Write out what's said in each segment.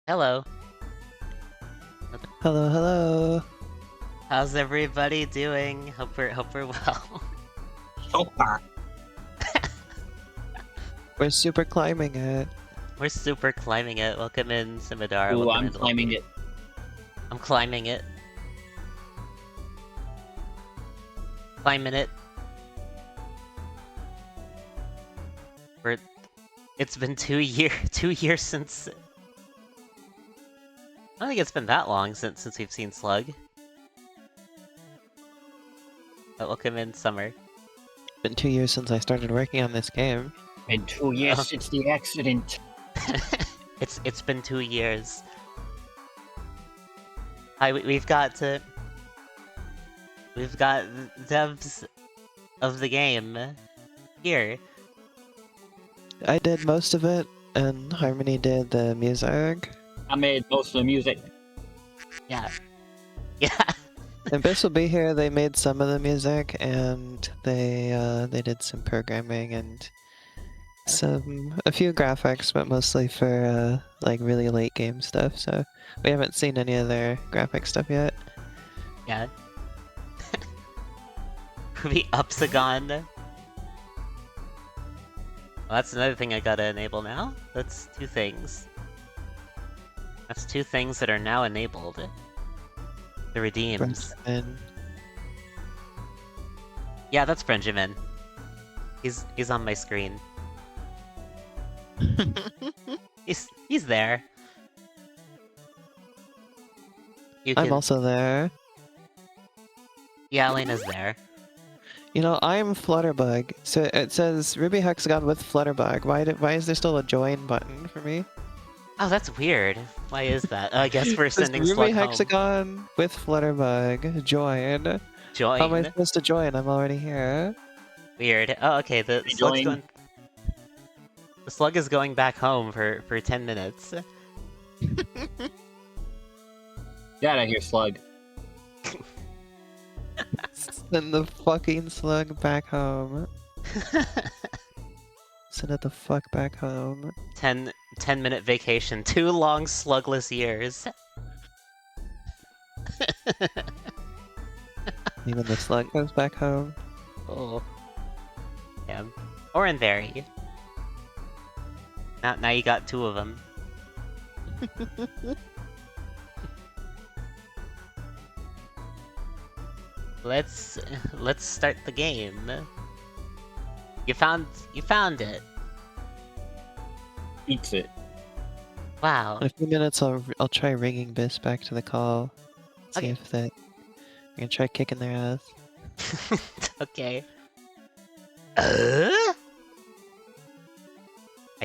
Hello. Hello, hello. How's everybody doing? Hope we're well. So far. We're super climbing it. We're super climbing it. Welcome in, Simidar. Ooh, Welcome I'm in, climbing Loki. it. I'm climbing it. Climbing it. It's been 2 years. 2 years since. I don't think it's been that long since we've seen Slug. But welcome in, Summer. Been 2 years since I started working on this game. Been 2 years Oh. since the accident. It's been 2 years. Hi, we've got devs of the game here. I did most of it, and Harmony did the music. I made most of the music. Yeah. Yeah. And Biss will be here. They made some of the music, and they did some programming and a few graphics, but mostly for like really late game stuff. So we haven't seen any of their graphic stuff yet. Yeah. The Upsagon. Well, that's another thing I gotta enable now. That's 2 things. That's 2 things that are now enabled. The redeems. And Yeah, that's Benjamin. He's on my screen. He's there. You I'm can... also there. Yeah, Elena's there. You know, I'm Flutterbug. So it says Ruby Hexagon with Flutterbug. Why is there still a join button for me? Oh, that's weird. Why is that? I guess we're It says sending Ruby Slug home. Hexagon with Flutterbug. Join. Join. How am I supposed to join? I'm already here. Weird. Oh, okay. The slug's Join. going. The slug is going back home for 10 minutes. Get out of here, slug. Send the fucking slug back home. Send it the fuck back home. 10-minute vacation. 2 long slugless years. Even the slug goes back home. Oh. Yeah. Or in Very. Now you got 2 of them. Let's start the game. You found it. Eats it. Wow. In a few minutes, I'll try ringing Biss back to the call. See Okay. if that. I'm gonna try kicking their ass. Okay. I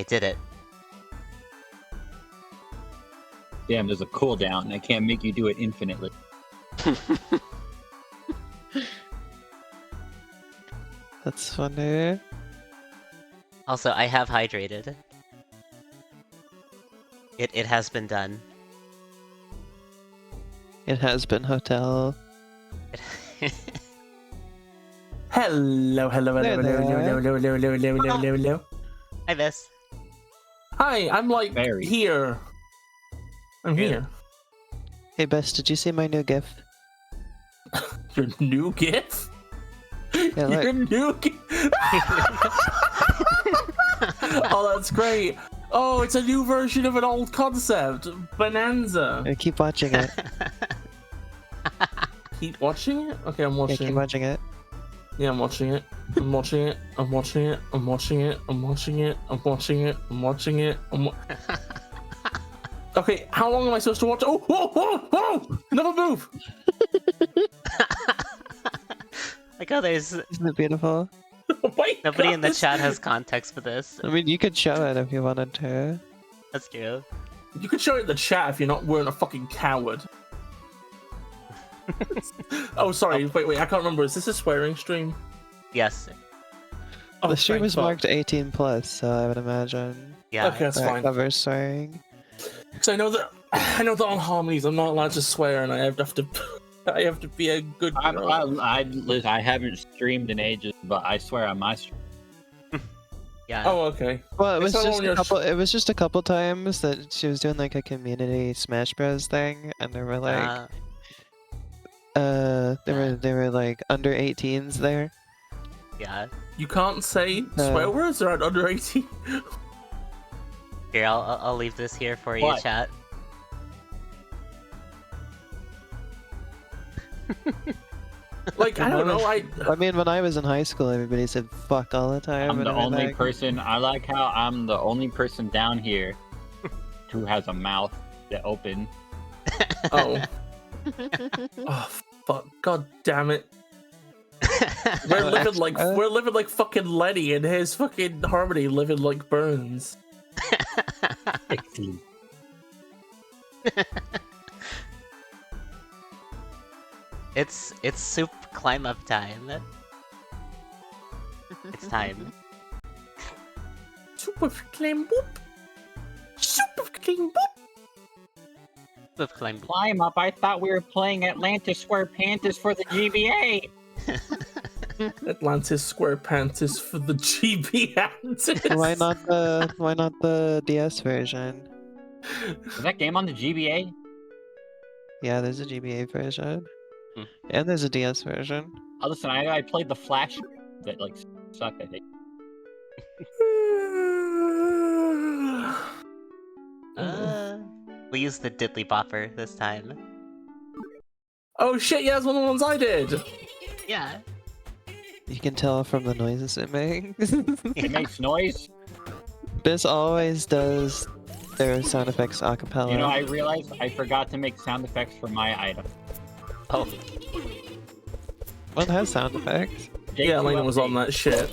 did it. Damn, there's a cooldown. I can't make you do it infinitely. That's funny. Also, I have hydrated. It has been done. It has been hotel. Hello. Hi, Miss. Hi, I'm like Very. here. I'm Yeah. here. Hey Biss, did you see my new GIF? Your new gift? Yeah, look. Your new gift? Oh, that's great. Oh, it's a new version of an old concept. Bonanza. Yeah, keep watching it. Keep watching it? Okay, I'm Yeah, watching. keep watching it. Yeah, I'm watching it. I'm watching it. I'm watching it. I'm watching it. I'm watching it. I'm watching it. I'm watching it. Okay, how long am I supposed to watch? Oh, whoa, whoa, whoa! Never move! Like how there's Isn't it beautiful? Oh my nobody God, in the this- chat has context for this. I mean, you could show it if you wanted to. That's true. You could show it in the chat if you're not wearing a fucking coward. Oh, sorry. Wait. I can't remember. Is this a swearing stream? Yes. Oh, The stream thank is fuck. marked 18 plus, so I would imagine Yeah. Okay, that's that fine. covers swearing. Because I know that on Harmonies I'm not allowed to swear, and I have to be a good girl. I haven't streamed in ages, but I swear on my stream. Yeah. Oh, okay. Well, it was It's not just on a your couple. It was just a couple times that she was doing like a community Smash Bros thing, and there were like, there were like under 18s there. Yeah. You can't say swear words around under 18. Here, I'll leave this here for you, What? chat. Like, I don't know, I mean, when I was in high school, everybody said "fuck" all the time. I'm and the only everything. person. I like how I'm the only person down here who has a mouth that open. Oh. Oh, fuck. God damn it. We're living like fucking Lenny, and his fucking Harmony living like Burns. Excellent. It's soup climb up time. It's time. Super climb boop. Super climb boop. Soup climb. Climb up. I thought we were playing Atlantis Square Pantas for the GBA. Atlantis Square Pantas for the GB. Why not the DS version? Is that game on the GBA? Yeah, there's a GBA version, Hmm. and there's a DS version. Oh, listen, I played the Flash that like sucked. I think. We used the diddly bopper this time. Oh shit! Yeah, that's one of the ones I did. Yeah. You can tell from the noises it makes. It makes noise. This always does their sound effects a cappella. You know, I realized I forgot to make sound effects for my item. Oh. One has sound effects. Yeah, Elena was on that shit.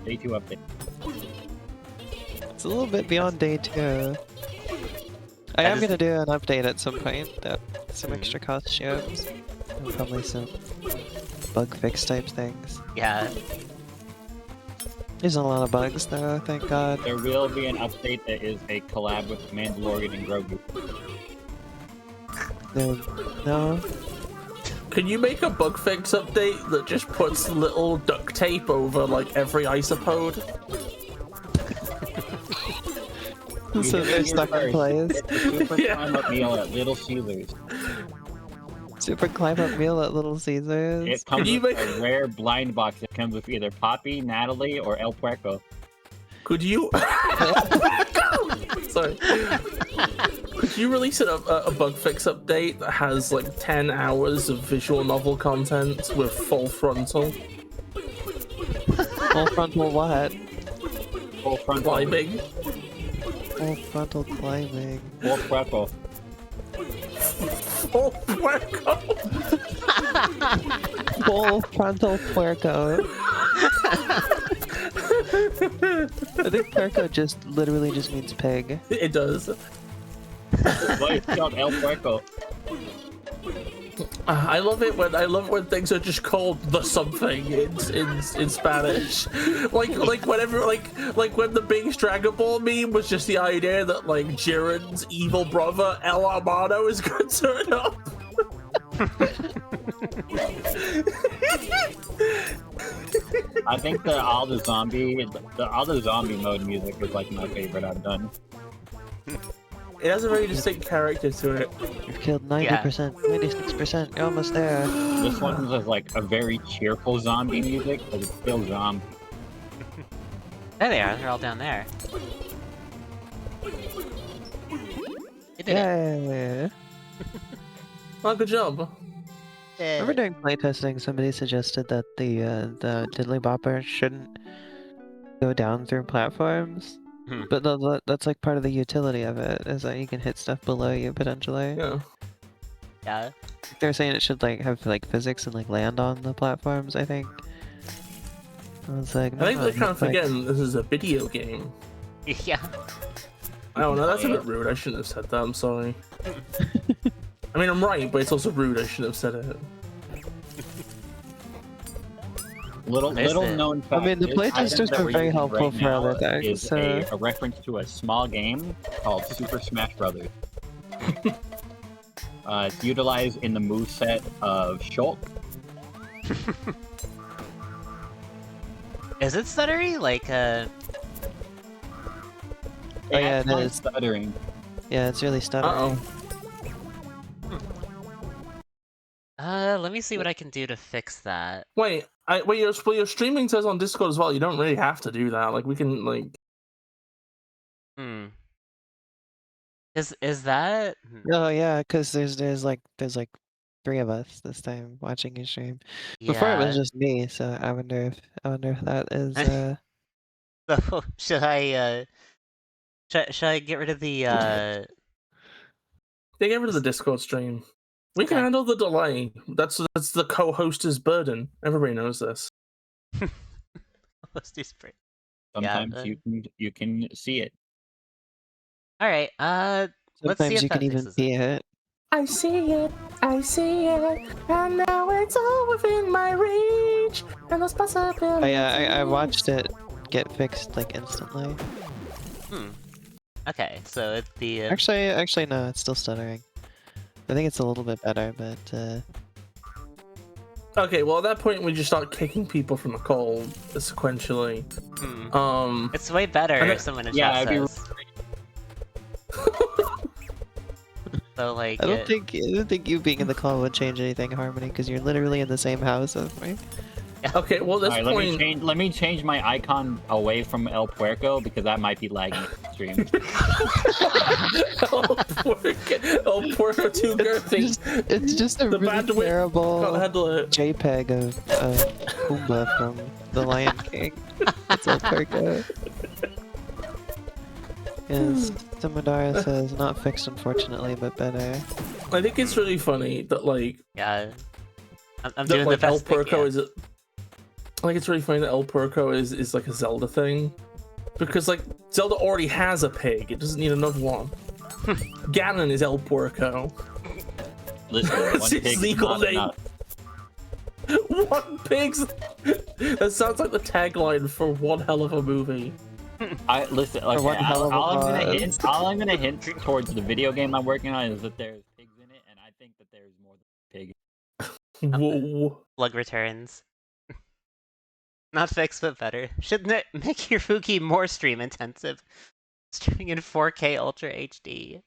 Day 2 update. It's a little bit beyond day 2. I am gonna do an update at some point, some extra costumes, and probably some bug fix type things. Yeah. There's a lot of bugs though, thank god. There will be an update that is a collab with Mandalorian and Grogu. No? Can you make a bug fix update that just puts little duct tape over like every isopode? So they're stuck in place. Super Yeah. climb up meal at Little Caesars. Super climb up meal at Little Caesars. It comes you with make- a rare blind box that comes with either Poppy, Natalie, or El Puerco. Could you? Sorry. Could you release a bug fix update that has like 10 hours of visual novel content with full frontal Full frontal what? Full front climbing? Full frontal climbing. Full Puerco. Full puerco. Full frontal puerco. I think puerco just literally just means pig. It does. Why it's called El Puerco? I love it when things are just called the something in Spanish. Like whenever like when the big Dragon Ball meme was just the idea that like Jiren's evil brother El Armado is gonna turn up. I think the all the zombie mode music is like my favorite I've done. It has a very distinct character to it. You've killed 90%, 96%, you're almost there. This one has like a very cheerful zombie music, but it's still zombie. There they are. They're all down there. You did it. Yeah. Oh, good job. Remember during playtesting, somebody suggested that the diddly bopper shouldn't go down through platforms, but that's like part of the utility of it, is that you can hit stuff below you potentially. Yeah. Yeah. They're saying it should like have like physics and like land on the platforms. I think. I was like, I think no, they're kind of it's like- forgetting this is a video game. Yeah. I don't know, that's a bit rude. I shouldn't have said that. I'm sorry. I mean, I'm right, but it's also rude. I shouldn't have said it. Little known fact. I mean, the is playtesters item that were we're very using helpful right for now other things, is so- a reference to a small game called Super Smash Brothers. It's utilized in the moveset of Shulk. Is it stuttery? Like, Oh yeah, it not is. stuttering. Yeah, it's really stuttering. let me see what I can do to fix that. Wait, your streaming says on Discord as well. You don't really have to do that. Like we can like. Hmm. Is that? Oh yeah, because there's like 3 of us this time watching your stream. Before it was just me, so I wonder if that is So should I should I get rid of the They get rid of the Discord stream. We can Okay. handle the delay. That's the co-hoster's burden. Everybody knows this. Let's do spring. Sometimes Yeah, you can see it. All right. Let's see sometimes if you that can even fixes see it. it. I see it, and now it's all within my reach, and those possibilities. Oh yeah, I watched it get fixed like instantly. Okay, so it's the Actually no, it's still stuttering. I think it's a little bit better, but Okay, well at that point we just start kicking people from the call sequentially. it's way better and if someone in yeah, chat it'd be- says. So like, I don't think you being in the call would change anything, Harmony, because you're literally in the same house as me. Okay, well at this Alright, point. let me change my icon away from El Puerco because that might be lagging the stream. El Puerco 2 girthy. It's just a The really bandwidth terrible can't handle it. JPEG of Pumbaa from The Lion King. It's El Puerco. Yes, Samadara says, not fixed unfortunately, but better. I think it's really funny that like yeah, I'm that, doing the like El best thing, Puerco yeah. is. I think it's really funny that El Puerco is like a Zelda thing, because like Zelda already has a pig. It doesn't need another one. Ganon is El Puerco. Listen, It's one his pig is legal not name. enough. One pig's. That sounds like the tagline for one hell of a movie. I listen. Or one Okay, hell of a all pause. I'm gonna hint towards the video game I'm working on is that there's pigs in it, and I think that there's more than a pig. Whoa. Slug returns. Not fixed, but better. Shouldn't it make your Fuki more stream intensive? Streaming in 4K Ultra HD.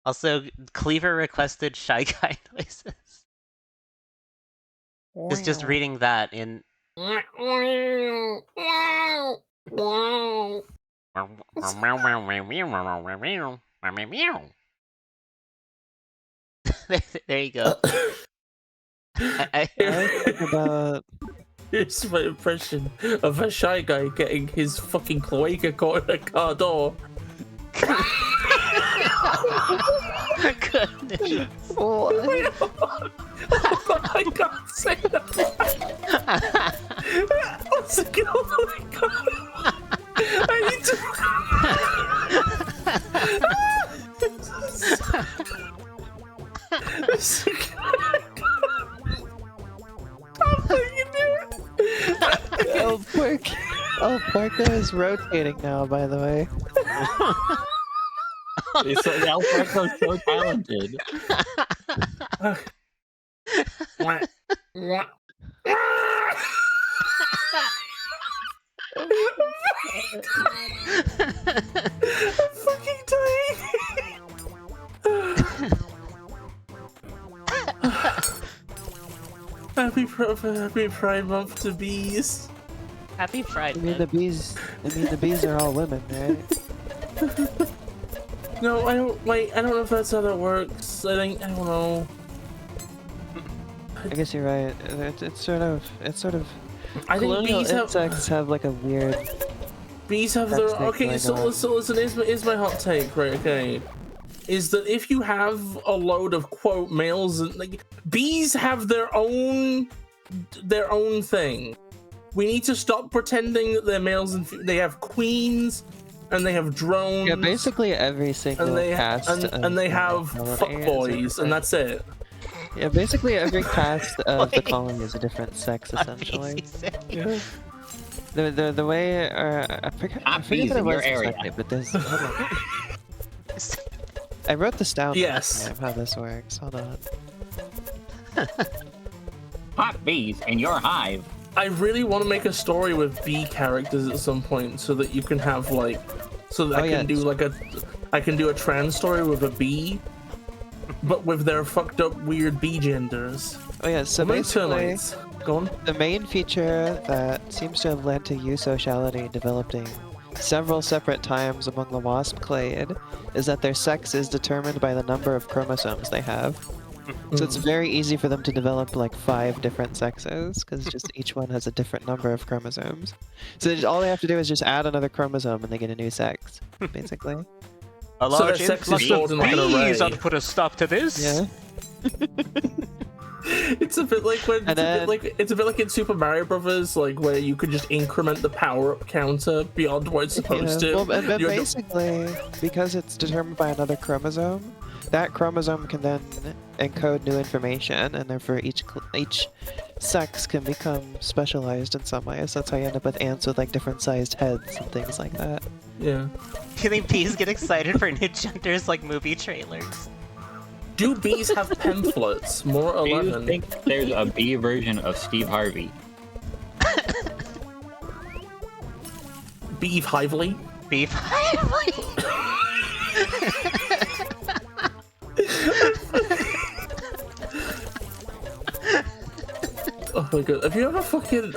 Also, Cleaver requested Shy Guy noises. It's just reading that in. There you go. I think about It's my impression of a Shy Guy getting his fucking cloaca caught in a car door. Goodness. I can't say that. What's it called? Oh my god. I need to. I'm fucking doing it. El Puerco is rotating now, by the way. El Puerco's so talented. I'm fucking dying. Happy Pride Month to bees. Happy Pride, I mean man. the bees are all women, right? No, I don't. Wait, I don't know if that's how that works. I don't know. I guess you're right. It's sort of. I think Colonial bees have. insects have like a weird. Bees have their. That's Okay, like so listen. Here's my hot take, right? Okay, is that if you have a load of quote males and like bees have their own thing. We need to stop pretending that they're males and they have queens and they have drones. Yeah, basically every single cast. And they have fuckboys, and that's it. Yeah, basically every cast of the colony is a different sex, essentially. Yeah. The way, I forget bees what it in was your area. exactly, but there's. Hold on. I wrote this down. Yes. Of how this works. Hold on. hot bees in your hive. I really want to make a story with bee characters at some point, so that you can have like, so that I can do a trans story with a bee, but with their fucked up weird bee genders. Oh yeah, so basically, Go on. the main feature that seems to have led to eusociality developing several separate times among the wasp clade is that their sex is determined by the number of chromosomes they have. So it's very easy for them to develop like 5 different sexes, because just each one has a different number of chromosomes. So all they have to do is just add another chromosome and they get a new sex, basically. A large sex is influx stored of in like an array. bees ought to put a stop to this. Yeah. It's a bit like when it's a bit like in Super Mario Brothers, like where you could just increment the power-up counter beyond what it's supposed to. Well, and basically, because it's determined by another chromosome, that chromosome can then encode new information, and therefore each sex can become specialized in some way. So that's how you end up with ants with like different sized heads and things like that. Yeah. Do you think bees get excited for new genders like movie trailers? Do bees have pamphlets? More Do you 11. think there's a bee version of Steve Harvey? Beef Hively? Beef Hively? Oh my god, have you ever fucking...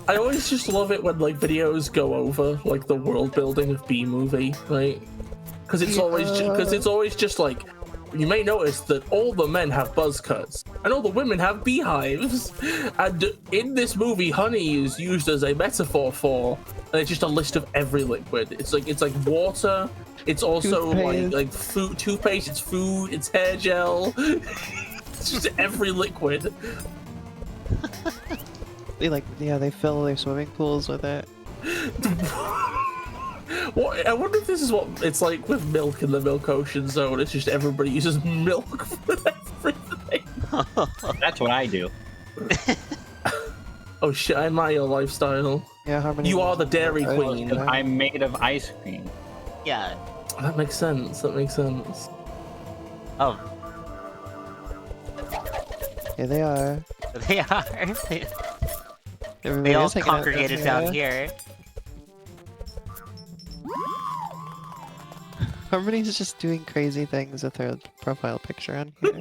I always just love it when like videos go over like the world building of Bee Movie, right? Because it's always just like, you may notice that all the men have buzz cuts and all the women have beehives, and in this movie honey is used as a metaphor for, and it's just a list of every liquid. It's like water, it's also like food, toothpaste, it's food, it's hair gel. It's just every liquid. They fill their swimming pools with it. What, I wonder if this is what it's like with milk in the Milk Ocean Zone. It's just everybody uses milk for everything. That's what I do. Oh shit, I admire your lifestyle. Yeah, how many? You are the Dairy Queen. I'm made of ice cream. Yeah. That makes sense. That makes sense. Oh. Here they are. They are. Everybody They all is hanging out congregated down here. Harmony's just doing crazy things with her profile picture on here.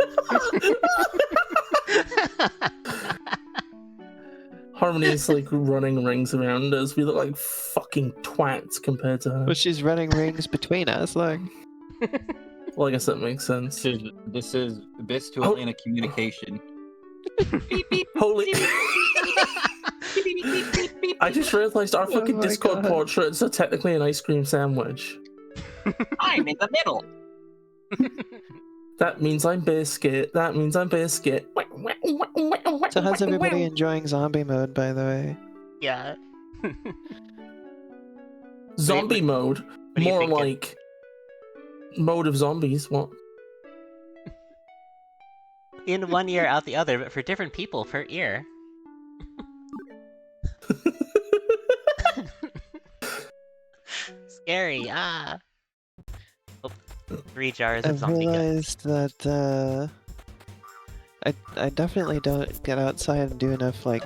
Harmony's like running rings around us. We look like fucking twats compared to her. But she's running rings between us, like. Well, I guess that makes sense. This is Bis to Elena communication. Holy! I just realized our fucking Discord portraits are technically an ice cream sandwich. I'm in the middle. That means I'm Biscuit. That means I'm Biscuit. So how's everybody enjoying zombie mode, by the way? Yeah. Zombie mode? do you More think like mode of zombies. What? In one ear, out the other, but for different people per ear. Scary, ah! Oh, 3 jars of I've zombie guts. realized that I definitely don't get outside and do enough like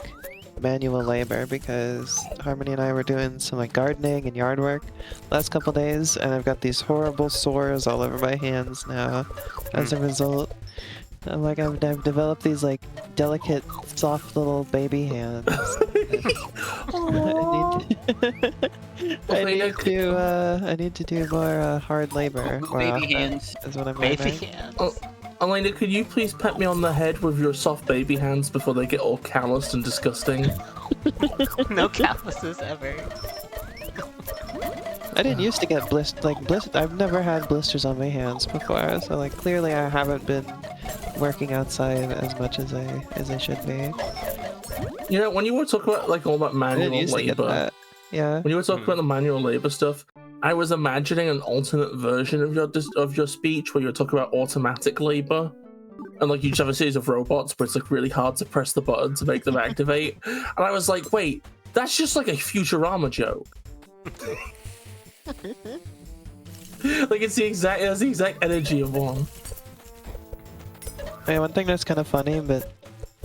manual labor, because Harmony and I were doing some like gardening and yard work last couple days, and I've got these horrible sores all over my hands now as a result. I've developed these like delicate, soft little baby hands. I need to do more hard labor. Baby hands. Is what I'm Baby learning. hands. Oh, Elena, could you please pat me on the head with your soft baby hands before they get all calloused and disgusting? No calluses ever. I didn't used to get blisters. I've never had blisters on my hands before, so like clearly I haven't been working outside as much as I should be. You know, when you were talking about like all that I manual didn't used to get labor, that. Yeah. when you were talking about the manual labor stuff, I was imagining an alternate version of your speech where you were talking about automatic labor, and like you just have a series of robots, but it's like really hard to press the button to make them activate. And I was like, wait, that's just like a Futurama joke. Like it's the exact energy of one. Hey, one thing that's kind of funny, but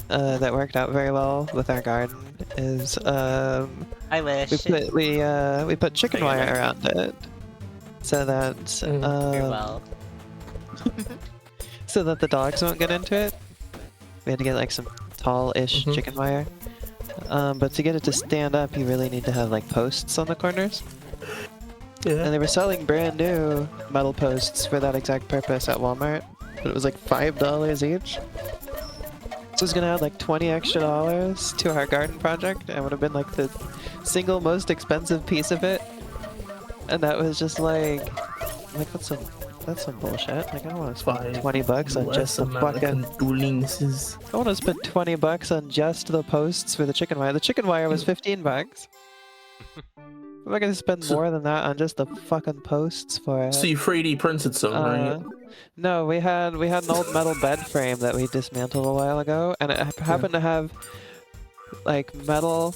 that worked out very well with our garden is I wish. we put chicken Figured wire out. around it so that Very well. so that the dogs won't get into it. We had to get like some tall-ish Mhm. chicken wire. But to get it to stand up, you really need to have like posts on the corners. And Yeah. they were selling brand new metal posts for that exact purpose at Walmart. But it was like $5 each. So it's gonna add like $20 extra to our garden project and would have been like the single most expensive piece of it. And that was just like that's some bullshit. Like I don't want to spend $20 on just the fucking. Duelings. I want to spend $20 on just the posts for the chicken wire. The chicken wire was $15. I'm not gonna spend more than that on just the fucking posts for it. So you 3D printed some, right? No, we had an old metal bed frame that we dismantled a while ago, and it happened to have like metal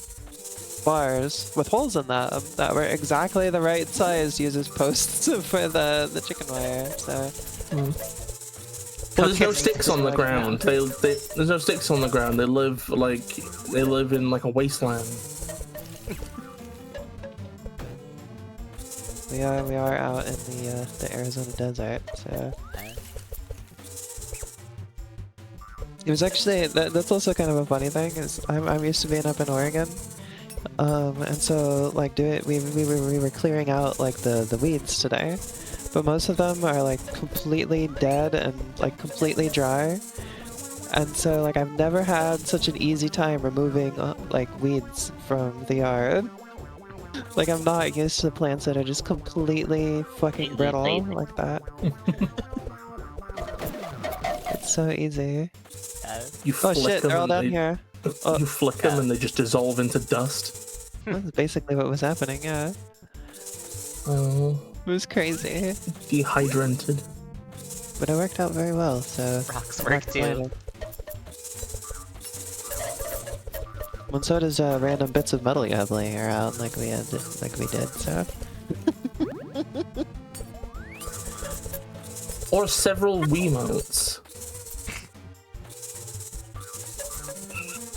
bars with holes in them that were exactly the right size to use as posts for the chicken wire. So. Well, there's no sticks on the ground. There's no sticks on the ground. They live in like a wasteland. We are out in the Arizona desert, so it was actually that's also kind of a funny thing. Is I'm used to being up in Oregon, and so like we were clearing out like the weeds today, but most of them are like completely dead and like completely dry, and so like I've never had such an easy time removing like weeds from the yard. Like, I'm not used to plants that are just completely fucking brittle like that. It's so easy. You Oh flick shit, them they're all and down here. Oh, You flick them and they just dissolve into dust. that's basically what was happening, yeah. Oh, It was crazy. dehydrated. But it worked out very well, so... Rocks I'm work not too. complaining. Well, so does random bits of metal you have laying around like we did, so... Or several Wiimotes.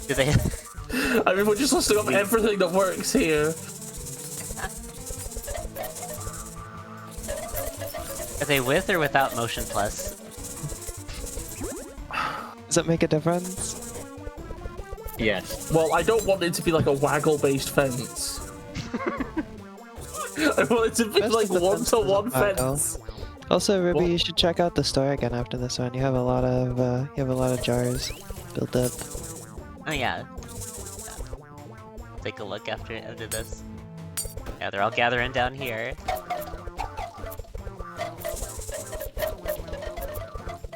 Do they? I mean, we're just listing up everything that works here. Are they with or without Motion Plus? Does that make a difference? Yes. Well, I don't want it to be like a waggle-based fence. I want it to be Most like of the one-to-one fences are fence. Also, Ruby, What? you should check out the store again after this one. You have a lot of jars built up. Oh yeah. Take a look after this. Yeah, they're all gathering down here.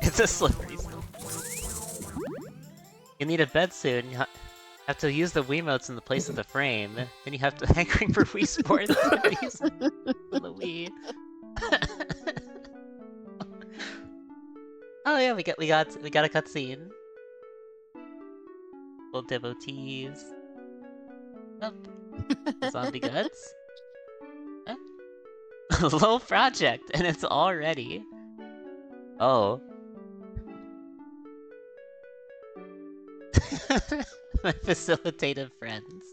It's a slippery slope. You need a bed soon. You have to use the Wiimotes in the place of the frame. Then you have to hankering for Wii Sports. Use the Wii. Oh yeah, we got a cutscene. Little devotees. Oh. Zombie guts. Huh? Low project, and it's all ready. Oh. My facilitative friends.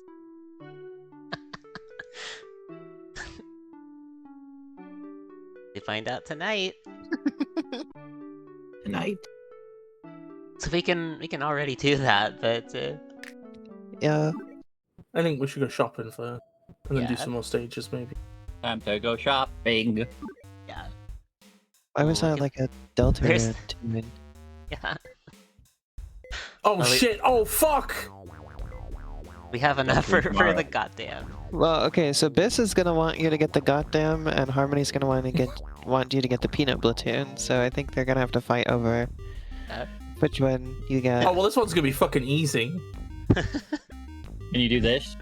We find out tonight. Tonight. So we can already do that, but Yeah. I think we should go shopping first. And then do Yeah. some more stages, maybe. Time to go shopping. yeah, I was Oh, on okay. like a Delta There's- tune. yeah. Oh, wait. shit! Oh, fuck! We have enough for tomorrow. the goddamn. Well, okay, so Biss is gonna want you to get the goddamn, and Harmony's gonna want you to get the peanut platoon. So I think they're gonna have to fight over which one you get. Oh, well, this one's gonna be fucking easy. Can you do this?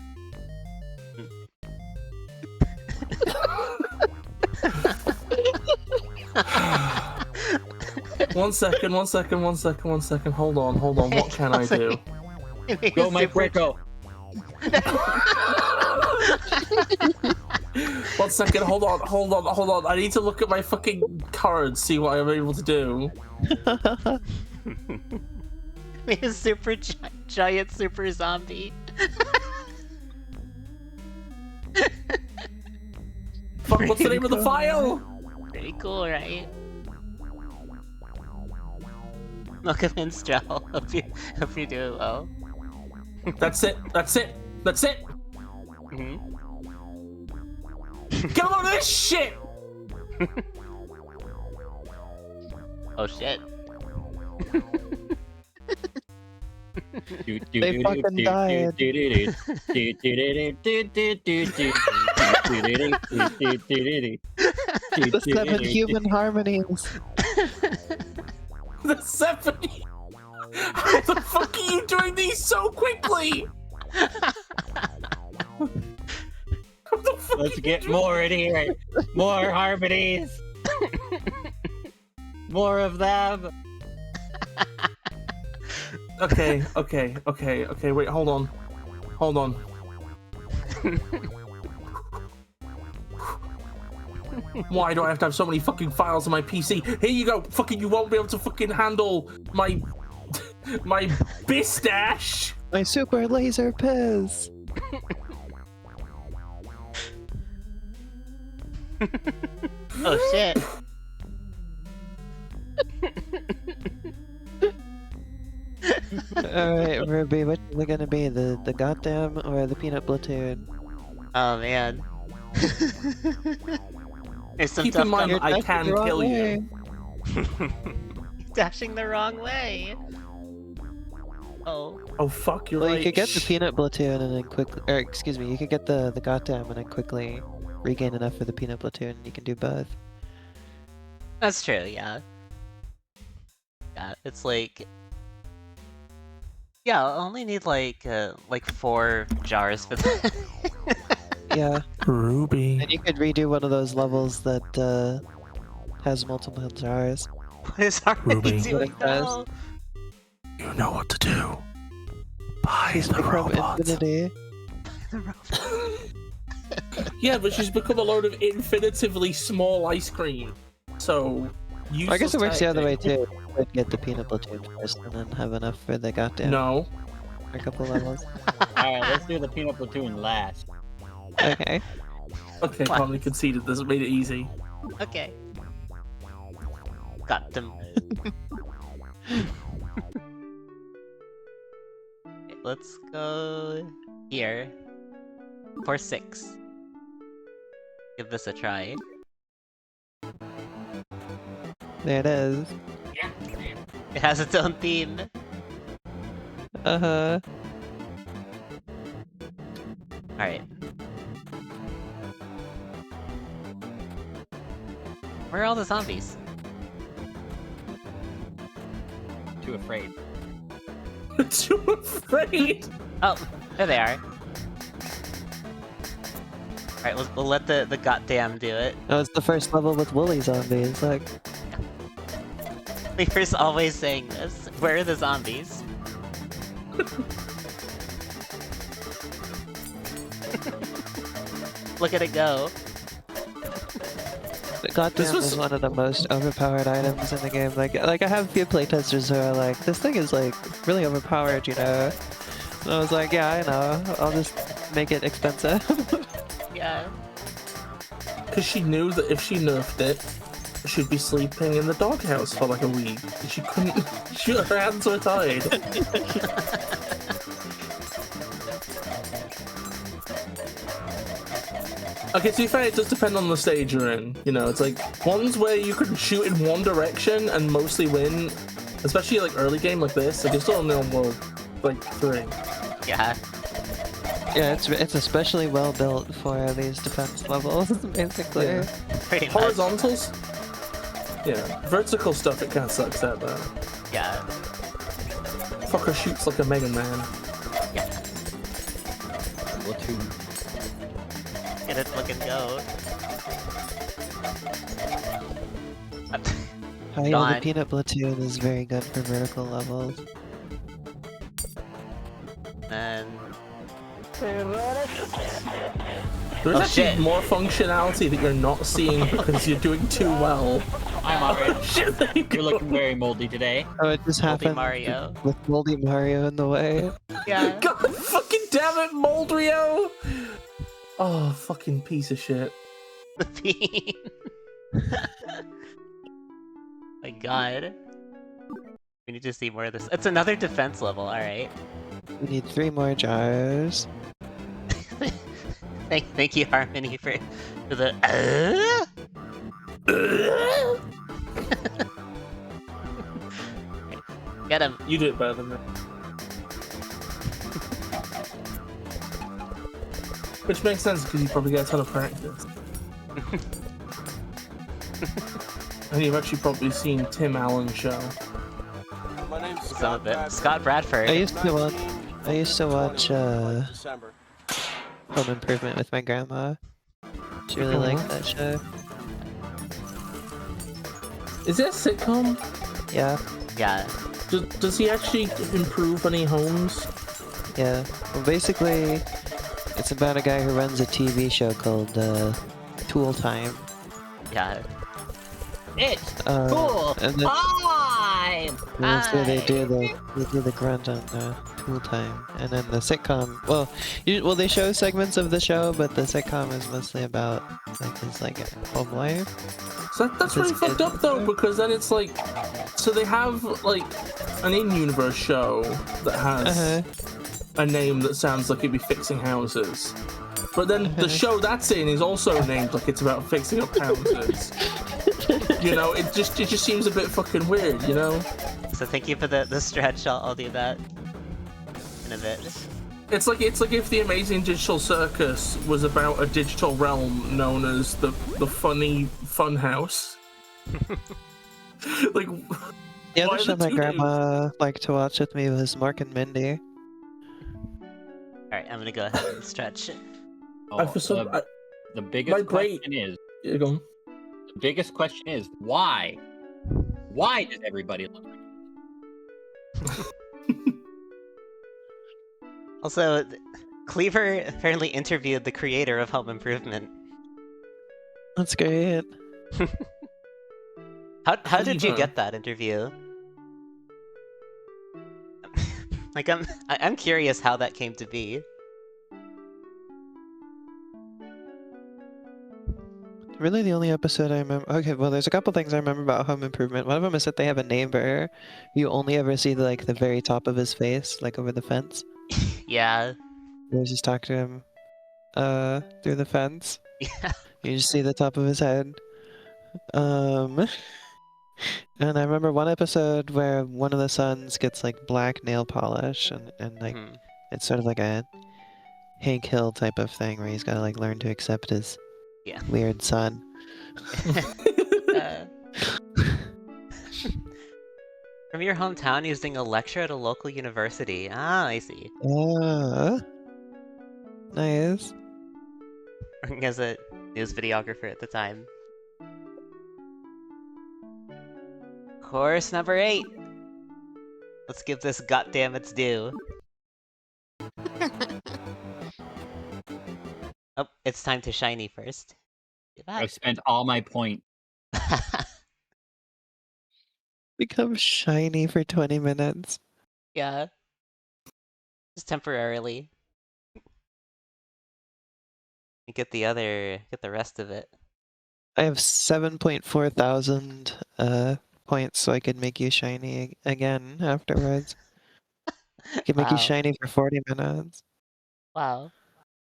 One second. Hold on. What can I do? Go, Mike Rico. One second. Hold on. I need to look at my fucking cards, see what I'm able to do. Be a super giant super zombie. Fuck, what's the name of the file? Pretty cool, right? Look at Minstrel. Hope you do well. That's it. That's it. That's it. Mm-hmm. Get on this shit. Oh shit. They fucking died. The 7 human harmonies. The 7. How the fuck are you doing these so quickly? Let's get more in here. More harmonies. More of them. Okay. Wait, hold on. Why do I have to have so many fucking files on my PC? Here you go. Fucking, you won't be able to fucking handle my BisTash. My super laser piz. Oh shit. Alright, Ruby, which is it gonna be? The goddamn or the peanut platoon? Oh man. There's some Keep in mind, You're I dashing can the wrong kill way. you. Dashing the wrong way. Oh. Oh fuck, you're Well, right. you could get the peanut platoon and then quickly, or excuse me, you could get the goddamn and then quickly regain enough for the peanut platoon. You can do both. That's true, yeah. Yeah, it's like... Yeah, I'll only need like 4 jars for that. Yeah, Ruby. and you could redo one of those levels that has multiple jars. What is already Ruby. doing now? You know what to do. Buy She's the become robot. infinity. Yeah, but she's become a load of infinitively small ice cream. So, I guess it works the other way tactic. too. You could get the peanut platoon first and then have enough for the goddamn No. for a couple levels. Alright, let's do the peanut platoon last. Okay. Okay, What? finally conceded. This made it easy. Okay. Got them. Okay, let's go here for 6. Give this a try. There it is. It has its own theme. Uh-huh. Alright. Where are all the zombies? Too afraid. Too afraid. Oh, there they are. Alright, we'll let the goddamn do it. Oh, it's the first level with woolly zombies. Like, Leaper's always saying this. Where are the zombies? Look at it go. the goddamn was- is one of the most overpowered items in the game. Like I have a few playtesters who are like, this thing is like really overpowered, you know. And I was like, yeah, I know. I'll just make it expensive. Yeah. Because she knew that if she nerfed it, she'd be sleeping in the doghouse for like a week. She couldn't. Her hands were tied. Okay, to be fair, it does depend on the stage you're in. You know, it's like ones where you can shoot in one direction and mostly win, especially like early game like this. Like it's still only on world like 3. Yeah. Yeah, it's especially well built for these defense levels, basically. Yeah. Pretty much. Horizontals, yeah. Vertical stuff, it kind of sucks at that. Yeah. Fucker shoots like a Mega Man. Yeah. Platoon. Get it look and go. Oh yeah, Gone. the peanut platoon is very good for vertical levels. And There's Oh, actually shit. more functionality that you're not seeing because you're doing too well. I'm alright. Shit, there you You're go. looking very moldy today. Oh, it just Moldy happened Mario. with Moldy Mario in the way. Yeah. God fucking damn it, Moldrio! Oh, fucking piece of shit. The bean. My god. We need to see more of this. It's another defense level, alright. We need 3 more jars. Thank you, Harmony, for the. Get him. You do it better than me. Which makes sense because you probably get a ton of practice. And you've actually probably seen Tim Allen's show. My name's Some of it. Scott Bradford. I used to watch December. Home Improvement with my grandma. She really liked that show. Is it a sitcom? Yeah, Yeah. Does he actually improve any homes? yeah. Well, basically, it's about a guy who runs a TV show called Tool Time. Yeah. It's Cool. And then, time! and that's where they do the grunt on Tool Time. And then the sitcom, well, they show segments of the show, but the sitcom is mostly about like his home life. So that's really fucked up though, because then it's like, so they have like an in-universe show that has a name that sounds like it'd be fixing houses, but then the show that's in is also named like it's about fixing up houses. You know, it just seems a bit fucking weird, you know? So thank you for the stretch. I'll do that in a bit. It's like if the Amazing Digital Circus was about a digital realm known as the funny fun house. Like, The other why show the my two grandma liked to watch with me was Mork and Mindy. Alright, I'm gonna go ahead and stretch. Oh, for some, the biggest my brain- question is, you go. the biggest question is, why? Why does everybody love it? Also, Cleaver apparently interviewed the creator of Home Improvement. That's great. How did you Cleaver. get that interview? Like I'm curious how that came to be. Really, the only episode I remember. Okay, well, there's a couple things I remember about Home Improvement. One of them is that they have a neighbor. You only ever see the very top of his face, like over the fence. Yeah. You always just talk to him, through the fence. Yeah. You just see the top of his head. And I remember one episode where one of the sons gets black nail polish, and Mhm. it's sort of like a Hank Hill type of thing where he's got to learn to accept his Yeah. weird son. From your hometown using a lecture at a local university. Ah, I see. Nice. Working as a news videographer at the time. Course number 8. Let's give this goddamn its due. Oh, it's time to shiny first. Do I've that. spent all my point. Become shiny for 20 minutes. Yeah. Just temporarily. You get the rest of it. I have 7.4 thousand points, so I could make you shiny again afterwards. I could make you Wow. shiny for 40 minutes. Wow.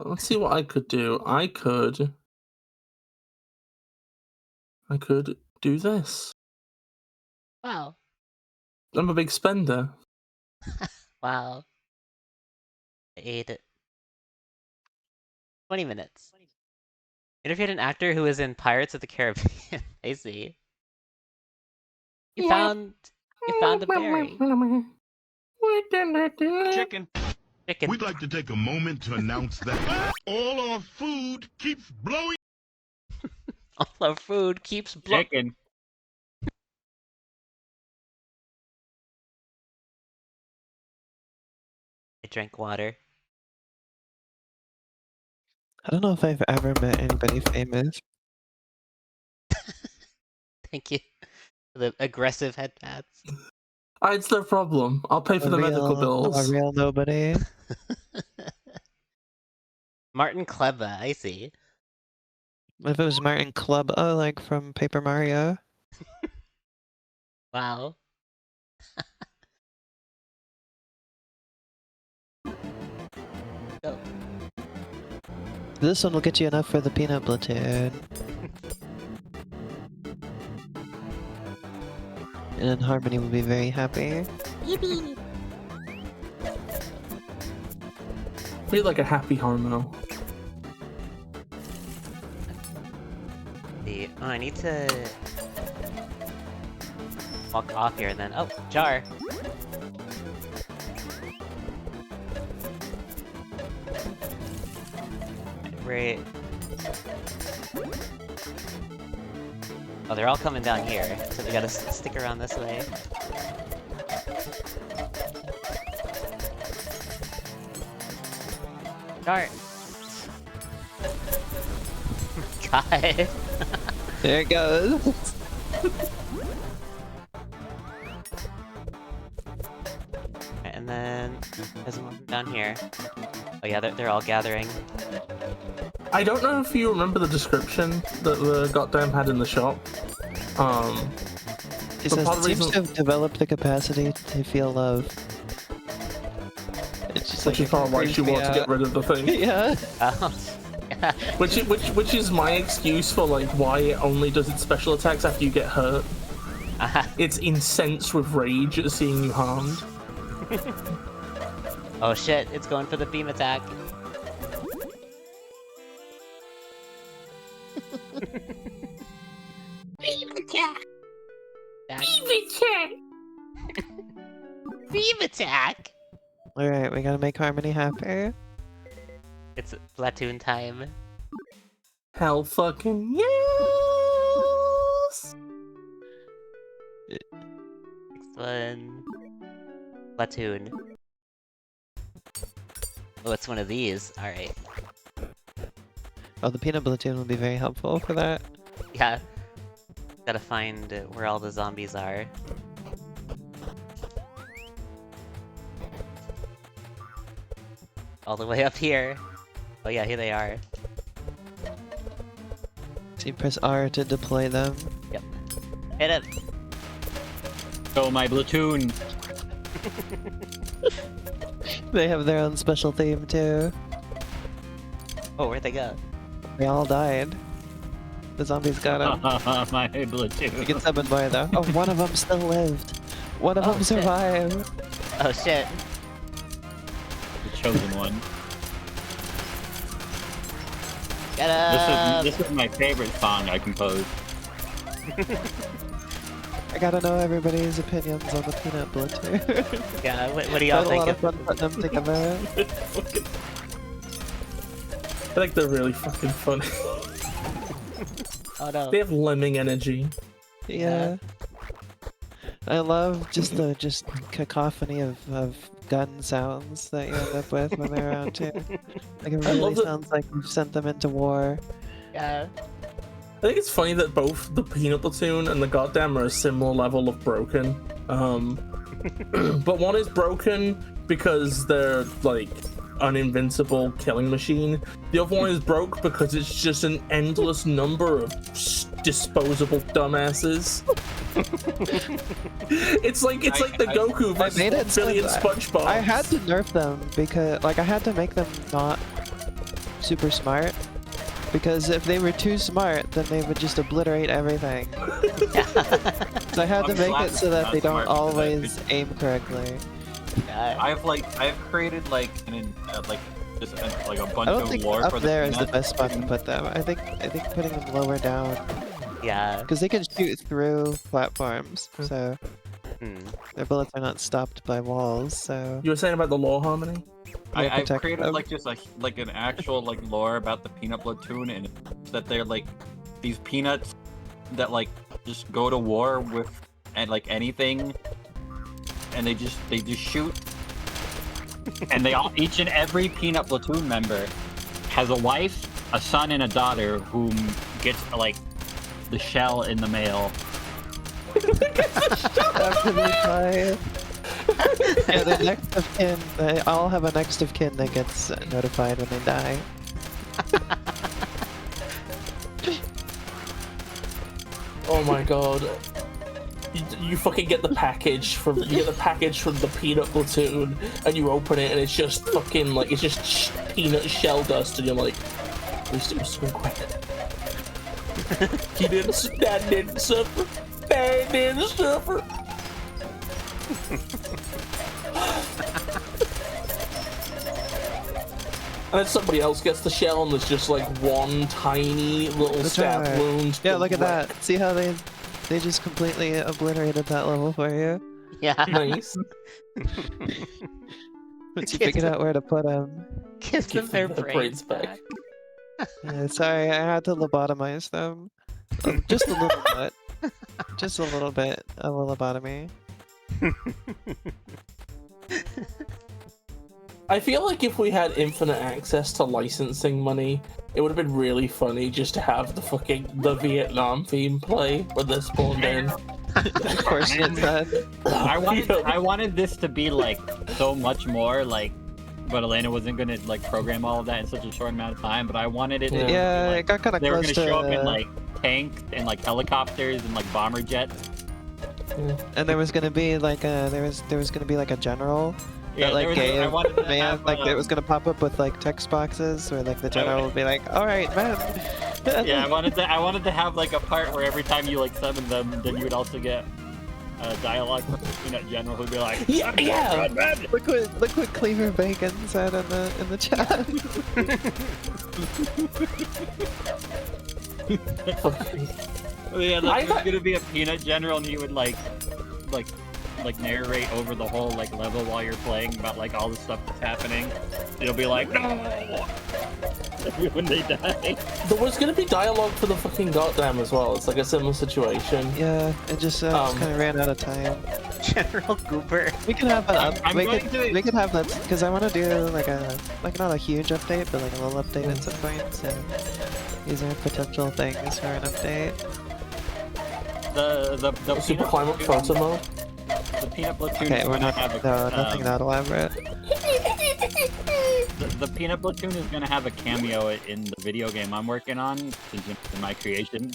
Let's see what I could do. I could do this. Wow. I'm a big spender. Wow. I ate it. 20 minutes. Interviewed an actor who was in Pirates of the Caribbean. I see. You found a berry. Chicken. Chicken. We'd like to take a moment to announce that all our food keeps blowing. All our food keeps blowing. Chicken. I drank water. I don't know if I've ever met anybody famous. Thank you for the aggressive head pats. It's no problem. I'll pay for the medical A bills. real nobody. Martin Kleba, I see. If it was Martin Club, like from Paper Mario. Wow. Go. This one will get you enough for the peanut platoon. And then Harmony will be very happy. Yippee! Be like a happy Harmo. Oh, I need to walk off here and then. Oh, jar. Right. Oh, they're all coming down here, so we gotta stick around this way. Jar. God. There it goes. And then there's one down here. Oh yeah, they're all gathering. I don't know if you remember the description that the goddamn had in the shop. He But says part it of the seems reason- to have developed the capacity to feel love. It's just Which like is part of why she wanted to get rid of the thing. Yeah. Oh. Yeah. Which is my excuse for like why it only does its special attacks after you get hurt. It's incensed with rage at seeing you harmed. Oh shit, it's going for the beam attack. Beam attack! Beam attack! Beam attack! Alright, we gotta make Harmony happy. It's platoon time. Hell fucking yes! Next one. Platoon. Oh, it's one of these. Alright. Oh, the peanut platoon will be very helpful for that. Yeah. Gotta find where all the zombies are. All the way up here. Oh yeah, here they are. So you press R to deploy them. Yep. Hit it! Go my platoon. They have their own special theme too. Oh, where'd they go? They all died. The zombies got them. My platoon. You can summon more though. Oh, one of them still lived. One of Oh, them shit. survived. Oh shit. The chosen one. Get up! This is my favorite song I composed. I gotta know everybody's opinions on the peanut platoon. Yeah, what do y'all Had a think lot of of fun putting them together. I think they're really fucking funny. Oh no. They have lemming energy. Yeah. I love just the cacophony of gun sounds that you end up with when they're around too. Like it really love that- sounds like you've sent them into war. Yeah. I think it's funny that both the peanut platoon and the goddamn are a similar level of broken. But one is broken because they're like an invincible killing machine. The other one is broke because it's just an endless number of disposable dumbasses. it's like the Goku versus made it Billy and so SpongeBob. I had to nerf them because, like, I had to make them not super smart. Because if they were too smart, then they would just obliterate everything. So I had to make it so that they don't always aim correctly. Yeah. I've created like just like a bunch I don't of think lore for up there is the peanuts. best spot to put them. I think putting them lower down, Yeah. because they can shoot through platforms, so Hmm. their bullets are not stopped by walls. So You were saying about the lore harmony? I've protect created them. like just like an actual like lore about the peanut platoon, and it's that they're like these peanuts that like just go to war with and like anything, and they just shoot, and they all each and every peanut platoon member has a wife a son and a daughter whom gets like the shell in the mail. After they die. Yeah, the next of kin. They all have a next of kin that gets notified when they die. Oh my god. You fucking get the package from the peanut platoon, and you open it, and it's just fucking like it's just peanut shell dust, and you're like, at least it was so quick. He didn't suffer. Dad didn't suffer. And then somebody else gets the shell, and there's just like one tiny little stab wound. Yeah, look at that. See how they just completely obliterated that level for you? Yeah. Nice. Once you figured out where to put them. Give them their brains back. Yeah, sorry, I had to lobotomize them. Just a little bit. Just a little bit of a lobotomy. I feel like if we had infinite access to licensing money, it would have been really funny just to have the Vietnam theme play when they're spawned in. Of course it's that. I wanted this to be like so much more like, but Elena wasn't gonna like program all of that in such a short amount of time. But I wanted it. To be, Yeah, like, it got kind of they were close gonna to. show up in like tanks and like helicopters and like bomber jets. And there was gonna be like a general. Yeah, That, like, I wanted to have, like it was gonna pop up with like text boxes where like the general would be like, "All right, man." Yeah, I wanted to have like a part where every time you like summon them, then you would also get a dialogue from the Peanut General who'd be like, Yeah. Look what Cleaver Bacon said in the chat. Yeah, there's gonna be a Peanut General, and you would like narrate over the whole like level while you're playing about like all the stuff that's happening. It'll be like, no, when they die. There was gonna be dialogue for the fucking goddamn as well. It's like a similar situation. Yeah, it just kind of ran out of time. General Goober. We can have an I'm we going to- could have that because I want to do like not a huge update, but like a little update at some point. So these are potential things for an update. The Super Peanut climate Platoon- photo mode. The Peanut Platoon. Okay, is we're gonna not. have a, No, nothing that elaborate. The Peanut Platoon is gonna have a cameo in the video game I'm working on, since it's in my creation,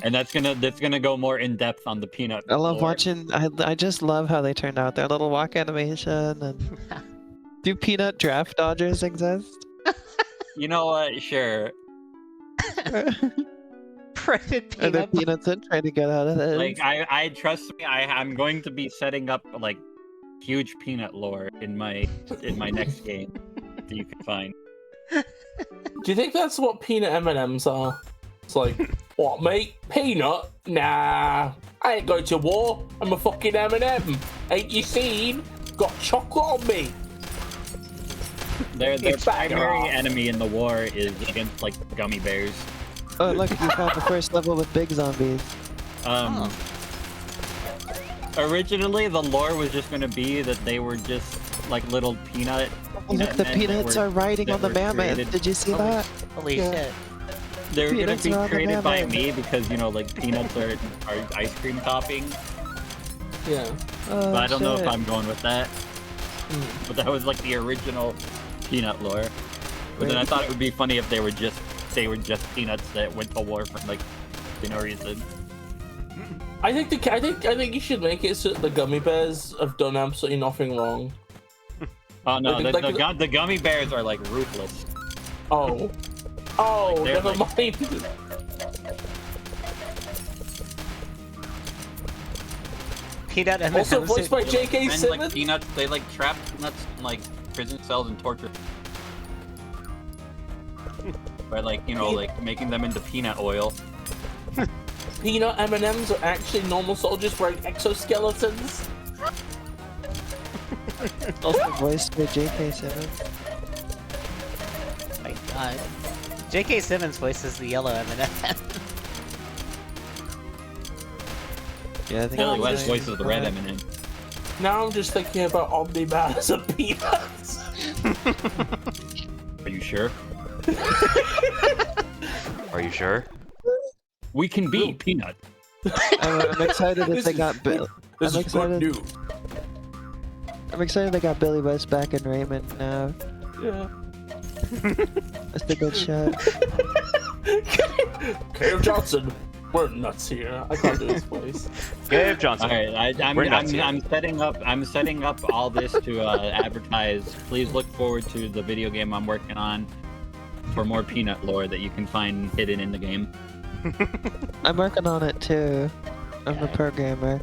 and that's gonna go more in depth on the Peanut. I love lore. watching. I just love how they turned out their little walk animation. And do peanut draft dodgers exist? You know what? Sure. Private Are there peanut. peanuts that try to get out of this? Like I trust me. I'm going to be setting up like huge peanut lore in my next game that you can find. Do you think that's what peanut M&Ms are? It's like, what, mate? Peanut? Nah, I ain't going to war. I'm a fucking M&M. Ain't you seen? Got chocolate on me. Their It's back primary off. enemy in the war is against like gummy bears. Oh look, you found the first level with big zombies. Originally, the lore was just going to be that they were just like little peanut. Oh, look, the men that peanuts are riding that on the were mammoth. created- Did you see Holy that? Holy Yeah. shit. They were going Peanuts to be are on the created by mammoth. me because you know, like peanuts are ice cream topping. Yeah. Oh, But I don't know if shit. I'm going with that. But that was like the original peanut lore. But then I thought it would be funny if they were just peanuts that went to war for like no reason. I think you should make it so the gummy bears have done absolutely nothing wrong. Oh no, Like- the gummy bears are like ruthless. Oh, they're never like- mind. Peanut and Also voiced by J.K. And Simmons. like peanuts, they like trap peanuts in like prison cells and torture. By like, you know, like making them into peanut oil. Peanut M&Ms are actually normal soldiers wearing exoskeletons. Also voiced by J.K. Simmons. Oh my god. J.K. Simmons voices the yellow M&M. Yeah, I think Billy it West was voices the red M&M. Now I'm just thinking about Omni-Man as a peanuts. Are you sure? Are you sure? We can be Peanut. I'm excited that they got Bill. This I'm is good excited. news. I'm excited they got Billy West back in Raymond now. Yeah. That's a good shot. Cave Johnson, we're nuts here. I can't do his voice. Gabe Johnson. All right, We're nuts here. I'm setting up. I'm setting up all this to advertise. Please look forward to the video game I'm working on for more Peanut lore that you can find hidden in the game. I'm working on it too. I'm the programmer.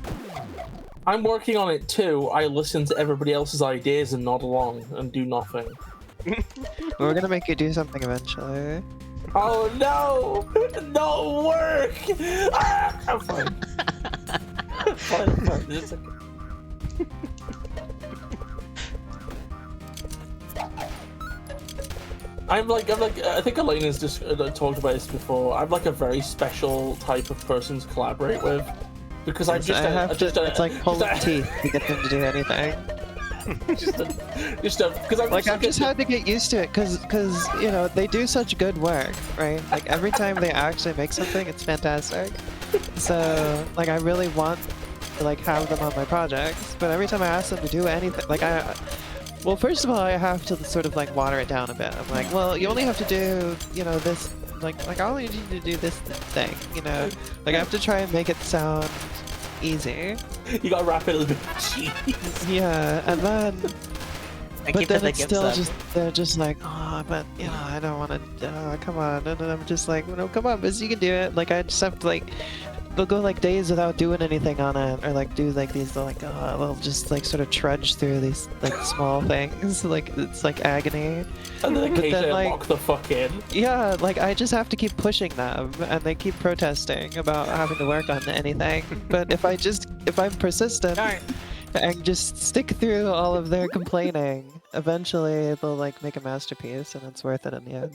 I'm working on it too. I listen to everybody else's ideas and nod along and do nothing. We're gonna make you do something eventually. Oh no! No work! Ah, I'm fine. I'm fine. It's okay. I'm like, I think Elena's just talked about this before. I'm like a very special type of person to collaborate with. Because I'm just, it's like pulling teeth to get them to do anything. because I'm Like I've just had to get used to it, cause you know they do such good work, right? Like every time they actually make something, it's fantastic. So like I really want to like have them on my projects, but every time I ask them to do anything, like well, first of all, I have to sort of like water it down a bit. I'm like, well, you only have to do, you know, this, like I only need you to do this thing, you know? Like I have to try and make it sound easy. You gotta wrap it a little bit. Jeez. Yeah, and then, I but keep then it it's still they're just like, oh, but, you know, I don't want to, come on. And then I'm just like, no, come on, Biz, you can do it. Like, I just have to, like, they'll go, like, days without doing anything on it, or, like, do, like, these, like, they'll just, like, sort of trudge through these, like, small things. Like, it's, like, agony. And then But occasionally like, lock the fuck in. yeah, like, I just have to keep pushing them, and they keep protesting about having to work on anything. But if I'm persistent, and just stick through all of their complaining, eventually they'll, like, make a masterpiece, and it's worth it in the end.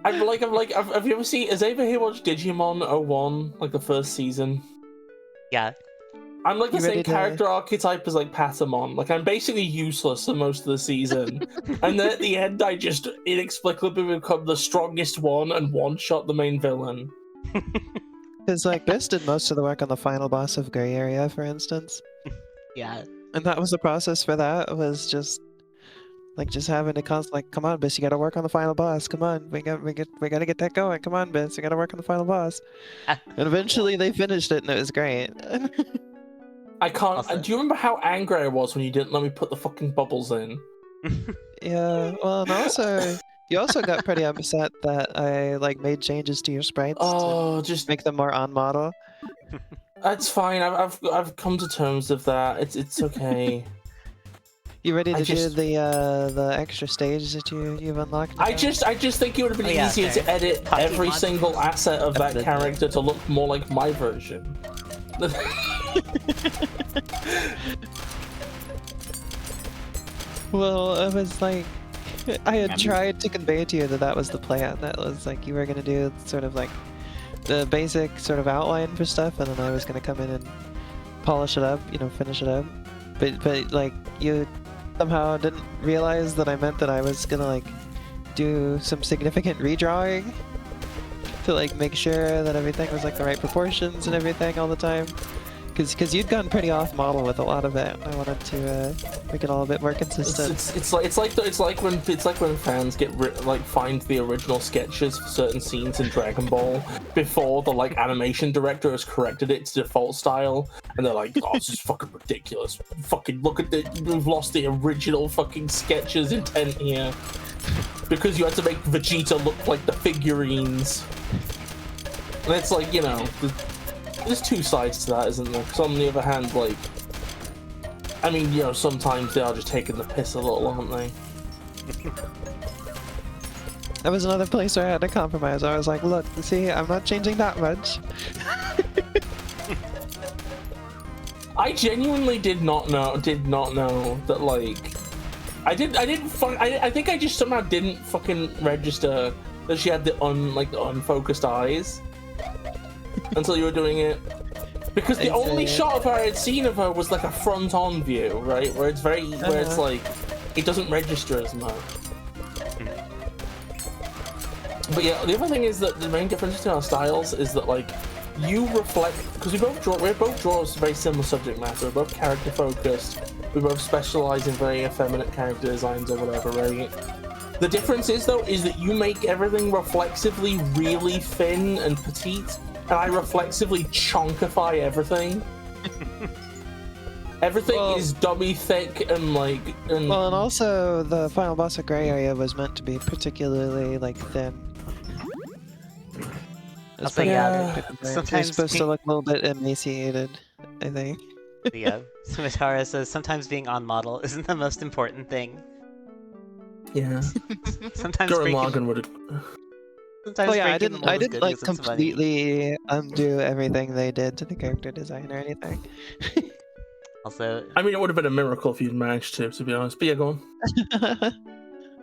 Have you ever seen, has anybody here watched Digimon 01, like the first season? Yeah. I'm like the You same ready to- character archetype as like Patamon. Like I'm basically useless for most of the season, and then at the end I just inexplicably become the strongest one and one-shot the main villain. Because, like, Biss did most of the work on the final boss of Gray Area, for instance. Yeah. And that was the process for that, was just, like, just having to like, come on, Biss, you gotta work on the final boss, come on, we gotta get that going, come on, Biss, you gotta work on the final boss. And eventually they finished it, and it was great. I can't. Awesome. Do you remember how angry I was when you didn't let me put the fucking bubbles in? Yeah, well, and also, you also got pretty upset that I, like, made changes to your sprites Oh, to just make them more on model. that's fine. I've come to terms with that. It's okay. You ready I to just- do the extra stage that you've unlocked? I now? just think it would have been Oh, yeah, easier fair. to edit Hockey every mod. single asset of that Definitely. character to look more like my version. Well, it was like, I had mean- tried to convey to you that that was the plan. That was like, you were gonna do sort of like the basic sort of outline for stuff, and then I was gonna come in and polish it up, you know, finish it up. But like, you somehow didn't realize that I meant that I was gonna like do some significant redrawing to like make sure that everything was like the right proportions and everything all the time. Because you'd gone pretty off model with a lot of it. I wanted to make it all a bit more consistent. It's like when fans get find the original sketches for certain scenes in Dragon Ball before the like animation director has corrected it to default style, and they're like, "Oh, this is fucking ridiculous! Fucking look at we've lost the original fucking sketches intent here because you had to make Vegeta look like the figurines." And it's like, you know. There's two sides to that, isn't there? Because on the other hand, like, I mean, you know, sometimes they are just taking the piss a little, aren't they? That was another place where I had to compromise. I was like, look, see, I'm not changing that much. I genuinely did not know that, like, I think I just somehow didn't fucking register that she had the unfocused eyes until you were doing it. Because the only shot of her I had seen of her was like a front-on view, right? Where it's very, where it's like, it doesn't register as much. But yeah, the other thing is that the main difference between our styles is that like you reflect, because we both draw very similar subject matter. We're both character focused. We both specialize in very effeminate character designs or whatever, right? The difference is though is that you make everything reflexively really thin and petite, and I reflexively chunkify everything. Everything is dummy thick and like. And also the final boss of Gray Area was meant to be particularly like thin. Also, yeah, It's sometimes supposed to look a little bit emaciated, I think. Yeah, Sumitara says sometimes being on model isn't the most important thing. Yeah. Sometimes Gurren breaking... Lagann would. Sometimes Well, yeah, I breaking the didn't mold is good like because it's funny. completely undo everything they did to the character design or anything. Also, I mean, it would have been a miracle if you'd managed to be honest. But yeah, go on.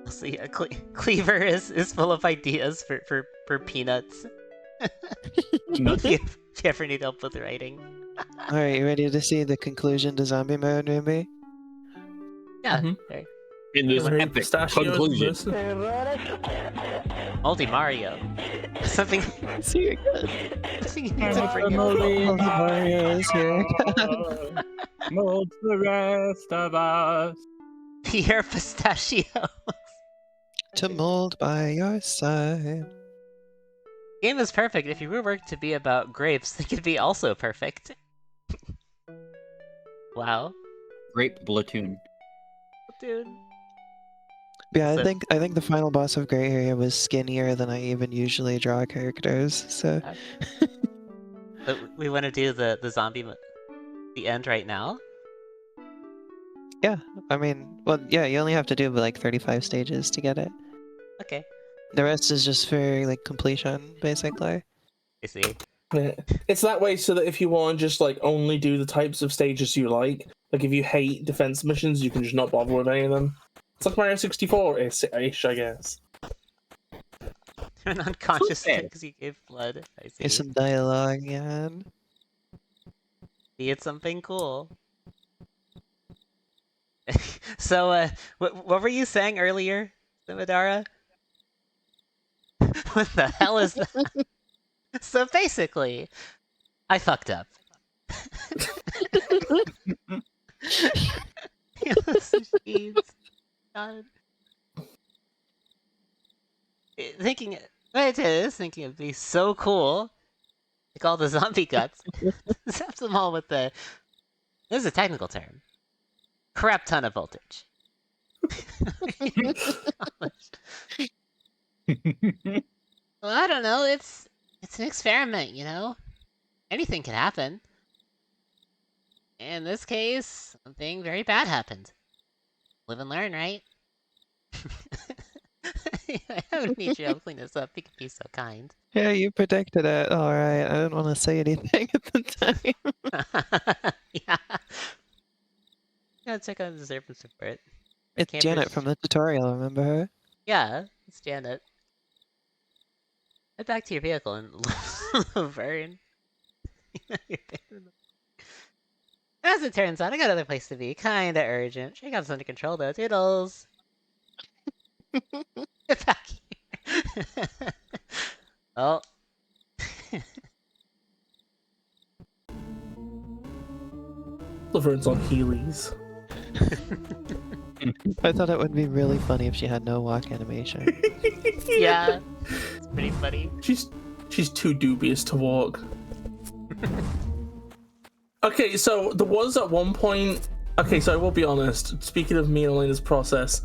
also yeah, Cleaver is full of ideas for peanuts. if you ever need help with writing. Alright, you ready to see the conclusion to zombie mode, maybe? Yeah, Mhm. okay. In this Very epic pistachios and conclusion. this. Moldy Mario. Something See you again. you need to bring Oh, Mario is here. Mold the rest of us. Pierre Pistachio. To mold by your side. Game is perfect. If you reworked to be about grapes, it could be also perfect. Wow. Grape Platoon. Dude. Yeah, So- I think the final boss of Gray Area was skinnier than I even usually draw characters, so... But we want to do the zombie the end right now? Yeah, I mean, well, yeah, you only have to do like 35 stages to get it. Okay. The rest is just for like completion, basically. I see. Yeah. It's that way so that if you want to just like only do the types of stages you like if you hate defense missions, you can just not bother with any of them. It's like Mario 64-ish, I guess. You're unconscious So bad. because you gave blood. I see. Here's some dialogue, yeah. See, it's something cool. So, what were you saying earlier, Simadara? What the hell is that? So basically, I fucked up. Jeez. God. Thinking it'd be so cool. Like all the zombie guts. Zap them all with the. This is a technical term. Crap ton of voltage. Well, I don't know. It's an experiment, you know. Anything can happen. In this case, something very bad happened. Live and learn, right? I don't need you to help clean this up. You can be so kind. Yeah, you predicted it. Alright, I didn't want to say anything at the time. Yeah. Yeah, check out the servant support. It's Campers- Janet from the tutorial, remember her? Yeah, it's Janet. Head back to your vehicle and Laverne. As it turns out, I got another place to be. Kinda urgent. Sure, you got this under control though. Toodles. Get back here. Oh. Laverne's on Heelys. I thought it would be really funny if she had no walk animation. Yeah. It's pretty funny. She's too dubious to walk. Okay, so there was at one point. Okay, so I will be honest. Speaking of me and Elena's process,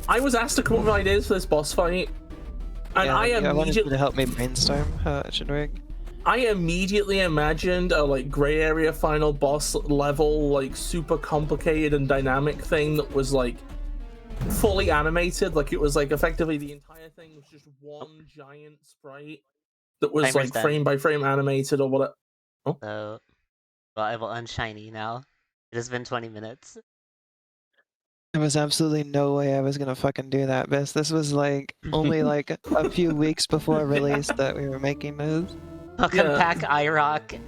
I was asked to come up with ideas for this boss fight, and Yeah, I I wanted you immediately, to help me brainstorm how it should work. I immediately imagined a like gray area final boss level, like super complicated and dynamic thing that was like fully animated. Like it was like effectively the entire thing was just one giant sprite that was Timer's like done. frame by frame animated or whatever. So, well, I will unshiny now. It has been 20 minutes. There was absolutely no way I was gonna fucking do that, Bis. This was like only like a few weeks before release that we were making moves. Welcome Yeah. back, iRock.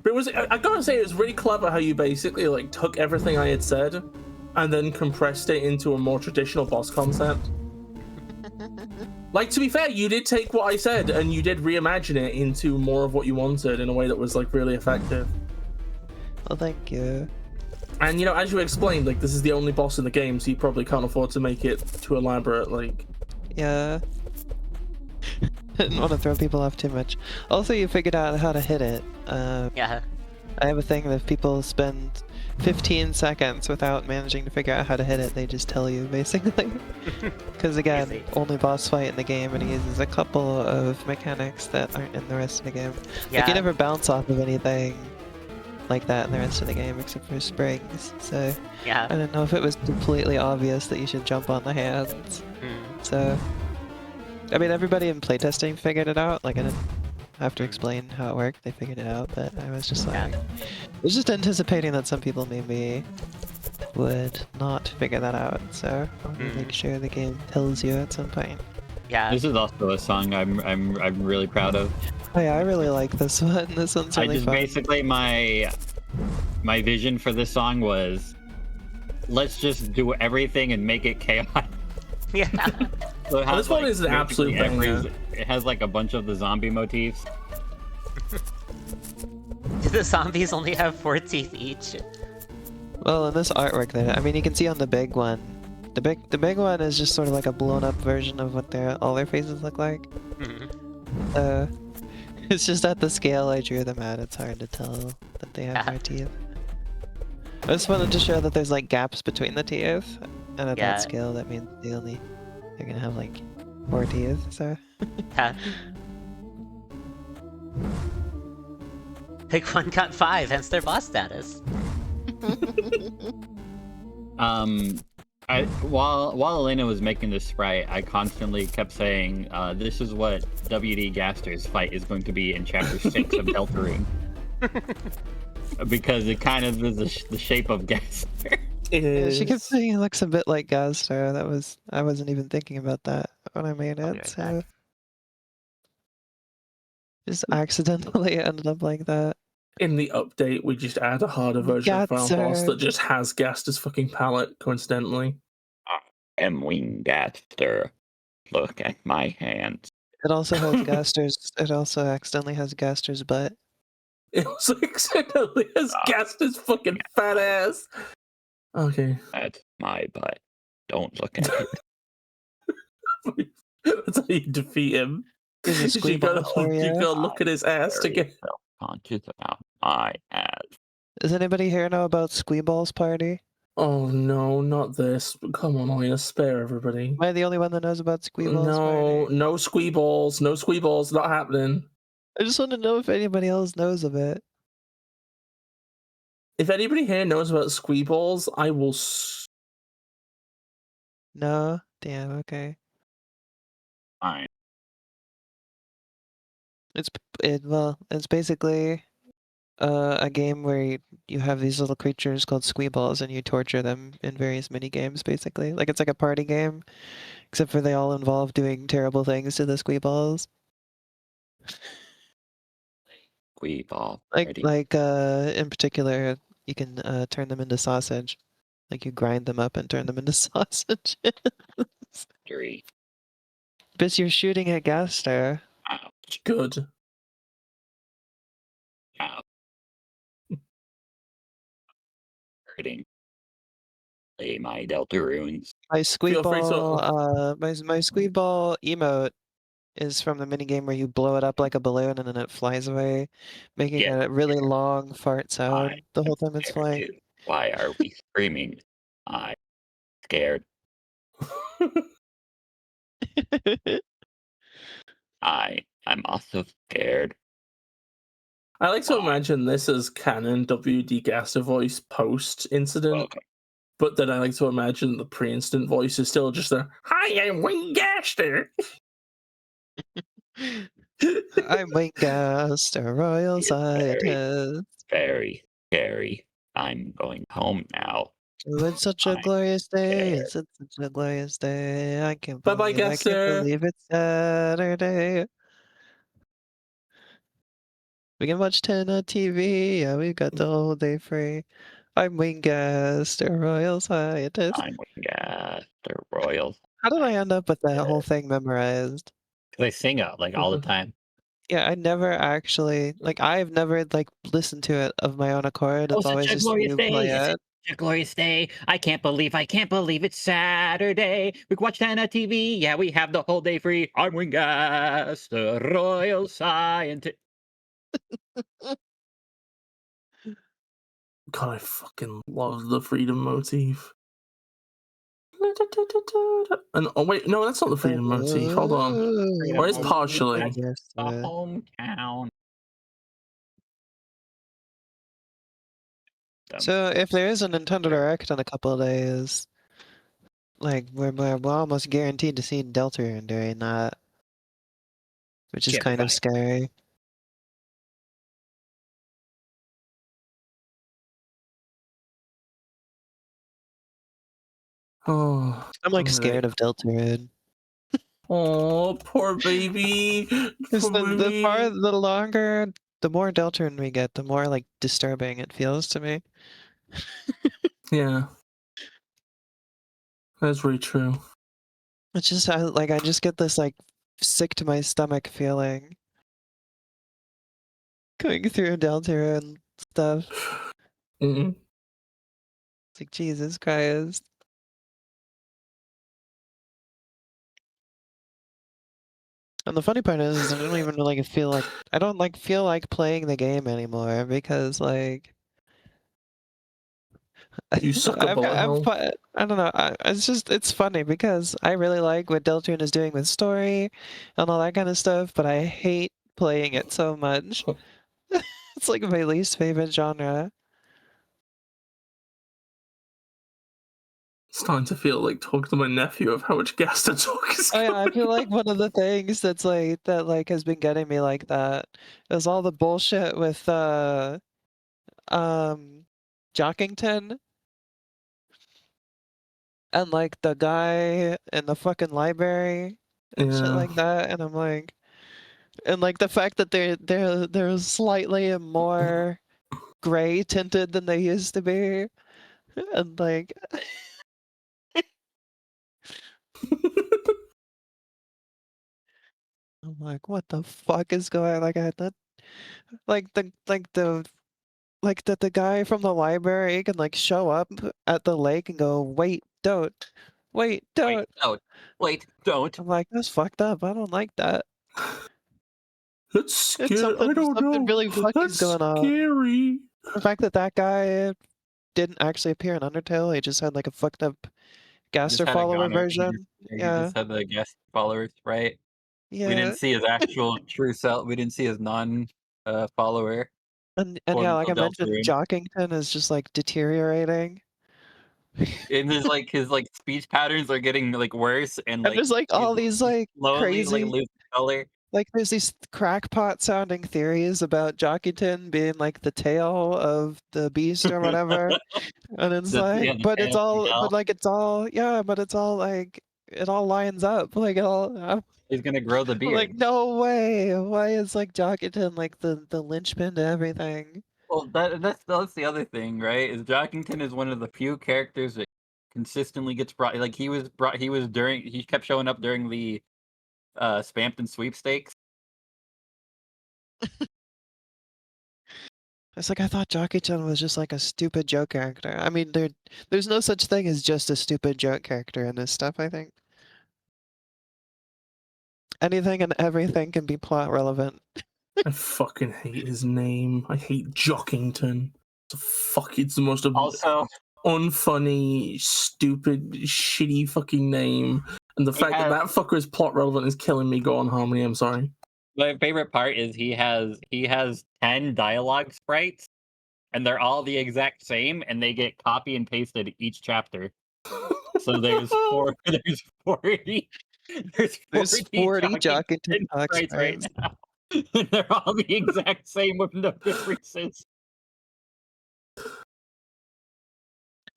But it was, I gotta say, it was really clever how you basically like took everything I had said and then compressed it into a more traditional boss concept. Like, to be fair, you did take what I said and you did reimagine it into more of what you wanted in a way that was like really effective. Well, thank you. And you know, as you explained, like this is the only boss in the game, so you probably can't afford to make it too elaborate. Like, Yeah. Didn't want to throw people off too much. Also, you figured out how to hit it. Yeah. I have a thing that if people spend 15 seconds without managing to figure out how to hit it, they just tell you, basically. Because again, Easy. only boss fight in the game, and he uses a couple of mechanics that aren't in the rest of the game. Yeah. Like, you never bounce off of anything like that in the rest of the game, except for springs, so Yeah. I don't know if it was completely obvious that you should jump on the hands. Hmm. So, I mean, everybody in playtesting figured it out. Like, I didn't have to explain how it worked. They figured it out, but I was just like, I was just anticipating that some people maybe would not figure that out. So I want to make sure the game tells you at some point. Yeah. This is also a song I'm really proud of. Oh yeah, I really like this one. This one's really fun. Basically my vision for this song was, let's just do everything and make it chaotic. Yeah. So it has, this one is an absolute banger. It has like a bunch of the zombie motifs. Do the zombies only have 4 teeth each? Well, in this artwork, I mean, you can see on the big one. The big one is just sort of like a blown up version of what all their faces look like. It's just at the scale I drew them at, it's hard to tell that they have more teeth. I just wanted to show that there's like gaps between the teeth, and at that scale that means they're gonna have like 4 teeth, so... Yeah. Big one got 5, hence their boss status. While Elena was making this sprite, I constantly kept saying, this is what W.D. Gaster's fight is going to be in Chapter 6 of Deltarune. Because it kind of is the shape of Gaster. It is. She kept saying it looks a bit like Gaster. I wasn't even thinking about that when I made it, so... Just accidentally ended up like that. In the update, we just add a harder version of Final Boss that just has Gaster's fucking palette, coincidentally. I am Wing Gaster. Look at my hands. It also has Gaster's. It also accidentally has Gaster's butt. It also accidentally has Gaster's fucking fat ass. Okay. That's my butt. Don't look at it. That's how you defeat him. You gotta look at his ass to get self-conscious about my ass. Does anybody here know about Squeeball's party? Oh no, not this. Come on, Elena, spare everybody. Am I the only one that knows about Squeeball's party? No Squeeballs. No Squeeballs, not happening. I just want to know if anybody else knows of it. If anybody here knows about Squeeballs, I will... No? Damn, okay. Fine. It's basically a game where you have these little creatures called Squeeballs and you torture them in various mini games, basically. Like, it's like a party game, except for they all involve doing terrible things to the Squeeballs. Squeeball. Like in particular, you can turn them into sausage. Like, you grind them up and turn them into sausage. But you're shooting at Gaster. Ouch. Good. Ouch. Hurting. Play my Deltarunes. My Squeeball, my Squeeball emote is from the minigame where you blow it up like a balloon and then it flies away, making a really long fart sound the whole time it's flying. Why are we screaming? I'm scared. I'm also scared. I like to imagine this as canon WD Gaster voice post incident, but then I like to imagine the pre-instant voice is still just a "Hi, I'm Wing Gaster." I'm Wing Gaster, Royal Scientist. Very scary. I'm going home now. It's such a glorious day. It's such a glorious day. I can't Bye-bye, Gaster. believe it's Saturday. We can watch 10 on TV. Yeah, we've got the whole day free. I'm Wingas, the royal scientist. I'm the royal. How did I end up with that whole thing memorized? They sing it like all the time. Yeah, I never actually I've never listened to it of my own accord. Oh, It's always such a just glorious you day! play It's it. such a glorious day! I can't believe it's Saturday. We can watch 10 on TV. Yeah, we have the whole day free. I'm Wingas, the royal scientist. God, I fucking love the freedom motif. And oh wait, no, that's not the freedom motif. Hold on. Or it's partially. Yes, The hometown. So if there is a Nintendo Direct in a couple of days, we're almost guaranteed to see Deltarune during that, which is kind of scary. Oh, I'm scared of Deltarune. Oh, poor baby. Because the longer, the more Deltarune we get, the more disturbing it feels to me. Yeah, that's very true. It's just I just get this sick to my stomach feeling going through Deltarune stuff. Mm-hmm. It's like Jesus Christ. And the funny part is I don't even feel I don't feel like playing the game anymore because You suck a bullet hell. I don't know. It's funny because I really like what Deltarune is doing with story and all that kind of stuff, but I hate playing it so much. It's my least favorite genre. It's starting to feel like talking to my nephew of how much gas to talk is Oh going yeah, I feel like one of the things that's that has been getting me like that is all the bullshit with Jockington and the guy in the fucking library and shit like that, and I'm and the fact that they're slightly more gray tinted than they used to be, and I'm what the fuck is going I that that the guy from the library can show up at the lake and go, wait, don't. Wait, don't. Wait, don't. I'm that's fucked up. I don't like that. That's scary. I don't something know. really fucking That's going on. scary. The fact that guy didn't actually appear in Undertale, he just had a fucked up Gaster follower version. He Yeah. just had the guest followers, right? Yeah. We didn't see his actual true self. We didn't see his follower. And yeah, like I mentioned, Jockington is just deteriorating. And his speech patterns are getting worse, and there's all these slowly crazy losing color. There's these crackpot sounding theories about Jockington being the tail of the beast or whatever. And it's but it's all it all lines up. He's gonna grow the beard. No way. Why is Jockington the linchpin to everything? Well, that's the other thing, right? Is Jockington is one of the few characters that consistently gets brought. He kept showing up during the Spampton sweepstakes. It's I thought Jockey-chan was just a stupid joke character. I mean, there's no such thing as just a stupid joke character in this stuff, I think. Anything and everything can be plot relevant. I fucking hate his name. I hate Jockington. It's the most unfunny, stupid, shitty fucking name. And the fact that fucker is plot relevant is killing me. Go on, Harmony. I'm sorry. My favorite part is he has 10 dialogue sprites, and they're all the exact same, and they get copy and pasted each chapter. So there's 40. There's 40 Jockington sprites right now. And they're all the exact same with no differences.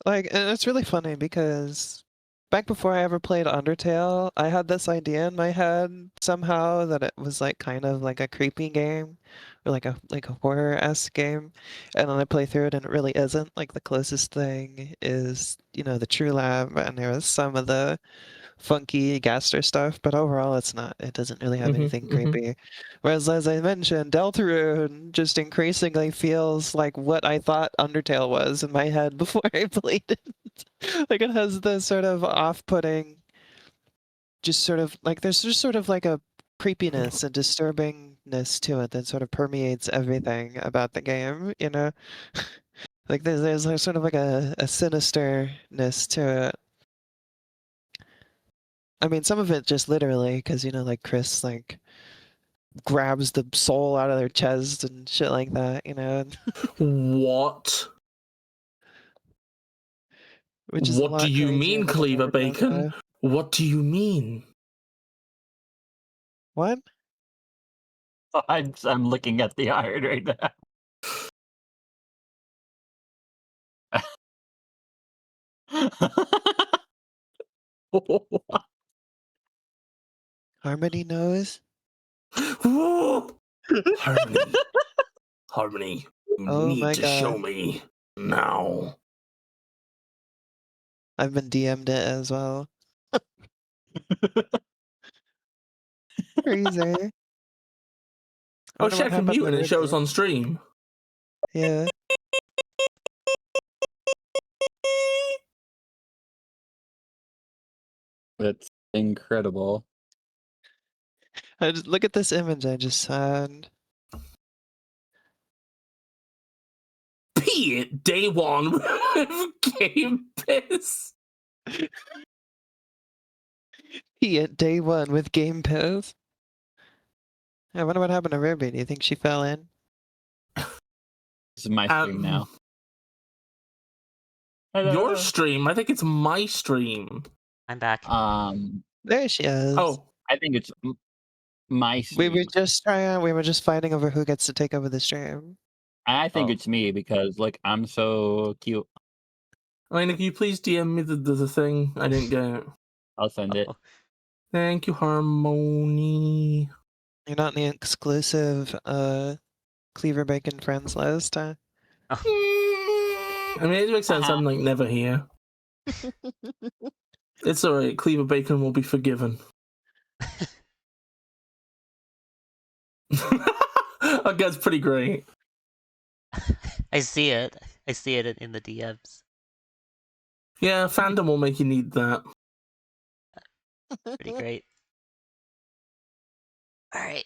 And it's really funny because back before I ever played Undertale, I had this idea in my head somehow that it was like kind of like a creepy game, or like a horror-esque game, and then I play through it and it really isn't. Like the closest thing is, you know, the True Lab, and there was some of the funky Gaster stuff, but overall it's not. It doesn't really have anything creepy. Whereas, as I mentioned, Deltarune just increasingly feels like what I thought Undertale was in my head before I played it. Like it has this sort of off-putting, just sort of like there's just sort of like a creepiness and disturbingness to it that sort of permeates everything about the game, you know? Like there's like sort of like a sinisterness to it. I mean, some of it just literally, because, you know, like Chris, like, grabs the soul out of their chest and shit like that, you know? What? Which is a What lot do you crazier mean, than Cleaver Undertale, Bacon? though. What do you mean? What? I'm looking at the iron right now. Harmony knows? Harmony. Harmony, you Oh need my to show god. me now. I've been DM'd it as well. Crazy. I Oh wonder shit, what I can happened mute to and it shows Ruby. on stream. Yeah. That's incredible. Look at this image I just found. Be it day one with Game Piss. He at day one with Game Pass. I wonder what happened to Ruby. Do you think she fell in? This is my stream now. Your stream? I think it's my stream. I'm back. There she is. Oh, I think it's my We stream. were just fighting over who gets to take over the stream. I think Oh. it's me because, like, I'm so cute. Elena, can you please DM me the thing? I didn't get it. I'll send it. Thank you, Harmony. You're not in the exclusive Cleaver Bacon friends list, huh? I mean, it makes sense. I'm like never here. It's alright. Cleaver Bacon will be forgiven. That guy's pretty great. I see it. I see it in the DMs. Yeah, fandom will make you need that. Pretty great. Alright.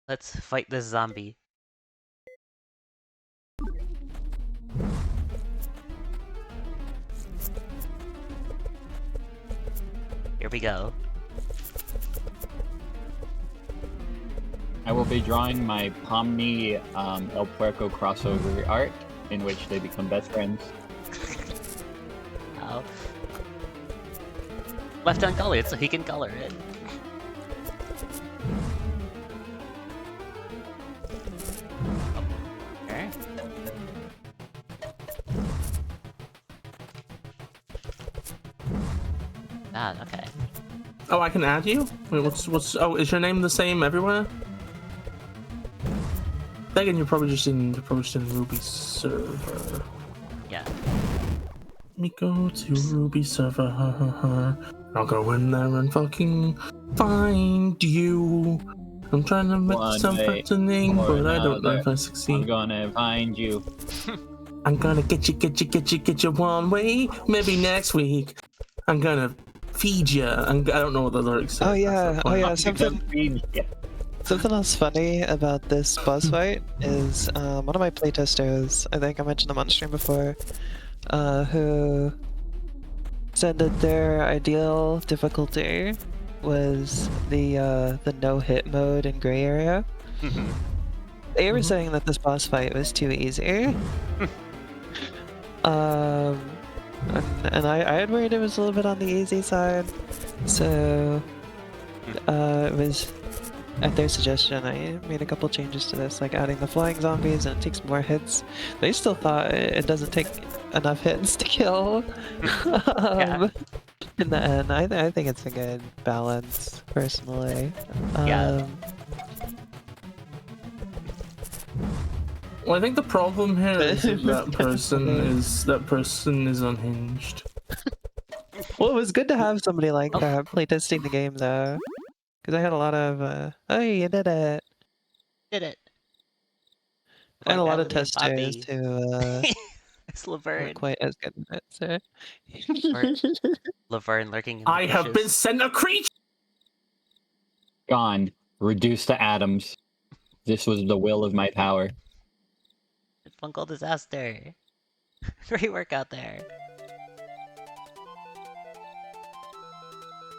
Let's fight this zombie. Here we go. I will be drawing my Pomni El Puerco crossover art, in which they become best friends. Oh. Left uncolored, so he can color it. Okay. Ah, okay. Oh, I can add you? Wait, what's? Oh, is your name the same everywhere? Again, you're probably just in Ruby server. Yeah. Let me go to Ruby server. I'll go in there and fucking find you. I'm trying to make One myself way entertaining, or but I don't know another. if I I'm succeed. gonna find you. I'm gonna get you one way. Maybe next week. I'm gonna feed you. I don't know what the lyrics say. Oh yeah, That's the point. Something else funny about this boss fight is one of my playtesters, I think I mentioned him on stream before, who said that their ideal difficulty was the no-hit mode in Gray Area. They were saying that this boss fight was too easy. And I had worried it was a little bit on the easy side, so it was at their suggestion I made a couple changes to this, like adding the flying zombies and it takes more hits. They still thought it doesn't take enough hits to kill. Yeah. in the end, I think it's a good balance, personally. Yeah. Well, I think the problem here is that person is unhinged. Well, it was good to have somebody like that playtesting the game, though. Because I had a lot of, oh, you did it! Did it. I had a Poor lot guy of with the testers puppy. who, It's weren't Laverne. quite as good at it, Or so... Laverne lurking in the I have been bushes. sent a creature! Gone. Reduced to atoms. This was the will of my power. Fungal disaster. Great work out there.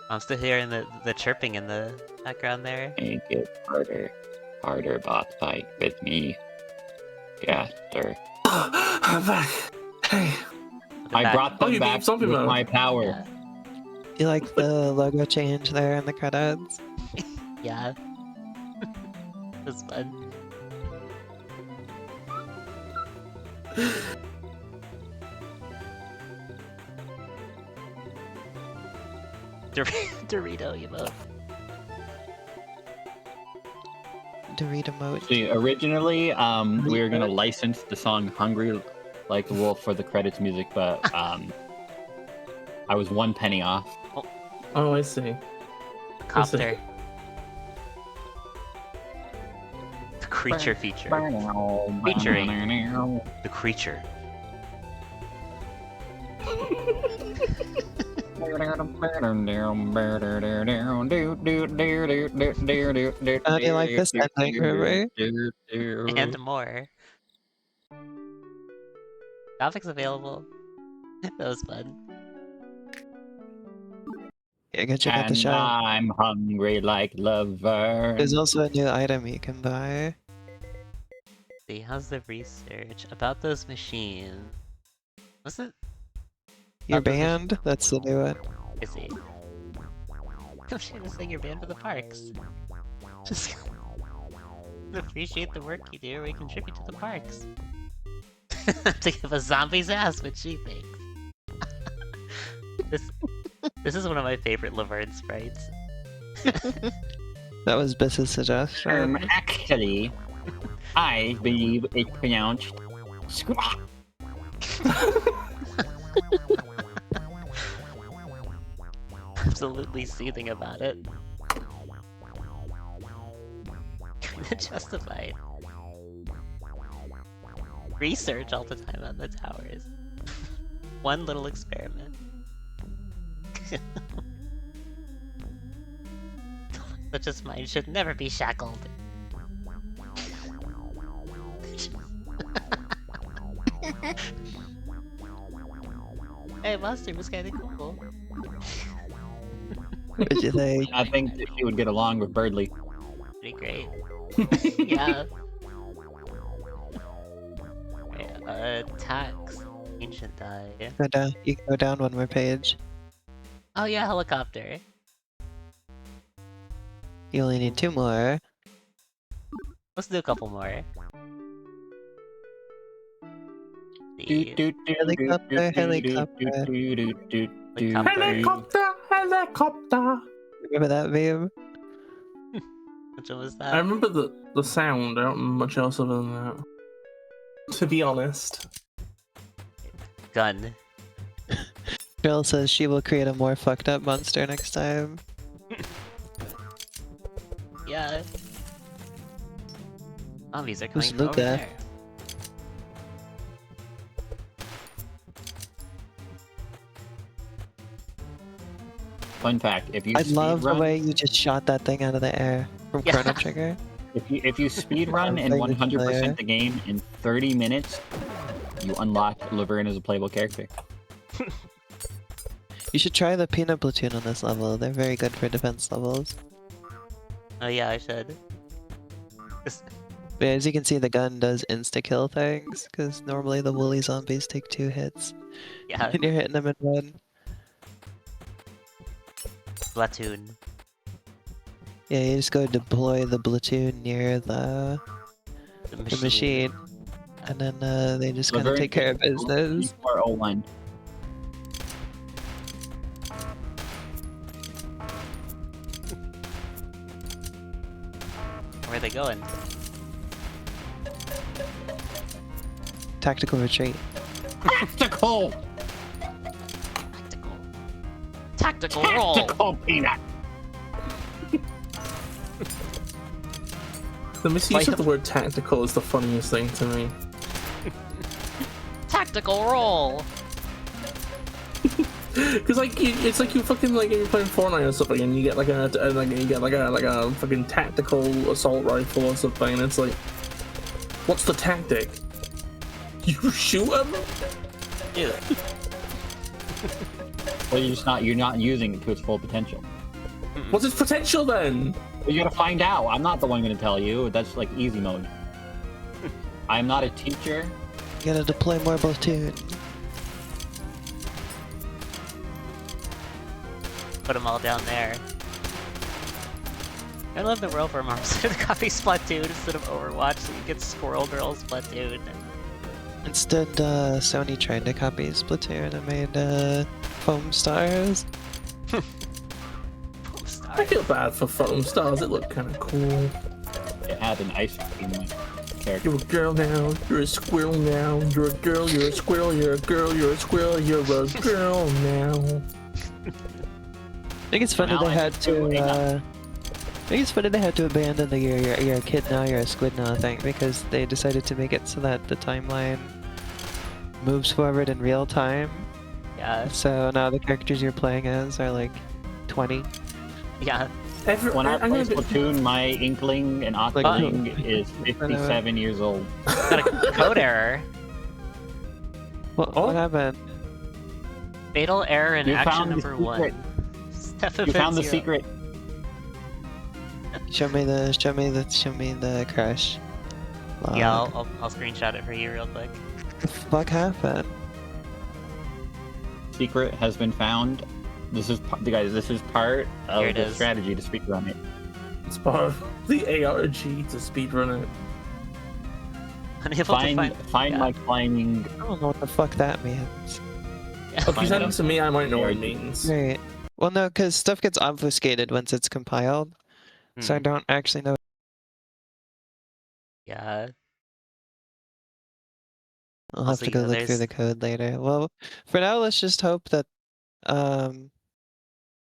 I'm still hearing the chirping in the background there. Make it harder. Harder boss fight with me. Gaster. I'm back. Hey. I brought them you beat back zombie with mode. my power. Yeah. You like the logo change there in the credits? Yeah. It was fun. Dorito emote. Dorito mode. See, originally, we were gonna license the song "Hungry Like the Wolf" for the credits music, but I was 1 penny off. Oh, I see. Copter. The creature feature. Featuring the creature. How do you like this ending, Ruby? And more. Graphics available. That was fun. Yeah, go check out the And shop. I'm hungry like Laverne. There's also a new item you can buy. See, how's the research about those machines? Was it? Your About those band? That's the new one. I see. I'm trying to sing your band for the parks. Just appreciate the work you do, or we contribute to the parks. To give a zombie's ass what she thinks. This is one of my favorite Laverne sprites. That was BisTheFairy's suggestion. Actually, I believe it's pronounced squawk. Absolutely seething about it. Kinda justified. Research all the time on the towers. One little experiment. Such as mine should never be shackled. Hey, Monster was kinda cool. What'd you think? I think that she would get along with Birdly. Pretty great. Yeah. Tax. Ancient die. Go down. You can go down one more page. Oh yeah, helicopter. You only need 2 more. Let's do a couple more. Helicopter, helicopter. Helicopter! Remember that meme? Which one was I that? remember the sound, I don't remember much else other than that. To be honest. Gun. Girl says she will create a more fucked up monster next time. Yeah. Zombies are Who's coming from over Luca? there. Fun fact: if you I love the speedrun- way you just shot that thing out of the air from Yeah. Chrono Trigger. if you speedrun and Very 100% the game in 30 minutes, you unlock Laverne as a playable character. You should try the peanut platoon on this level. They're very good for defense levels. Oh yeah, I should. But as you can see, the gun does insta-kill things, because normally the woolly zombies take 2 hits. Yeah, And you're hitting them in 1. platoon. Yeah, you just go deploy the platoon near the machine. And then they just kind of Laverne take care of business. 401. Where are they going? Tactical retreat. Tactical! Tactical roll! Tactical peanut! The misuse of the word tactical is the funniest thing to me. Tactical roll! Cause like it's like you fucking like you're playing Fortnite or something, and you get like a fucking tactical assault rifle or something, and it's like, what's the tactic? You shoot him? Ew. Well, you're not using it to its full potential. What's its potential then? You gotta find out. I'm not the one gonna tell you. That's like easy mode. I'm not a teacher. You gotta deploy more platoon. Put them all down there. I love the world where Marvel started to copy Splatoon instead of Overwatch, so you get Squirrel Girl Splatoon. Instead, Sony tried to copy Splatoon and made foam stars. I feel bad for foam stars. It looked kind of cool. It had an ice cream character. You're a girl now. You're a squirrel now. You're a girl. You're a squirrel. You're a girl. You're a squirrel. You're a girl now. I think it's funny Now they I had feel to. enough. I think it's funny they had to abandon the you're a kid now, you're a squid now thing because they decided to make it so that the timeline moves forward in real time. Yeah, So now the characters you're playing as are like 20. yeah. When I I'm play gonna Splatoon, my inkling and Octoling is 57 years old. Got a code error. What happened? Fatal error in You action found the number 1. secret. Step You event found the 0. secret. Show me the crash. Yeah, Log. I'll screenshot it for you real quick. What the fuck happened? Secret has been found. This is guys. This is part Here of it the is. strategy to speedrun it. It's part of the ARG to speedrun it. Unable to Find yeah. my climbing. I don't know what the fuck that means. If you Find send it. it to me, I might know what it means. Right. Well, no, because stuff gets obfuscated once it's compiled, so I Hmm. don't actually know. Yeah. I'll have Also, to you go know, look through there's- the code later. Well, for now, let's just hope that,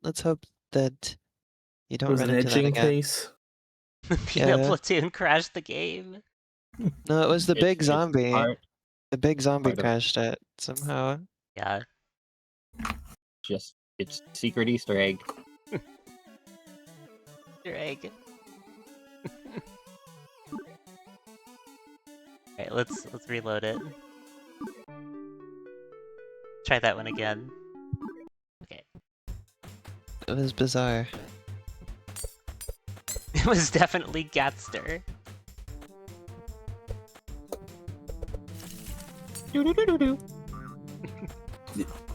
let's hope that you It don't was run an into that edging again. case. Peanut Yeah. Platoon crashed the game. No, it was the big It's zombie. part- The big zombie part of- crashed it somehow. Yeah. It's secret Easter egg. Easter egg. Alright, let's reload it. Try that one again. Okay. It was bizarre. It was definitely Gatster.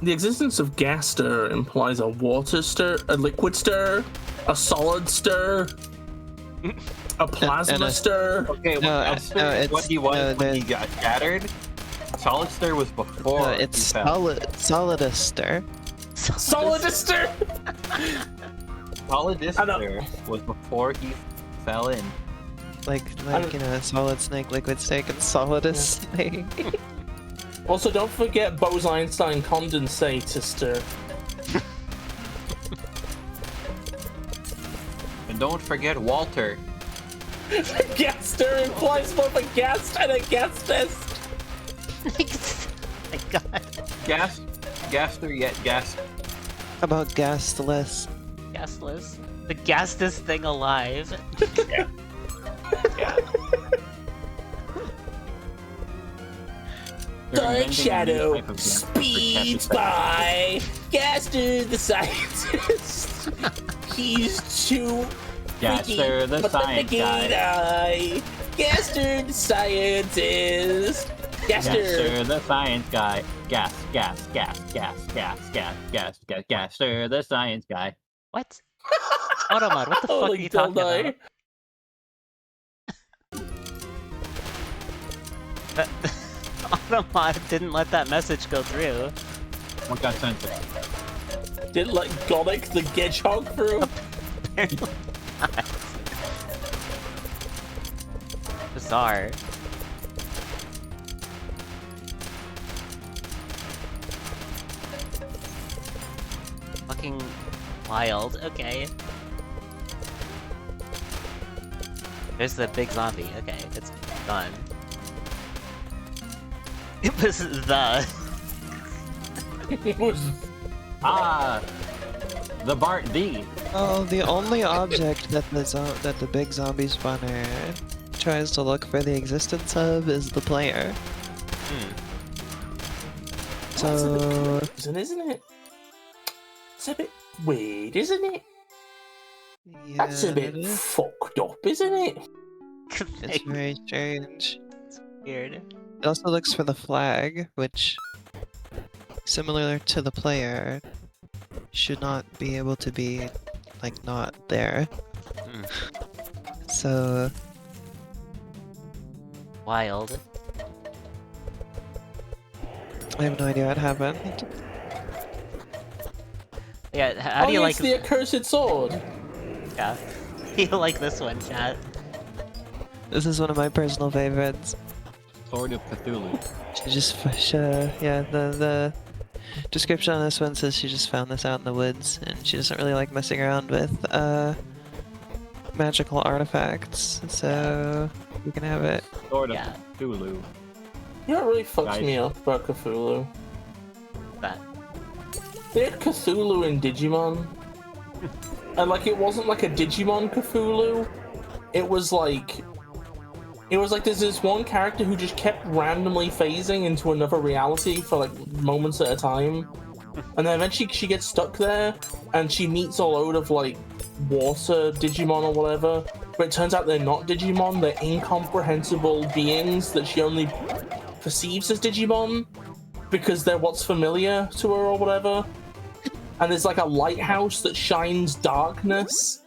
The existence of gas stir implies a water stir, a liquid stir, a solid stir, a plasma and a- stir. Okay, No, it's- what he was no, when he got shattered. Solid Stir was before. It's he fell. Solidister. Solid stir. Solid I know. Stir was before he fell in. Like you know, solid snake, liquid snake, and solidus snake. Also, don't forget Bose-Einstein condensate stir. And don't forget Walter. Gas stir implies both a gas and a gas test. My god. Gaster yet gas. How about gasless? Gasless. The gastest thing alive. Dark Shadow speeds by. Gaster the scientist. He's too Gaster the science guy. guy. Gaster the scientist. Gaster. Gaster the science guy. Gaster the science guy. What? Automod, what the fuck are you talking about? That Automod didn't let that message go through. What got censored? Didn't let Gonic the Gedgehog through. Apparently not. bizarre. Fucking wild. Okay. There's the big zombie. Okay, it's done. It was the. It was. The Bart D. Oh, the only object that the big zombie spawner tries to look for the existence of is the player. So Isn't it? It's a bit weird, isn't it? yeah, That's a bit it is. fucked up, isn't it? It's very strange. Weird. It also looks for the flag, which, similar to the player, should not be able to be, like, not there. So, Wild. I have no idea what happened. Yeah, how do you like? It's the accursed sword. Yeah. You like this one, chat? This is one of my personal favorites. Sword of Cthulhu. She just, yeah, the description on this one says she just found this out in the woods, and she doesn't really like messing around with, magical artifacts, so you can have it. Sword of Yeah. Cthulhu. You know what really fucks Guys. me up about Cthulhu? That. They had Cthulhu in Digimon. And like it wasn't like a Digimon Cthulhu. It was like there's this one character who just kept randomly phasing into another reality for like moments at a time. And then eventually she gets stuck there and she meets a load of like water Digimon or whatever. But it turns out they're not Digimon, they're incomprehensible beings that she only perceives as Digimon because they're what's familiar to her or whatever. And there's like a lighthouse that shines darkness,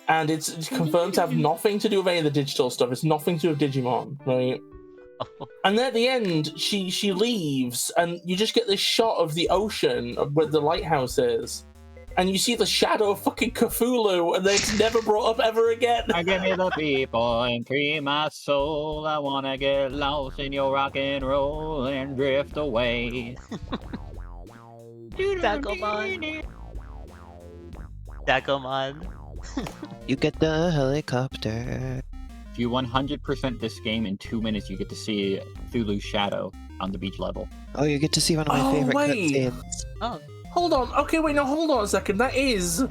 and it's confirmed to have nothing to do with any of the digital stuff. It's nothing to do with Digimon, right? And then at the end, she leaves, and you just get this shot of the ocean where the lighthouse is, and you see the shadow of fucking Cthulhu, and then it's never brought up ever again. I give me the people and free my soul. I wanna get lost in your rock and roll and drift away. Dagomon. Dagomon. You get the helicopter. If you 100% this game in 2 minutes, you get to see Cthulhu's shadow on the beach level. Oh, you get to see one of my Oh, favorite wait. cutscenes. Oh. Hold on. Okay, wait, no, hold on a second. That is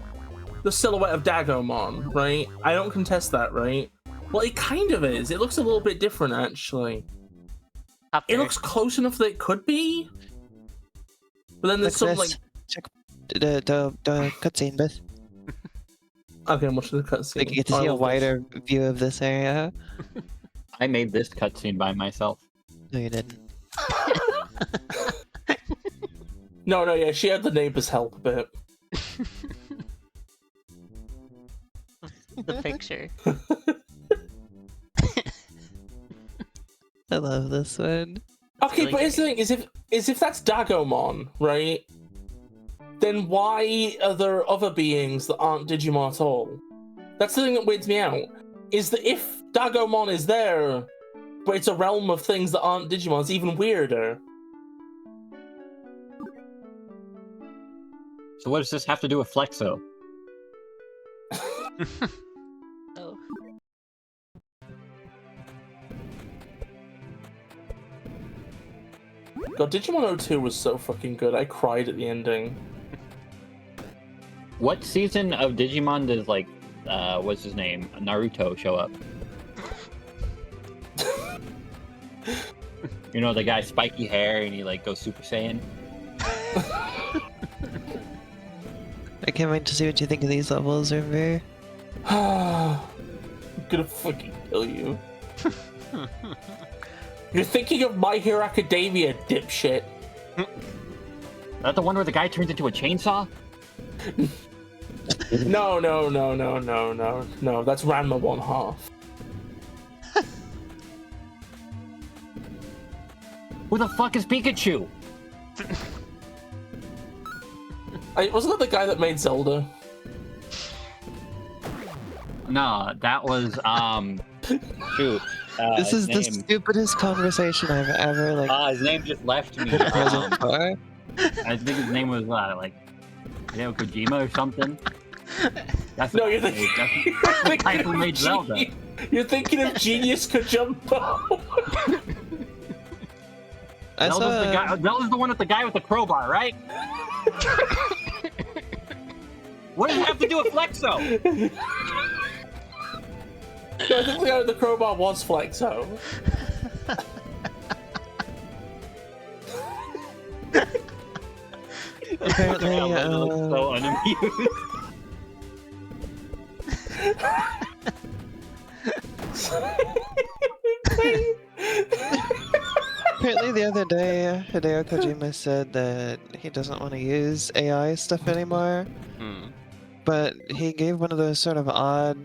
the silhouette of Dagomon, right? I don't contest that, right? Well, it kind of is. It looks a little bit different, actually. It looks close enough that it could be. But then there's some, like... Check the cutscene, Beth. Okay, I'm watching the cutscene. Like, you get to see a wider view of this area. I made this cutscene by myself. No, you didn't. No, yeah, she had the neighbors help a bit. The picture. I love this one. Okay, really but here's the thing: is if that's Dagomon, right? Then why are there other beings that aren't Digimon at all? That's the thing that weirds me out. Is that if Dagomon is there, but it's a realm of things that aren't Digimon, it's even weirder. So what does this have to do with Flexo? Oh. God, Digimon 02 was so fucking good. I cried at the ending. What season of Digimon does, like, what's his name? Naruto show up? You know, the guy spiky hair and he, like, goes Super Saiyan? I can't wait to see what you think of these levels, River. I'm gonna fucking kill you. You're thinking of My Hero Academia, dipshit. Is that the one where the guy turns into a chainsaw? No. That's Ranma 1/2. Who the fuck is Pikachu? Wasn't that the guy that made Zelda? No, that was shoot. This his is the name. stupidest conversation I've ever His name just left me. been present for. I think his name was like Hideo Kojima or something. That's No, you're the guy who made Zelda. You're thinking of Genius Kajumbo. I saw, Zelda's the one with the guy with the crowbar, right? What does it have to do with Flexo? No, I think the guy with the crowbar was Flexo. apparently, so unamused. apparently the other day, Hideo Kojima said that he doesn't want to use AI stuff anymore, but he gave one of those sort of odd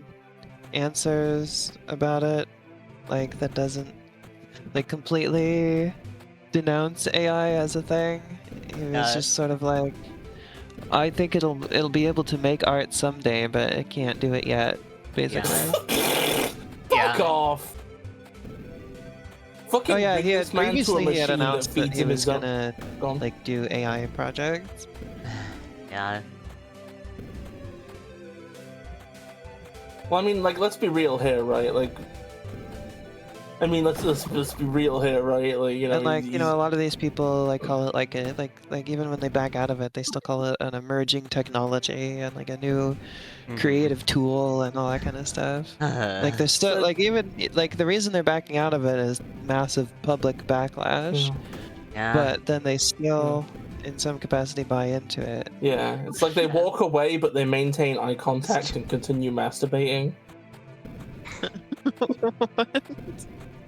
answers about it, like that doesn't like completely denounce AI as a thing. He was just sort of like, I think it'll be able to make art someday, but it can't do it yet, basically. Fuck off. Fucking Oh yeah, he had biggest man to a previously he had machine announced that feeds he him was his own- gonna Go on. like do AI projects. Yeah. Well, I mean, like, let's be real here, right? Like, I mean, let's be real here, right? Like, you know, And like, you know, a lot of these people like call it like a like even when they back out of it, they still call it an emerging technology and like a new creative tool and all that kind of stuff. Like there's still like even like the reason they're backing out of it is massive public backlash, Yeah. but then they still in some capacity buy into it. Yeah, it's like they walk away, but they maintain eye contact and continue masturbating.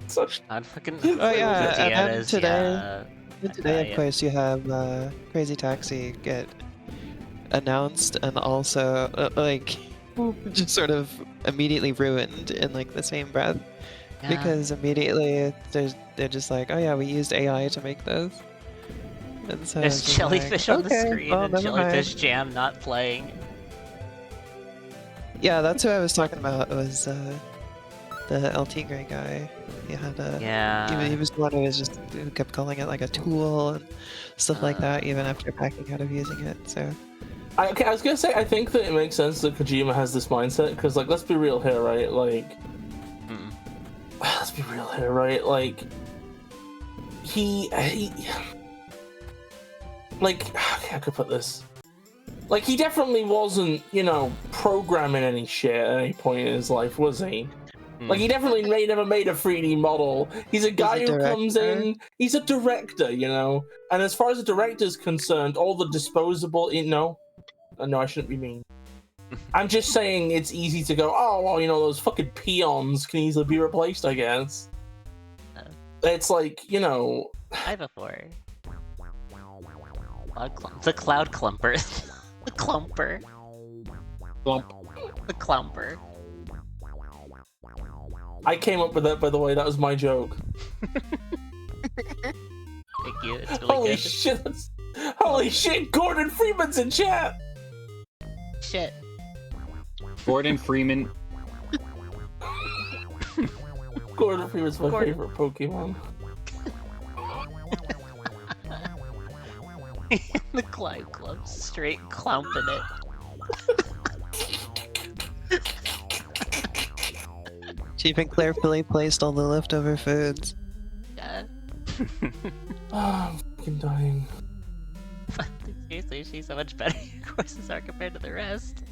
So, I'd fucking. Oh yeah, and then Diaz, today, yeah. of course, you have Crazy Taxi get announced and also like just sort of immediately ruined in like the same breath Yeah. because immediately they're just like, oh yeah, we used AI to make those. And so There's it's just jellyfish like, on the okay, screen well, and never mind. jellyfish jam not playing. Yeah, that's what I was talking about. It was the LT Grey guy. He had a Yeah. he was the one who kept calling it like a tool and stuff like that, even after backing out of using it. So I was gonna say, I think that it makes sense that Kojima has this mindset, because, like, let's be real here, right? Like, let's be real here, right? Like, he like, how I could put this? Like, he definitely wasn't, you know, programming any shit at any point in his life, was he? Like, he definitely never made a 3D model. He's a guy who comes in, he's a director, you know? And as far as the director's concerned, all the disposable, no, I shouldn't be mean. I'm just saying it's easy to go, oh, well, you know, those fucking peons can easily be replaced, I guess. It's like, you know... I before. The cloud clumper. The clumper. Clump. The clumper. I came up with that, by the way, that was my joke. Thank you, it's really Holy good. shit, holy shit, Gordon Freeman's in chat! Shit. Gordon Freeman. Gordon Freeman's my favorite Pokemon. The Clyde Club straight clomping it. Chief and Claire Philly placed all the leftover foods. Yeah. Oh, I'm fucking dying. Seriously, she's so much better. Your courses are compared to the rest.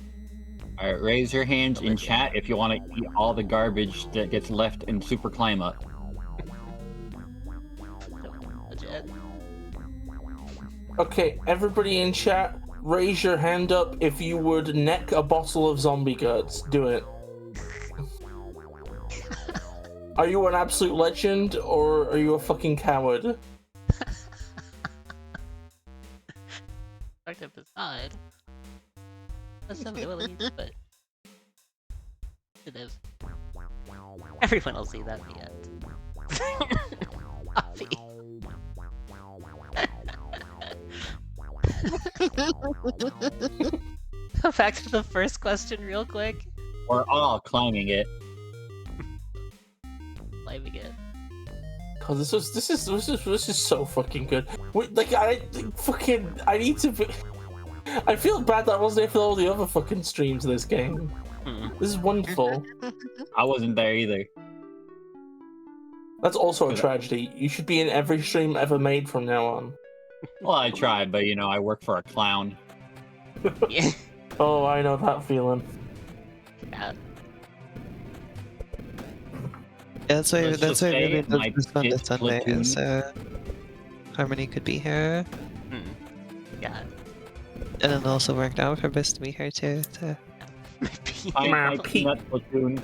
Alright, raise your hands in chat if you want to eat all the garbage that gets left in Super Climb Up. Legit. Okay, everybody in chat, raise your hand up if you would neck a bottle of zombie guts. Do it. Are you an absolute legend, or are you a fucking coward? Productive aside. That's some abilities, but... It is. Everyone will see that in the end. Coffee. Go back to the first question real quick. We're all climbing it. Climbing it. God, this is so fucking good. Wait, like I need to. I feel bad that I wasn't there for all the other fucking streams of this game. This is wonderful. I wasn't there either. That's also a tragedy. You should be in every stream ever made from now on. Well, I tried, but I work for a clown. Yeah. Oh, I know that feeling. Yeah. Yeah, that's why Let's that's just why say maybe it my does Sunday kid's Sunday platoon. is Harmony could be here. Yeah. And it also worked out for Bis to be here too. So. My Pete. peanut platoon.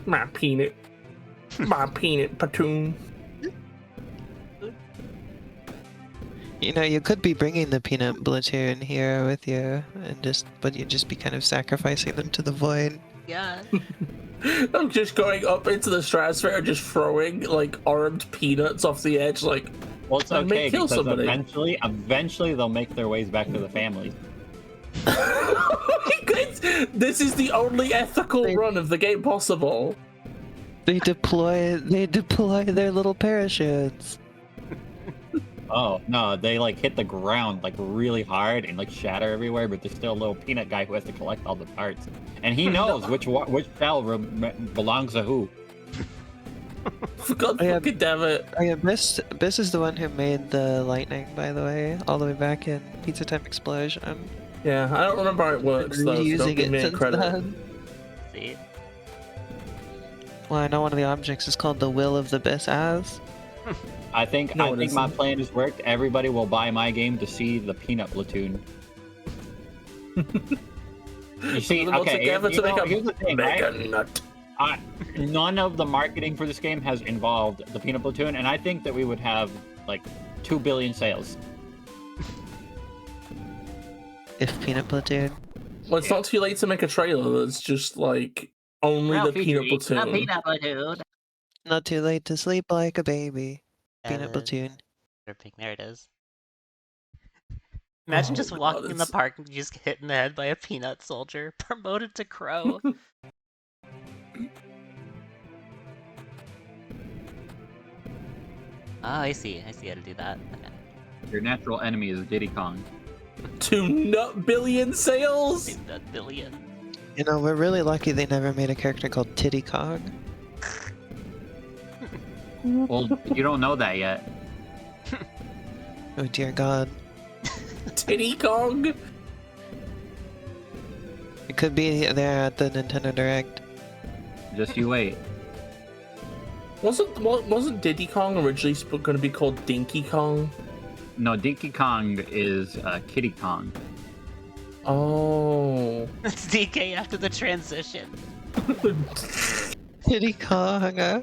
My peanut platoon. You know, you could be bringing the peanut platoon here with you, but you'd just be kind of sacrificing them to the void. Yeah. I'm just going up into the stratosphere and just throwing like armed peanuts off the edge, like. Well, it's And may okay kill because somebody. eventually they'll make their ways back to the family. This is the only ethical run of the game possible. They deploy their little parachutes. Oh no, they like hit the ground like really hard and like shatter everywhere, but there's still a little peanut guy who has to collect all the parts, and he knows which cell belongs to who. God fucking damn it! Oh yeah, Bis is the one who made the lightning, by the way, all the way back in Pizza Time Explosion. Yeah, I don't remember how it works though. So don't Using give it me since credit. then. See? Well, I know one of the objects is called the Will of the Bis as. I think No, it my isn't. plan has worked. Everybody will buy my game to see the peanut platoon. You see, Them all okay, together to make a here's the thing, mega right? nut. None of the marketing for this game has involved the peanut platoon, and I think that we would have like 2 billion sales. If Peanut Platoon. Well, it's not too late to make a trailer that's just like only the peanut platoon. platoon. Not too late to sleep like a baby. Peanut And Platoon. there it is. Imagine Oh just my walking God, in the it's- park and you just get hit in the head by a peanut soldier, promoted to crow. Ah, I see how to do that. Okay. Your natural enemy is Diddy Kong. 2 nut billion sales. Save that billion. You know, we're really lucky they never made a character called Titty Kong. Well, you don't know that yet. Oh dear god. Titty Kong. It could be there at the Nintendo Direct. Just you wait. Wasn't Diddy Kong originally going to be called Dinky Kong? No, Dinky Kong is Kitty Kong. Oh. It's DK after the transition. Titty Kong.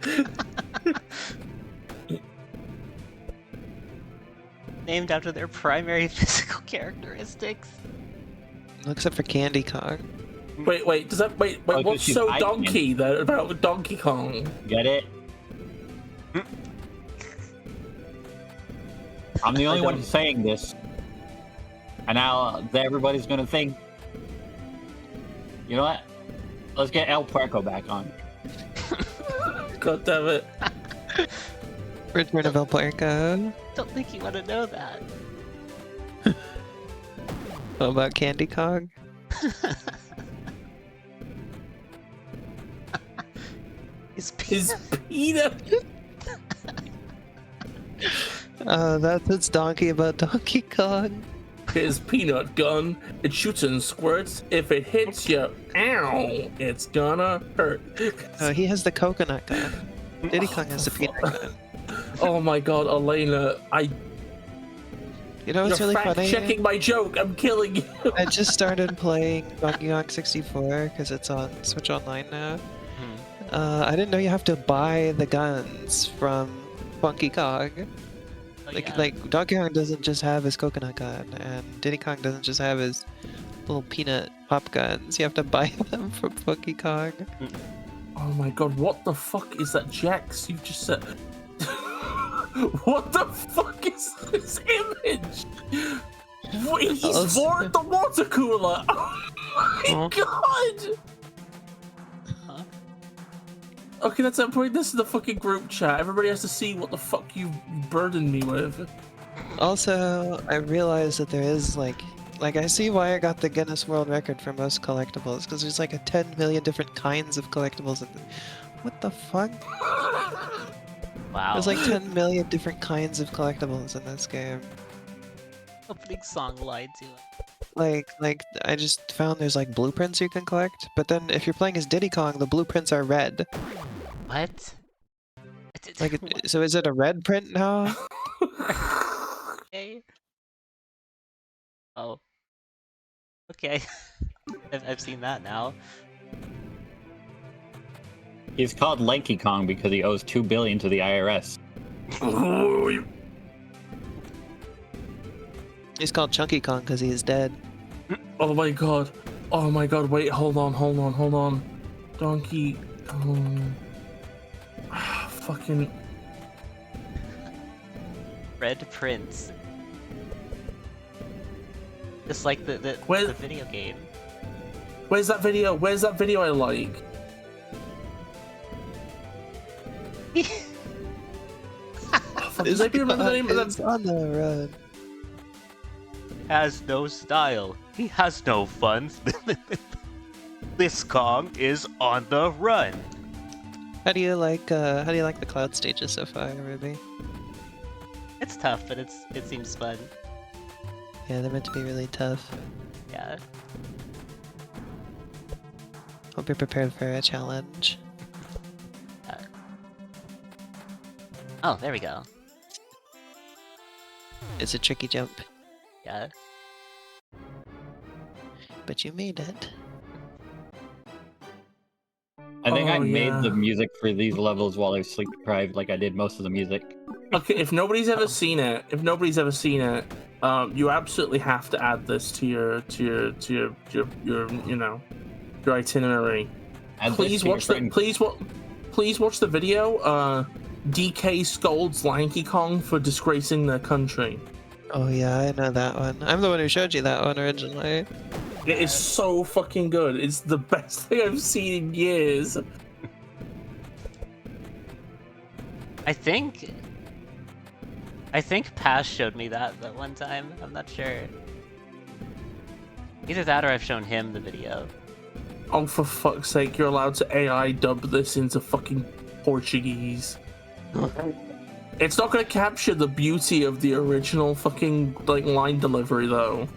Named after their primary physical characteristics. Except for Candy Kong. Wait, does that wait, Oh, what's she's so biting donkey that about Donkey Kong? Get it? I'm the only one who's saying this. And now everybody's gonna think. You know what? Let's get El Puerco back on. God damn it. Return of El Puerco. Don't think you want to know that. What about Candy Kong? His His peanut. That's what's donkey about Donkey Kong. His peanut gun. It shoots and squirts. If it hits you, ow, it's gonna hurt. Oh, he has the coconut gun. Diddy Kong has the peanut gun. Oh my god, Elena, You know what's you're really fact funny? checking my joke. I'm killing you. I just started playing Donkey Kong 64 because it's on Switch Online now. I didn't know you have to buy the guns from Funky Kong. Oh, Like, yeah. like Donkey Kong doesn't just have his coconut gun, and Diddy Kong doesn't just have his little peanut pop guns. You have to buy them from Funky Kong. Oh my god, what the fuck is that, Jax? You've just said. What the fuck is this image? He's Oh, for the water cooler. Oh my god! Okay, that's that point. This is the fucking group chat. Everybody has to see what the fuck you burdened me with. Also, I realize that there is like I see why I got the Guinness World Record for most collectibles, because there's like a 10 million different kinds of collectibles. What the fuck? Wow. There's like 10 million different kinds of collectibles in this game. Opening song lied to it. Like I just found there's like blueprints you can collect, but then if you're playing as Diddy Kong, the blueprints are red. What? Like, so is it a red print now? Okay. Oh. Okay. I've seen that now. He's called Lanky Kong because he owes $2 billion to the IRS. He's called Chunky Kong because he's dead. Oh my god. Oh my god, wait, hold on. Donkey Kong. Fucking... Red Prince. Just like the video game. Where's that video? Where's that video I like? Does anybody remember the name of It's that? on the run. Has no style. He has no fun. This Kong is on the run. How do you like the cloud stages so far, Ruby? It's tough, but it seems fun. Yeah, they're meant to be really tough. Yeah. Hope you're prepared for a challenge. Oh, there we go. It's a tricky jump, Yeah. but you made it. I think I Oh, made yeah. the music for these levels while I was sleep deprived, like I did most of the music. Okay, if nobody's ever seen it, you absolutely have to add this to your your itinerary. Add this Please to your watch the friend- please watch the video. DK scolds Lanky Kong for disgracing their country. Oh yeah, I know that one. I'm the one who showed you that one originally. It is so fucking good. It's the best thing I've seen in years. I think Paz showed me that one time. I'm not sure. Either that or I've shown him the video. Oh, for fuck's sake, you're allowed to AI dub this into fucking Portuguese. It's not gonna capture the beauty of the original fucking, like, line delivery, though.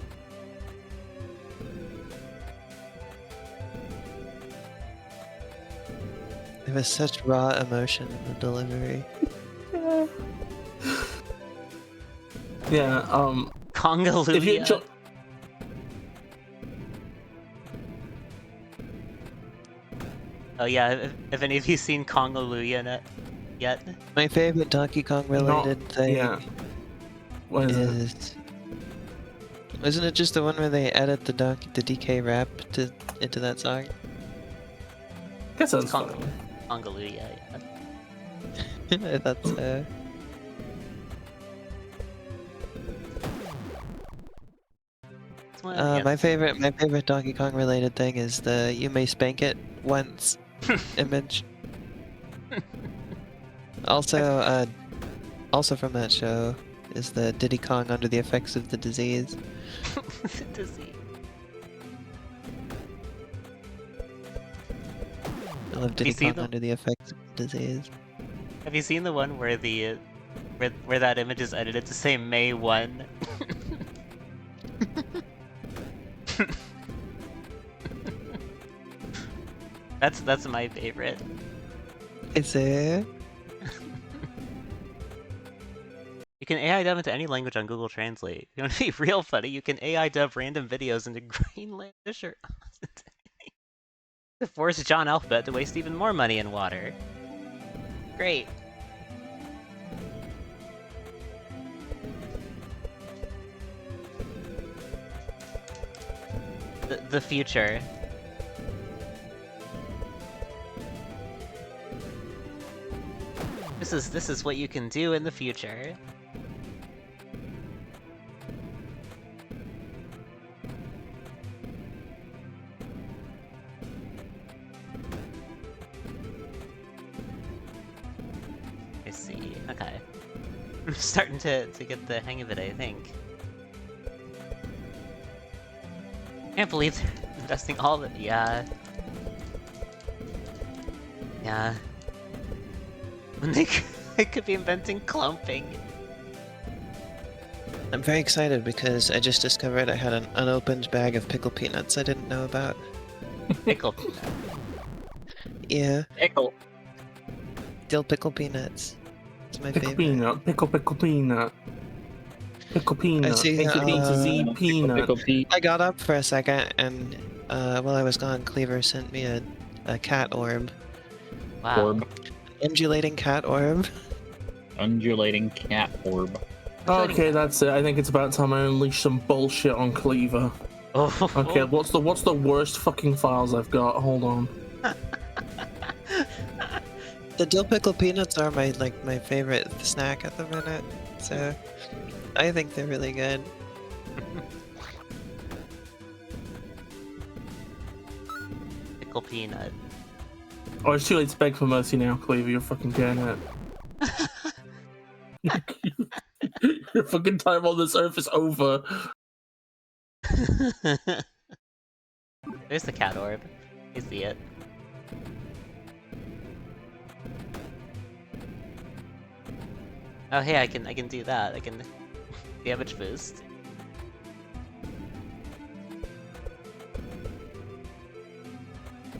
There was such raw emotion in the delivery. Yeah, Congaluia. if you... Oh yeah, have any of you seen Congaluia yet? My favorite Donkey Kong related thing Yeah. What is it? is... Isn't it just the one where they edit the DK rap into that song? That sounds Kong- funny. Congaluia, yeah. I thought so. It's one of- yeah. My favorite Donkey Kong related thing is the "you may spank it once" image. Also, also from that show is the Diddy Kong under the effects of the disease. Disease. I love you Diddy seen Kong them? under the effects of the disease. Have you seen the one where the where that image is edited to say May 1? That's my favorite. Is it? You can AI dub into any language on Google Translate. You want to be real funny? You can AI dub random videos into Greenlandish or to force John Alphabet to waste even more money in water. Great. The future. This is what you can do in the future. see. Okay. I'm starting to get the hang of it, I think. Can't believe they're investing all the... Yeah. Yeah. When they could be inventing clumping. I'm very excited because I just discovered I had an unopened bag of pickle peanuts I didn't know about. Pickle. Yeah, Pickle. dill pickle peanuts. It's my Pickle favorite. peanut, pickle peanut. Pickle peanut, see, Z peanut. Pickle pea. I got up for a second and while I was gone, Cleaver sent me a cat orb. Wow. Orb. Undulating cat orb. Undulating cat orb. Okay, that's it. I think it's about time I unleash some bullshit on Cleaver. Oh. Okay, what's the worst fucking files I've got? Hold on. The dill pickle peanuts are my favorite snack at the minute, so I think they're really good. Pickle peanut. Oh, it's too late to beg for mercy now, Cleaver. You're fucking getting it. Your fucking time on this earth is over. There's the cat orb. You see it. Oh hey, I can do that. I can damage boost.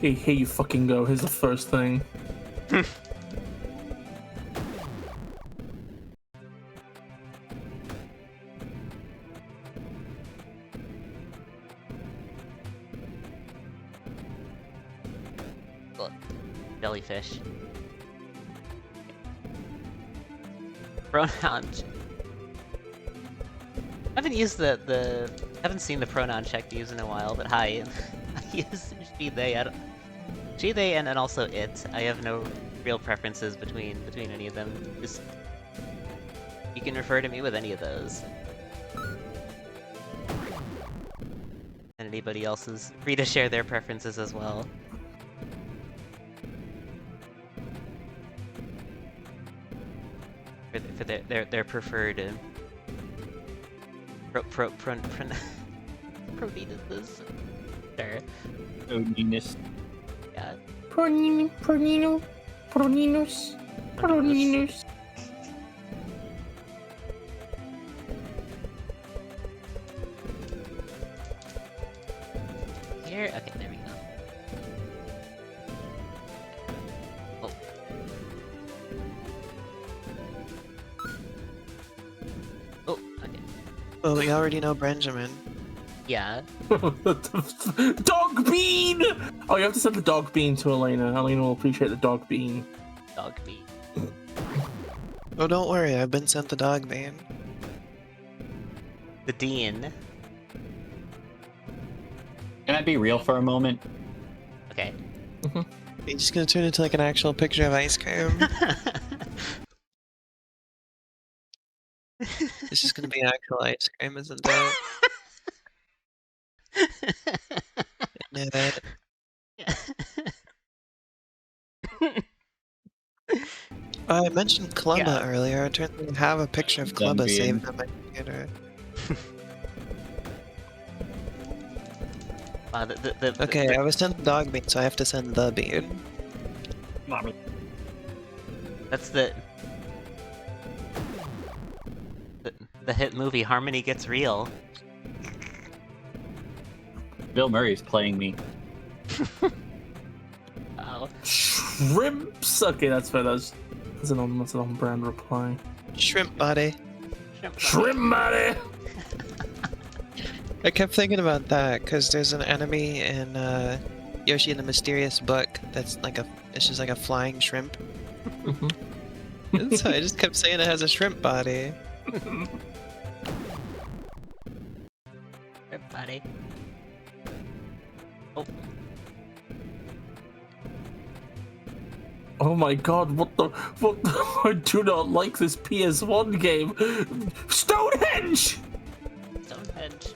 Hey, here you fucking go. Here's the first thing. Look, jellyfish. Pronoun. I haven't used the haven't seen the pronoun check to use in a while, but hi. I use she, they, she, they, and also it. I have no real preferences between any of them. Just you can refer to me with any of those. And anybody else is free to share their preferences as well. For their preferred proneness. Sure. Odinus. Yeah. Proninus. Here? Okay, there we go. Oh. Oh, okay. Well, we already know Benjamin. Yeah. Dog bean! Oh, you have to send the dog bean to Elena. Elena will appreciate the dog bean. Dog beat. Oh, don't worry, I've been sent the dog bean. The Dean. Can I be real for a moment? Okay. You're just gonna turn into like an actual picture of ice cream. This is gonna be actual ice cream, isn't it? Knew it. I mentioned Clubba Yeah. earlier. I turned to have a picture of Done Clubba being. saved on my computer. Wow, Okay, I was sent the dog bean, so I have to send the bean. that's the hit movie Harmony Gets Real. Bill Murray's playing me. Wow. Shrimps! Okay, that's fair. That's an on-brand reply. Shrimp body. Shrimp body! I kept thinking about that because there's an enemy in Yoshi and the Mysterious Book that's like it's just like a flying shrimp. So I just kept saying it has a shrimp body. Everybody. Oh. Oh my god, what the I do not like this PS1 game. Stonehenge! Stonehenge.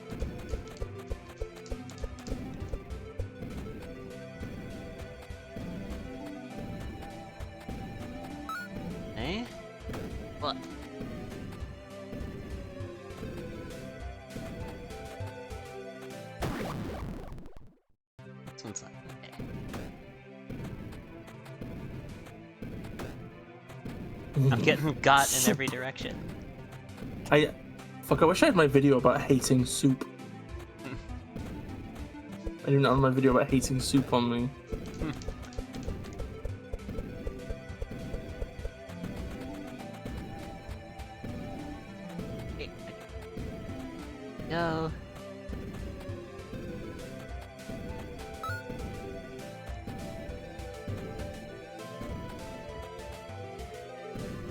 Eh? What? This one's not okay. I'm getting got in every direction. I wish I had my video about hating soup. I do not have my video about hating soup on me. Go.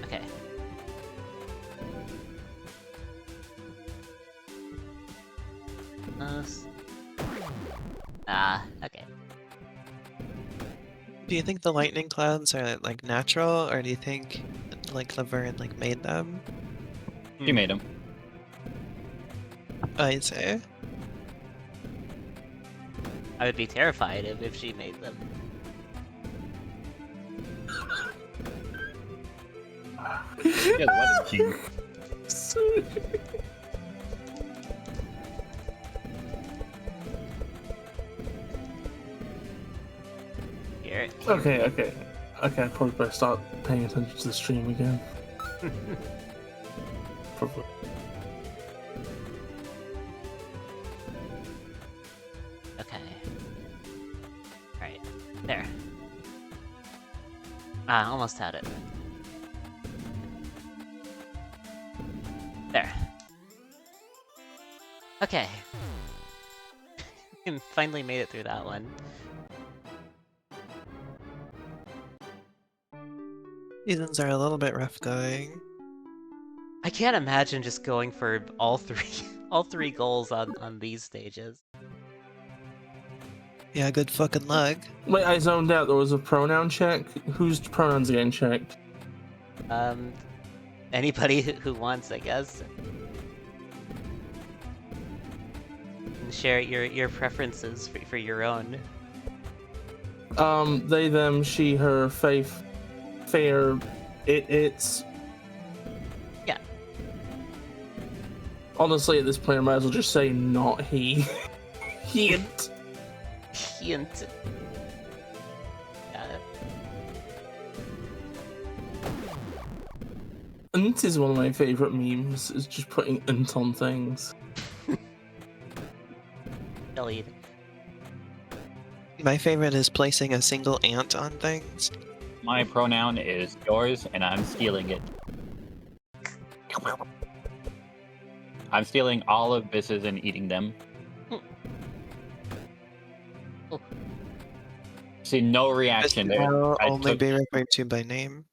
Okay. Okay. Do you think the lightning clouds are like natural, or do you think like Laverne like made them? She made him. I'd say. I would be terrified if she made them. Yeah, the wedding king. Here. Okay. I probably better start paying attention to the stream again. Probably. Okay. Alright. There. Almost had it. There. Okay. Finally made it through that one. Seasons are a little bit rough going. I can't imagine just going for all three goals on these stages. Yeah, good fucking luck. Wait, I zoned out. There was a pronoun check. Whose pronouns getting checked? Anybody who wants, I guess. And share your preferences for your own. They, them, she, her, faith, fair, it's. Yeah. Honestly, at this point, I might as well just say not he. Hint. Hint. Got it. Unt is one of my favorite memes. Is just putting unt on things. Delete. My favorite is placing a single ant on things. My pronoun is yours, and I'm stealing it. I'm stealing all of Bis's and eating them. See, no reaction there. I'll I only took- be referred to by name.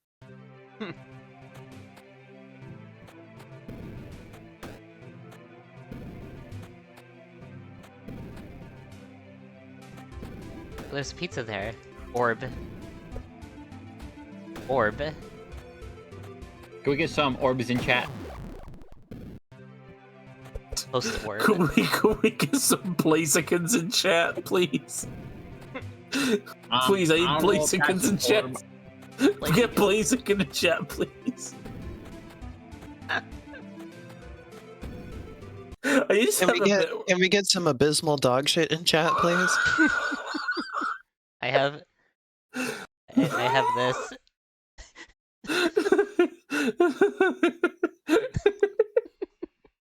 There's pizza there. Orb. Orb. Can we get some orbs in chat? Post orb. Could we get some Blazikins in chat, please? Please, I need don't know if Blazikins that's in an chat. orb. Get Blaziken in chat, please. I just Can have can we get some abysmal dog shit in chat, please? I have this.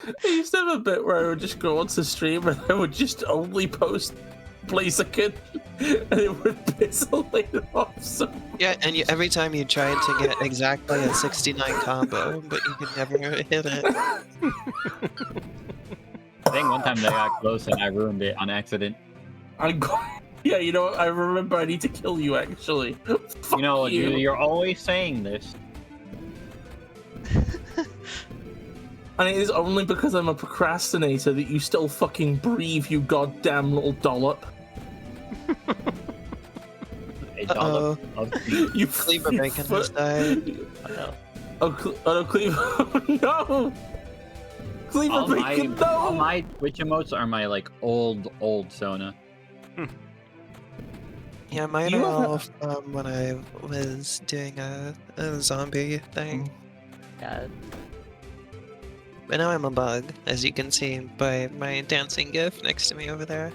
I used to have a bit where I would just go onto stream and I would just only post Blaziken and it would piss later off so Yeah, and every time you tried to get exactly a 69 combo, but you could never hit it. I think one time they got close and I ruined it on accident. Yeah, you know, I remember I need to kill you actually. Fuck You know, you. you're always saying this. And it is only because I'm a procrastinator that you still fucking breathe, you goddamn little dollop. A dollop of beef. You Cleaver you Bacon fu- has died. Oh, Cleaver. No! Cleaver All Bacon, no! all my Twitch emotes are my like old Sona. Yeah, mine You are have all from when I was doing a zombie thing. Yeah. But now I'm a bug, as you can see by my dancing gif next to me over there.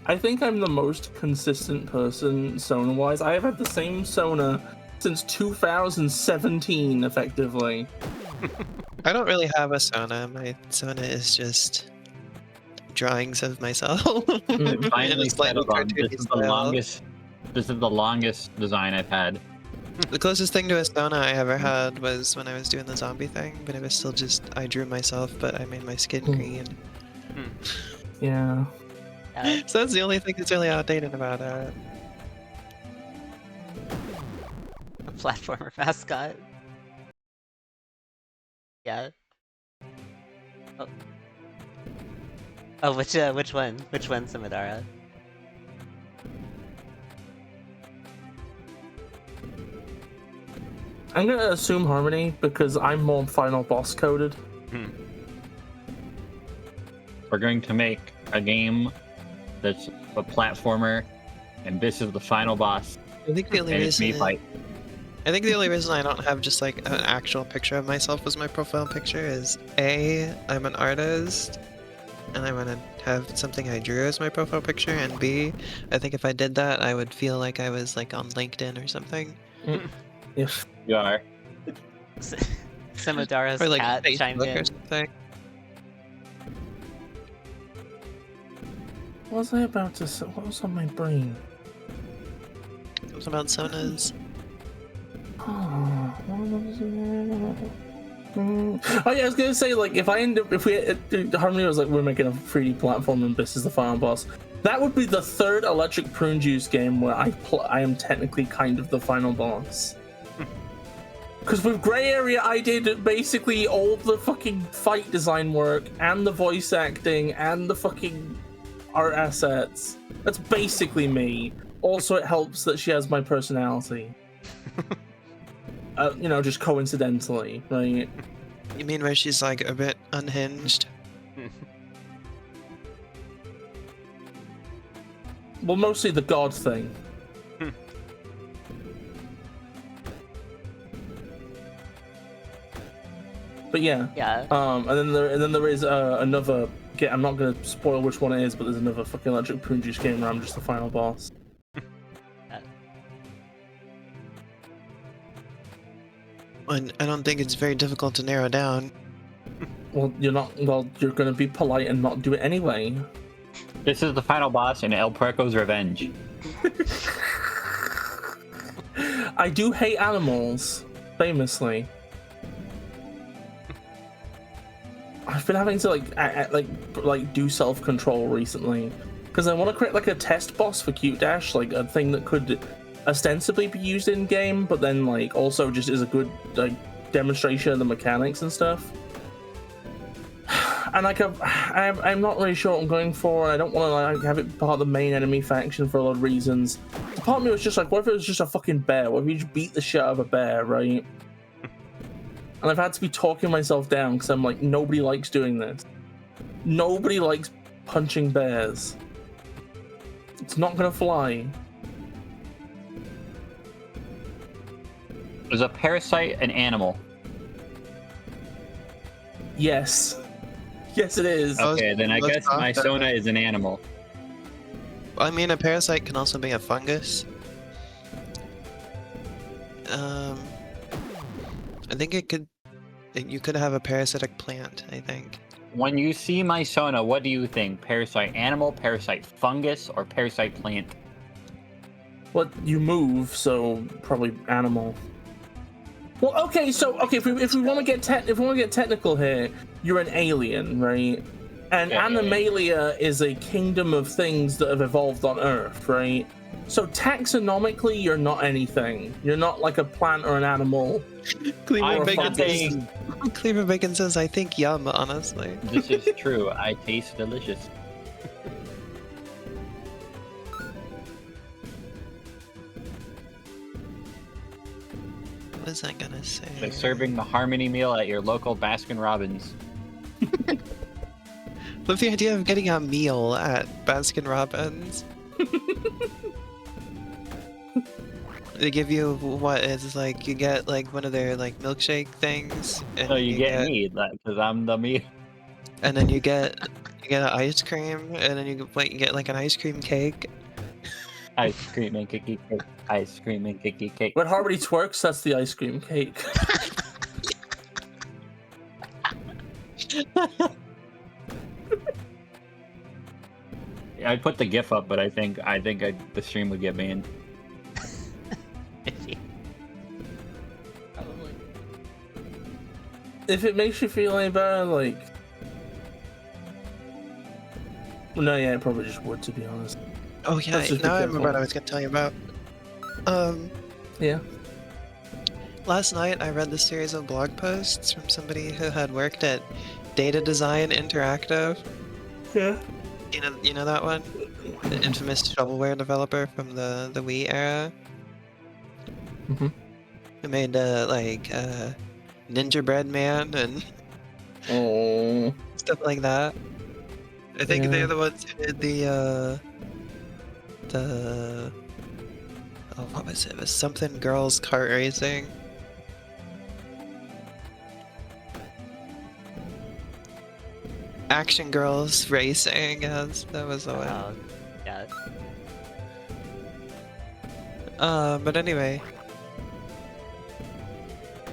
I think I'm the most consistent person Sona-wise. I have had the same Sona since 2017, effectively. I don't really have a Sona. My Sona is just drawings of myself. in a Finally slightly settled on cartoony this is the style. longest. This is the longest design I've had. The closest thing to a Sona I ever had was when I was doing the zombie thing, but it was still just I drew myself, but I made my skin green. Yeah. So that's the only thing that's really outdated about it. A platformer mascot. Yeah. Oh. Oh, which one? Which one, Samadara? I'm gonna assume Harmony because I'm more final boss coded. We're going to make a game that's a platformer, and this is the final boss. I think the only And it's reason me fight. I think the only reason I don't have just like an actual picture of myself as my profile picture is A, I'm an artist, and I want to have something I drew as my profile picture, and B, I think if I did that, I would feel like I was like on LinkedIn or something. Yes. You are. Samadara's Or like cat chimed Facebook in. or something. What was I about to say? What was on my brain? It was about Sonas. Oh yeah, I was gonna say, like, if Harmony was like, we're making a 3D platform and this is the final boss, that would be the third Electric Prune Juice game where I am technically kind of the final boss. Because with Grey Area, I did basically all the fucking fight design work and the voice acting and the fucking art assets. That's basically me. Also, it helps that she has my personality. You know, just coincidentally, right? You mean where she's like a bit unhinged? Well, mostly the god thing. But yeah. Yeah. And then there is another. I'm not gonna spoil which one it is, but there's another fucking Electric Prune Juice game where I'm just the final boss. And I don't think it's very difficult to narrow down. Well, you're not. Well, you're gonna be polite and not do it anyway. This is the final boss in El Puerco's Revenge. I do hate animals, famously. I've been having to like do self-control recently because I want to create like a test boss for Cute Dash, like a thing that could ostensibly be used in game, but then like also just is a good like demonstration of the mechanics and stuff. And like I'm not really sure what I'm going for. I don't want to like have it part of the main enemy faction for a lot of reasons. The part of me was just like, what if it was just a fucking bear? What if you just beat the shit out of a bear, right? And I've had to be talking myself down because I'm like, nobody likes doing this. Nobody likes punching bears. It's not gonna fly. Is a parasite an animal? Yes. Yes, it is. Okay, then I guess my Sona is an animal. I mean, a parasite can also be a fungus. I think you could have a parasitic plant, I think. When you see my Sona, what do you think? Parasite animal, parasite fungus, or parasite plant? Well, you move, so probably animal. Well, okay, so if we want to get technical here, you're an alien, right? And Yeah, Animalia is a kingdom of things that have evolved on Earth, right? So taxonomically, you're not anything. You're not like a plant or an animal. Cleaver I'm Bacon says, I think yum, honestly. This is true. I taste delicious. What was I gonna say? Like serving the Harmony meal at your local Baskin Robbins. Love the idea of getting a meal at Baskin Robbins. They give you what is like you get like one of their like milkshake things, and So you get me, because I'm the me. and then you get an ice cream, and then you get like an ice cream cake. Ice cream and cookie cake. Ice cream and cookie cake. When Harmony twerks, that's the ice cream cake. I put the GIF up, but I think the stream would get banned. Probably. If it makes you feel any better, like... No, yeah, I probably just would, to be honest. Oh yeah, Let's just be now I remember careful. what I was gonna tell you about. Yeah. Last night I read this series of blog posts from somebody who had worked at Data Design Interactive. Yeah. You know that one? The infamous shovelware developer from the Wii era. Mhm. Who made Ninja Bread Man and Oh. stuff like that. I think Yeah. they're the ones who did the oh, what was it? It was something girls kart racing. Action Girls Racing, yes, that was the one. Yeah. But anyway,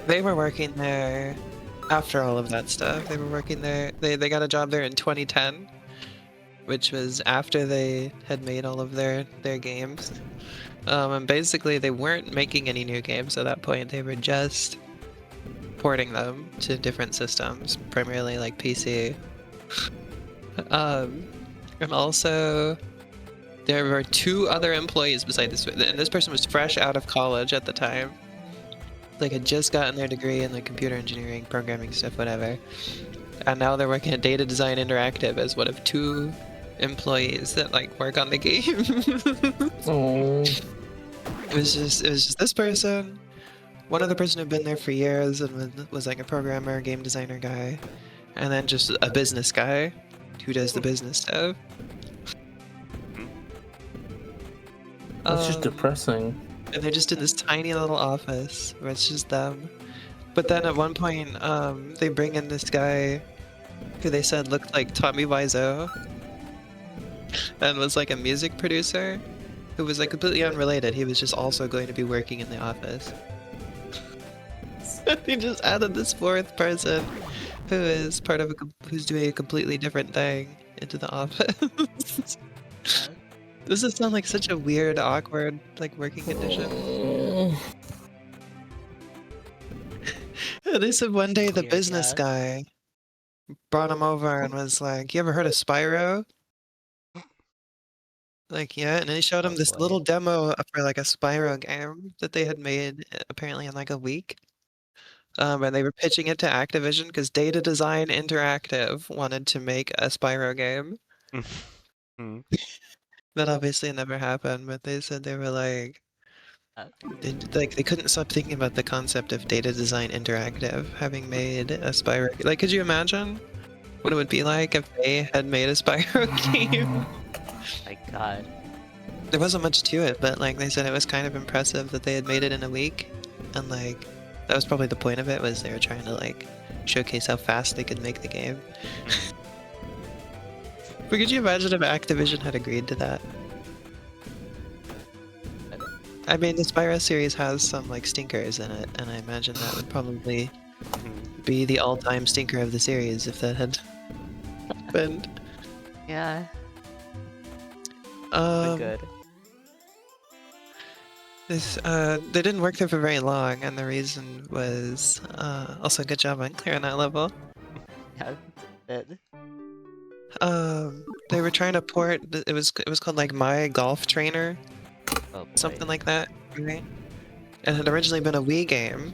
they were working there after all of that stuff. They were working there. They got a job there in 2010, which was after they had made all of their games. And basically, they weren't making any new games at that point. They were just porting them to different systems, primarily like PC. And also, there were 2 other employees beside this, and this person was fresh out of college at the time. Like, had just gotten their degree in like computer engineering, programming stuff, whatever. And now they're working at Data Design Interactive as one of 2 employees that like work on the game. Oh. It was just this person, one other person who'd been there for years and was like a programmer, game designer guy, and then just a business guy who does the business stuff. That's just depressing. And they're just in this tiny little office where it's just them. But then at one point, they bring in this guy who they said looked like Tommy Wiseau and was like a music producer who was like completely unrelated. He was just also going to be working in the office. So they just added this 4th person who is part of who's doing a completely different thing into the office. Does this sound like such a weird, awkward, like working condition? They said one day the Weird, business yeah. guy brought him over and was like, "You ever heard of Spyro?" Like, yeah, and then he showed him Oh, this boy. little demo for like a Spyro game that they had made apparently in like a week. And they were pitching it to Activision because Data Design Interactive wanted to make a Spyro game. Mm. That obviously never happened, but they said they were like, they couldn't stop thinking about the concept of Data Design Interactive having made a Spyro. Like, could you imagine what it would be like if they had made a Spyro game? My God. There wasn't much to it, but like they said, it was kind of impressive that they had made it in a week, and like that was probably the point of it, was they were trying to like showcase how fast they could make the game. But could you imagine if Activision had agreed to that? I mean, the Spyro series has some like stinkers in it, and I imagine that would probably be the all-time stinker of the series if that had happened. Yeah. Good. They didn't work there for very long, and the reason was also good job on clearing that level. Yeah. Good. They were trying to port. It was called like My Golf Trainer, Oh, boy. something like that, right? It had originally been a Wii game.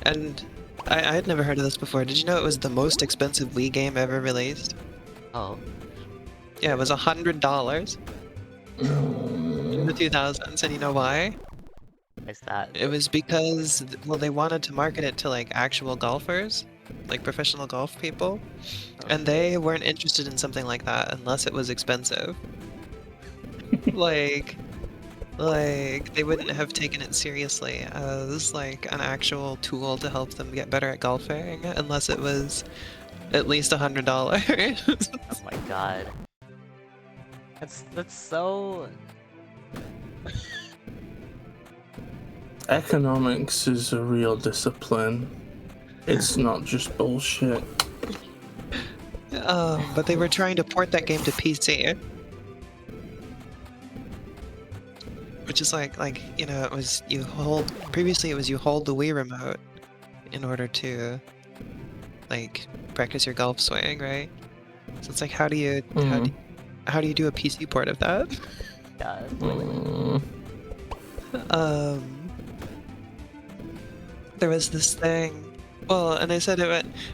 And I had never heard of this before. Did you know it was the most expensive Wii game ever released? Oh. Yeah, it was $100 in the 2000s, and you know why? What's that? It was because, well, they wanted to market it to like actual golfers, like professional golf people, and they weren't interested in something like that unless it was expensive. like they wouldn't have taken it seriously as like an actual tool to help them get better at golfing unless it was at least $100. Oh my god. That's so... Economics is a real discipline. It's not just bullshit. But they were trying to port that game to PC. Which is like, you know, it was previously it was you hold the Wii remote in order to, like, practice your golf swing, right? So it's like, how do you do a PC port of that? God. There was this thing, well, and I said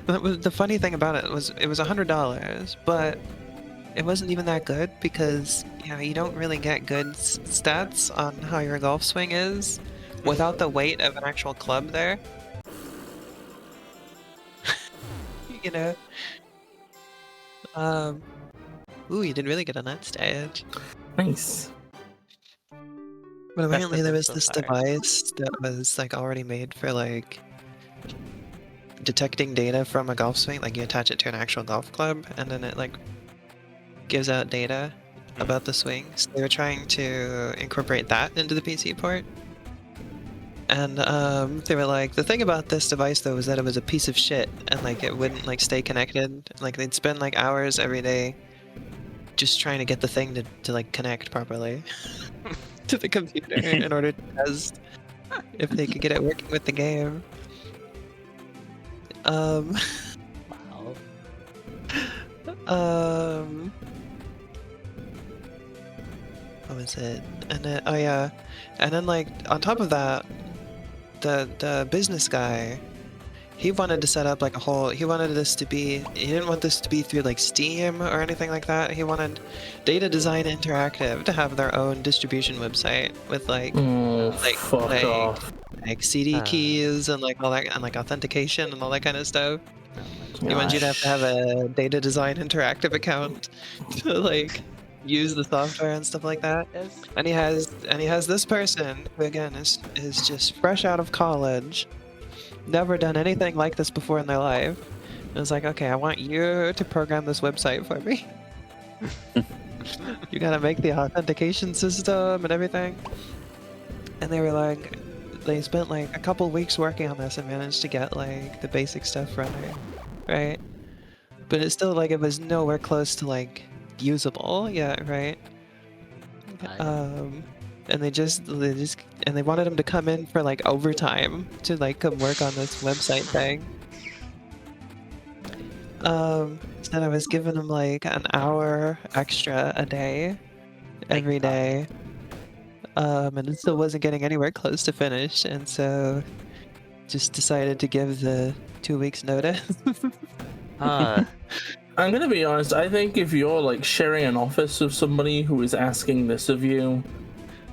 the funny thing about it was $100, but it wasn't even that good because, you know, you don't really get good stats on how your golf swing is without the weight of an actual club there. You know? Ooh, you did really good on that stage. Nice. But apparently there was so this far. device that was like already made for like detecting data from a golf swing. Like you attach it to an actual golf club and then it like gives out data about the swing. So they were trying to incorporate that into the PC port. And they were like, the thing about this device though was that it was a piece of shit and like it wouldn't like stay connected. Like they'd spend like hours every day just trying to get the thing to like connect properly to the computer in order to test if they could get it working with the game. Wow. What was it? And then, oh yeah, and then like on top of that, the business guy, he wanted to set up like a whole. He wanted this to be. He didn't want this to be through like Steam or anything like that. He wanted Data Design Interactive to have their own distribution website with like Fuck off. like CD keys and like all that and like authentication and all that kind of stuff. He wants you to have a Data Design Interactive account to like use the software and stuff like that. Yes. And he has this person who again is just fresh out of college, never done anything like this before in their life. And it's like, okay, I want you to program this website for me. You gotta make the authentication system and everything. And they were like, they spent like a couple weeks working on this and managed to get like the basic stuff running, right? But it's still like it was nowhere close to like usable yet, right? And they wanted him to come in for like overtime to like come work on this website thing. So then I was giving him like an hour extra a day, every day. And it still wasn't getting anywhere close to finished, and so just decided to give the 2 weeks notice. I'm gonna be honest, I think if you're like sharing an office with somebody who is asking this of you,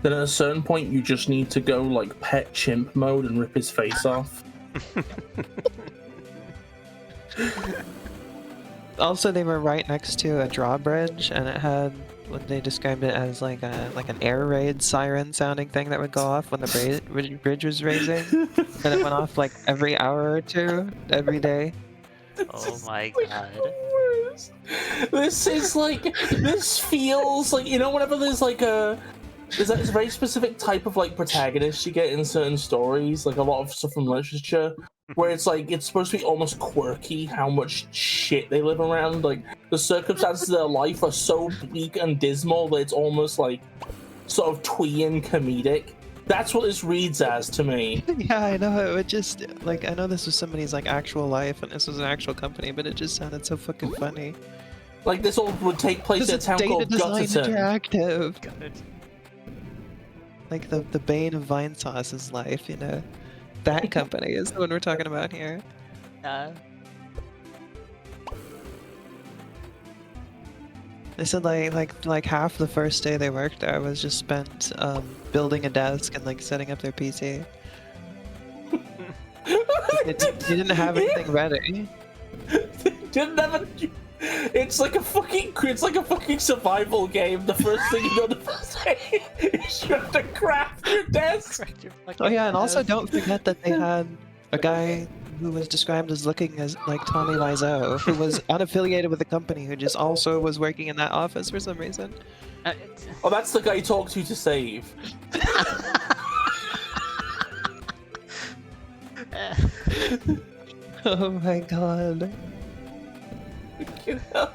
then at a certain point you just need to go like pet chimp mode and rip his face off. Also, they were right next to a drawbridge, and it had what they described it as like an air raid siren sounding thing that would go off when the bridge was raising, and it went off like every hour or two every day. Oh my god. This is like, this feels like, you know, whenever there's like there's a very specific type of like protagonist you get in certain stories, like a lot of stuff from literature, where it's like, it's supposed to be almost quirky how much shit they live around. Like, the circumstances of their life are so bleak and dismal that it's almost like sort of twee and comedic. That's what this reads as to me. Yeah, I know. It would just like, I know this was somebody's like actual life and this was an actual company, but it just sounded so fucking funny. Like, this all would take place at a town called Data Design Gutterton. Interactive. Like the bane of Vinesauce's life, you know. That company is the one we're talking about here. They said like half the first day they worked there was just spent building a desk and like setting up their PC. They didn't have anything ready. Didn't have It's like a fucking survival game. The first thing you know the first day is you have to craft your desk. Oh yeah, and also don't forget that they had a guy who was described as looking as like Tommy Wiseau, who was unaffiliated with the company, who just also was working in that office for some reason. Oh, that's the guy you talk to save. Oh my god. You know?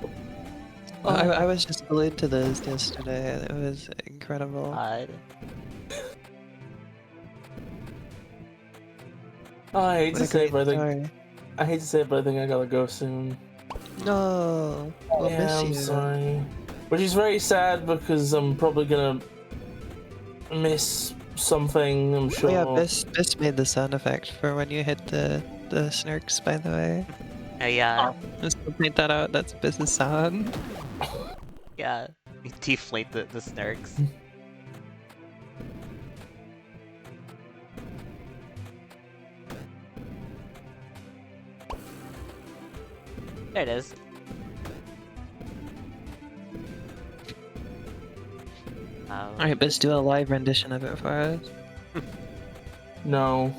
I was just glued to this yesterday. It was incredible. God. I hate What to a say it, great but story. I think I gotta go soon. No, we'll Yeah, miss I'm you. sorry. Which is very sad because I'm probably gonna miss something, I'm sure. Oh yeah, Bis made the sound effect for when you hit the snarks, by the way. Yeah, Just to point that out, that's Bis's sound. yeah. You deflate the snarks. There it is. Alright, Bis, do a live rendition of it for us. No.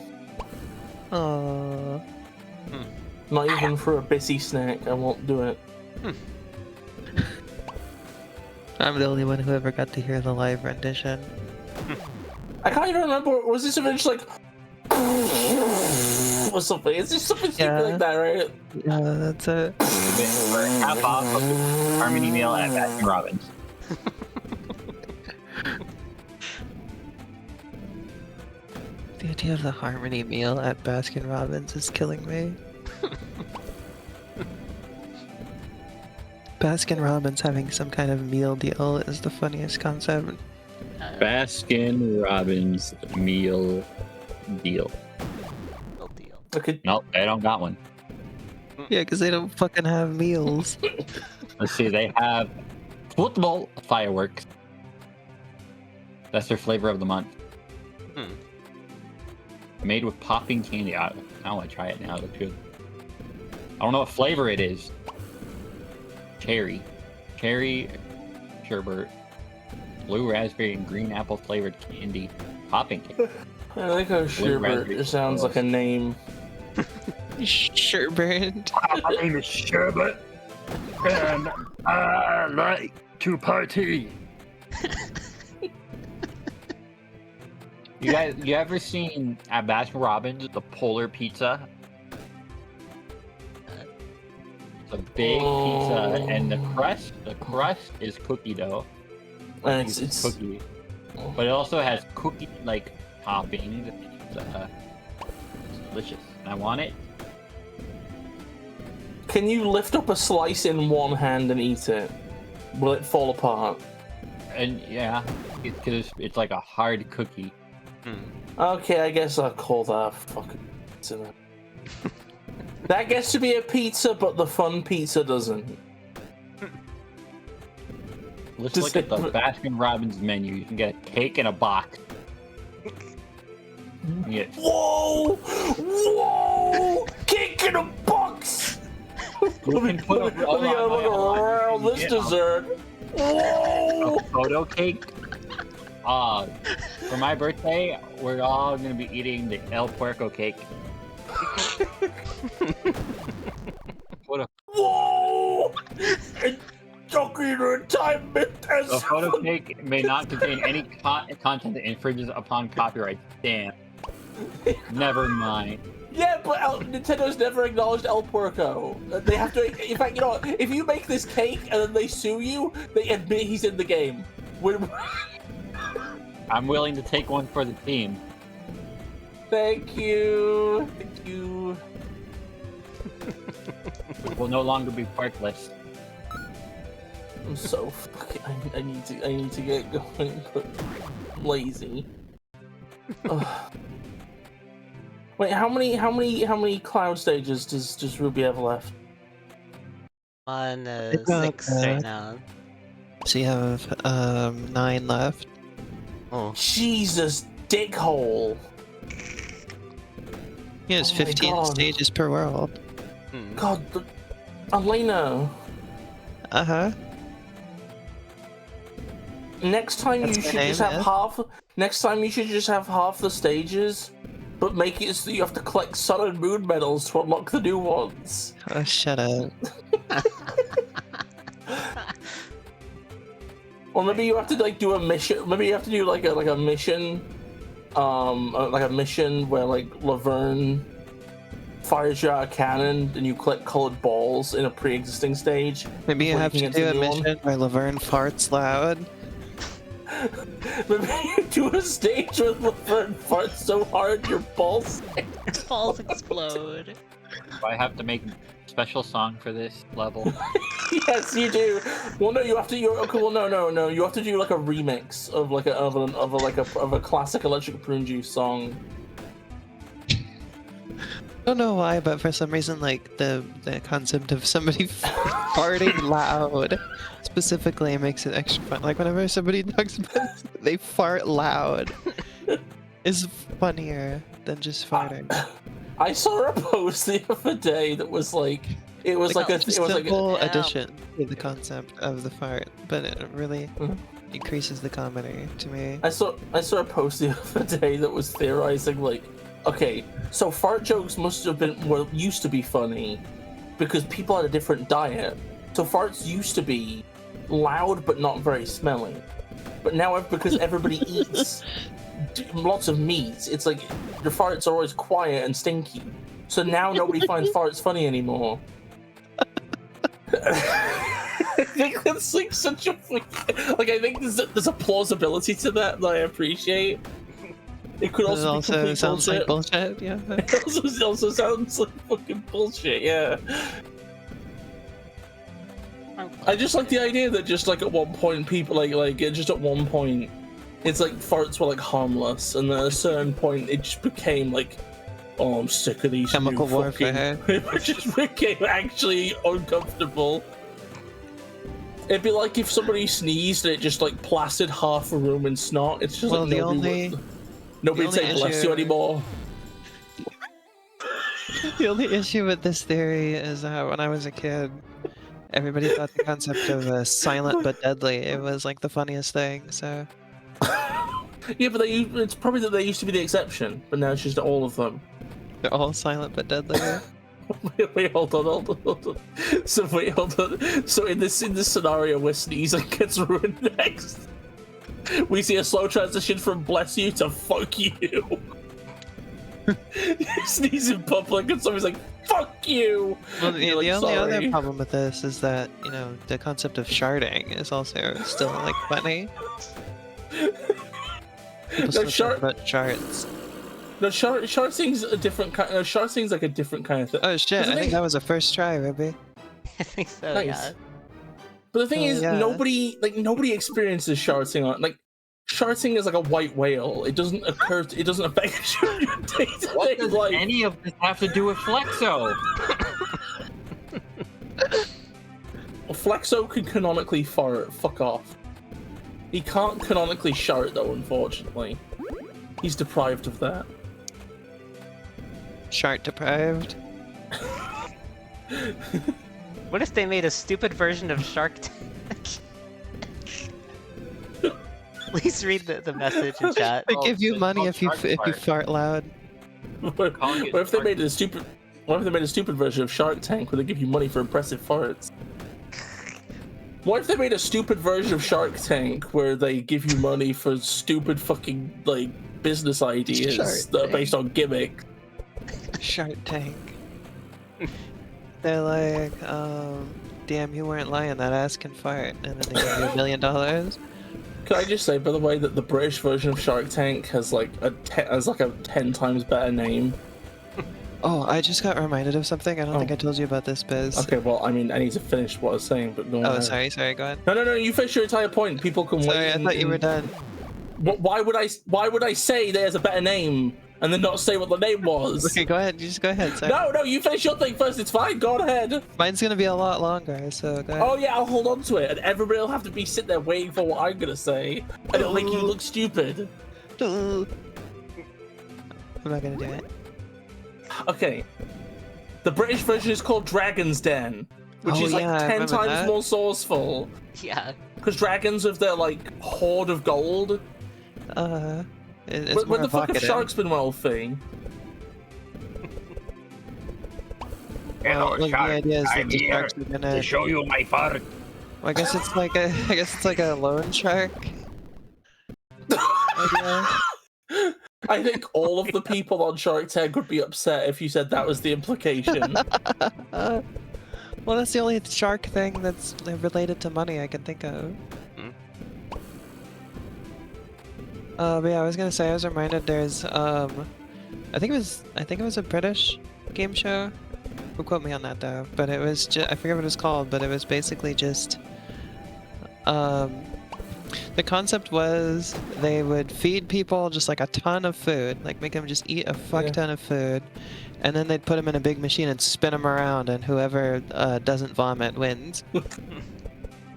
Aww. Not even for a busy snack, I won't do it. I'm the only one who ever got to hear the live rendition. I can't even remember, was this event just like or something? It's just something stupid like that, right? Yeah, that's it. For half off of the Harmony meal at Baskin Robbins. The idea of the Harmony meal at Baskin Robbins is killing me. Baskin Robbins having some kind of meal deal is the funniest concept. Baskin Robbins meal deal. No deal. Okay. Nope, they don't got one. Yeah, because they don't fucking have meals. Let's see, they have football fireworks. That's their flavor of the month. Made with popping candy. I want to try it now. It looks good. I don't know what flavor it is. Cherry, sherbet, blue raspberry, and green apple flavored candy. Popping candy. I like how sherbet raspberry sounds like a name. Sherbet. My name is Sherbet, and I like to party. You ever seen at Baskin Robbins the Polar Pizza? It's a big pizza, and the crust is cookie dough. And it's cookie, but it also has cookie like toppings. It's delicious, and I want it. Can you lift up a slice in one hand and eat it? Will it fall apart? And yeah, because it's like a hard cookie. Okay, I guess I'll call that a fucking pizza then. That gets to be a pizza, but the fun pizza doesn't. Let's Just look at the like- Baskin Robbins menu. You can get a cake in a box. You can get Whoa! Whoa! Cake in a box! You can put a Let me roll look on around this Yeah. dessert. Whoa! a photo cake. For my birthday, we're all gonna be eating the El Puerco cake. What a Whoa! And chocolate retirement as A photo cake may not contain any content that infringes upon copyright. Damn. Never mind. Yeah, but Nintendo's never acknowledged El Puerco. They have to. In fact, you know what? If you make this cake and then they sue you, they admit he's in the game. I'm willing to take one for the team. Thank you. Thank you. We will no longer be parkless. I'm so fucking. I need to get going, but I'm lazy. Ugh. Wait, how many cloud stages does Ruby have left? On It's not 6 bad. right now. So you have 9 left. Oh. Jesus, dickhole. Yeah, it's Oh my 15 God. stages per world. God, Elena. Uh-huh. Next time That's you my should name, just have yeah. half. Next time you should just have half the stages, but make it so you have to collect sun and moon medals to unlock the new ones. Oh, shut up. Or maybe you have to like do a mission. Maybe you have to do like a mission, like a mission where like Laverne fires you out a cannon and you collect colored balls in a pre-existing stage. Maybe you before have can to get to do the a new one. mission where Laverne farts loud. Maybe you do a stage where Laverne farts so hard your balls. Balls explode. Do I have to make a special song for this level? Yes, you do. Well, no, you have to. Okay, well, no. You have to do like a remix of like of a classic Electric Prune Juice song. I don't know why, but for some reason, like the concept of somebody farting loud specifically makes it extra fun. Like whenever somebody talks about they fart loud, is funnier than just farting. I saw a post the other day that was like, it was like a simple Yeah. addition to the concept of the fart, but it really increases the comedy to me. I saw a post the other day that was theorizing like, okay, so fart jokes must have been used to be funny because people had a different diet. So farts used to be loud but not very smelly, but now because everybody eats lots of meat, it's like the farts are always quiet and stinky. So now nobody finds farts funny anymore. I think that's like such a like. I think there's a plausibility to that I appreciate. It could It also be complete sounds bullshit. like bullshit, yeah. It also sounds like fucking bullshit. Yeah. I just like the idea that just like at one point people just at one point it's like farts were like harmless, and then at a certain point it just became like, oh, I'm sick of these Chemical new warfare. Fucking... It just became actually uncomfortable. It'd be like if somebody sneezed and it just like plastered half a room in snot. It's just Well, like the nobody only would say bless you issue- anymore. The only issue with this theory is that when I was a kid, everybody thought the concept of silent but deadly, it was like the funniest thing, so... Yeah, but it's probably that they used to be the exception, but now it's just all of them. They're all silent but deadly. Wait, hold on. So wait, hold on. So in this scenario where sneezing gets ruined next, we see a slow transition from bless you to fuck you. You sneeze in public and somebody's like, fuck you! Well, the You're like, only other "Sorry." problem with this is that, you know, the concept of sharding is also still, like, funny. People still talk about shards. No, sharting's a different kind. No, sharting's like a different kind of thing. Oh shit, the I thing- think that was a first try, Ruby. I think so, Nice. yeah. But the thing is, yeah. nobody experiences sharting on like. Sharting is like a white whale. It doesn't occur. It doesn't affect your day-to-day What does life. any of this have to do with Flexo? Well, Flexo can canonically fart. Fuck off. He can't canonically shart though, unfortunately. He's deprived of that. Shart deprived. What if they made a stupid version of Shark Tank? Please read the message in chat. They Oh, give you it's money called if you Shark fart loud. What Calling it if they Shark made a stupid? What if they made a stupid version of Shark Tank where they give you money for impressive farts? What if they made a stupid version of Shark Tank where they give you money for stupid fucking like business ideas Shark that are Tank. based on gimmick? Shark Tank. They're like, damn, you weren't lying, that ass can fart. And then they give you $1 million. Can I just say, by the way, that the British version of Shark Tank has like a 10 times better name. Oh, I just got reminded of something. I don't think I told you about this, Biz. Okay, well, I mean, I need to finish what I was saying, but go on. Oh, ahead. sorry, go ahead. No, you finish your entire point. People can Sorry, wait. I thought you were done. Why would I say there's a better name and then not say what the name was? Okay, go ahead. Just go ahead. Sorry. No, you finish your thing first. It's fine. Go ahead. Mine's gonna be a lot longer, so go ahead. Oh yeah, I'll hold on to it, and everybody will have to be sitting there waiting for what I'm gonna say, and it'll make you look stupid. I'm not gonna do it. Okay. The British version is called Dragon's Den. which Oh, is like yeah, I 10 remember times that. more sourceful. Yeah. Because dragons have their like hoard of gold. It's But more when the fuck have evocative. sharks been wealthy? Well, like, the idea is that the sharks are gonna. show you my fart. Well, I guess it's like a loan shark. idea. I think all of the people on Shark Tank would be upset if you said that was the implication. Well, that's the only shark thing that's related to money I can think of. But yeah, I was gonna say, I was reminded there's I think it was a British game show. Don't quote me on that though. But it was I forget what it was called, but it was basically just the concept was they would feed people just like a ton of food, like make them just eat a fuck ton of food, and then they'd put them in a big machine and spin them around, and whoever doesn't vomit wins.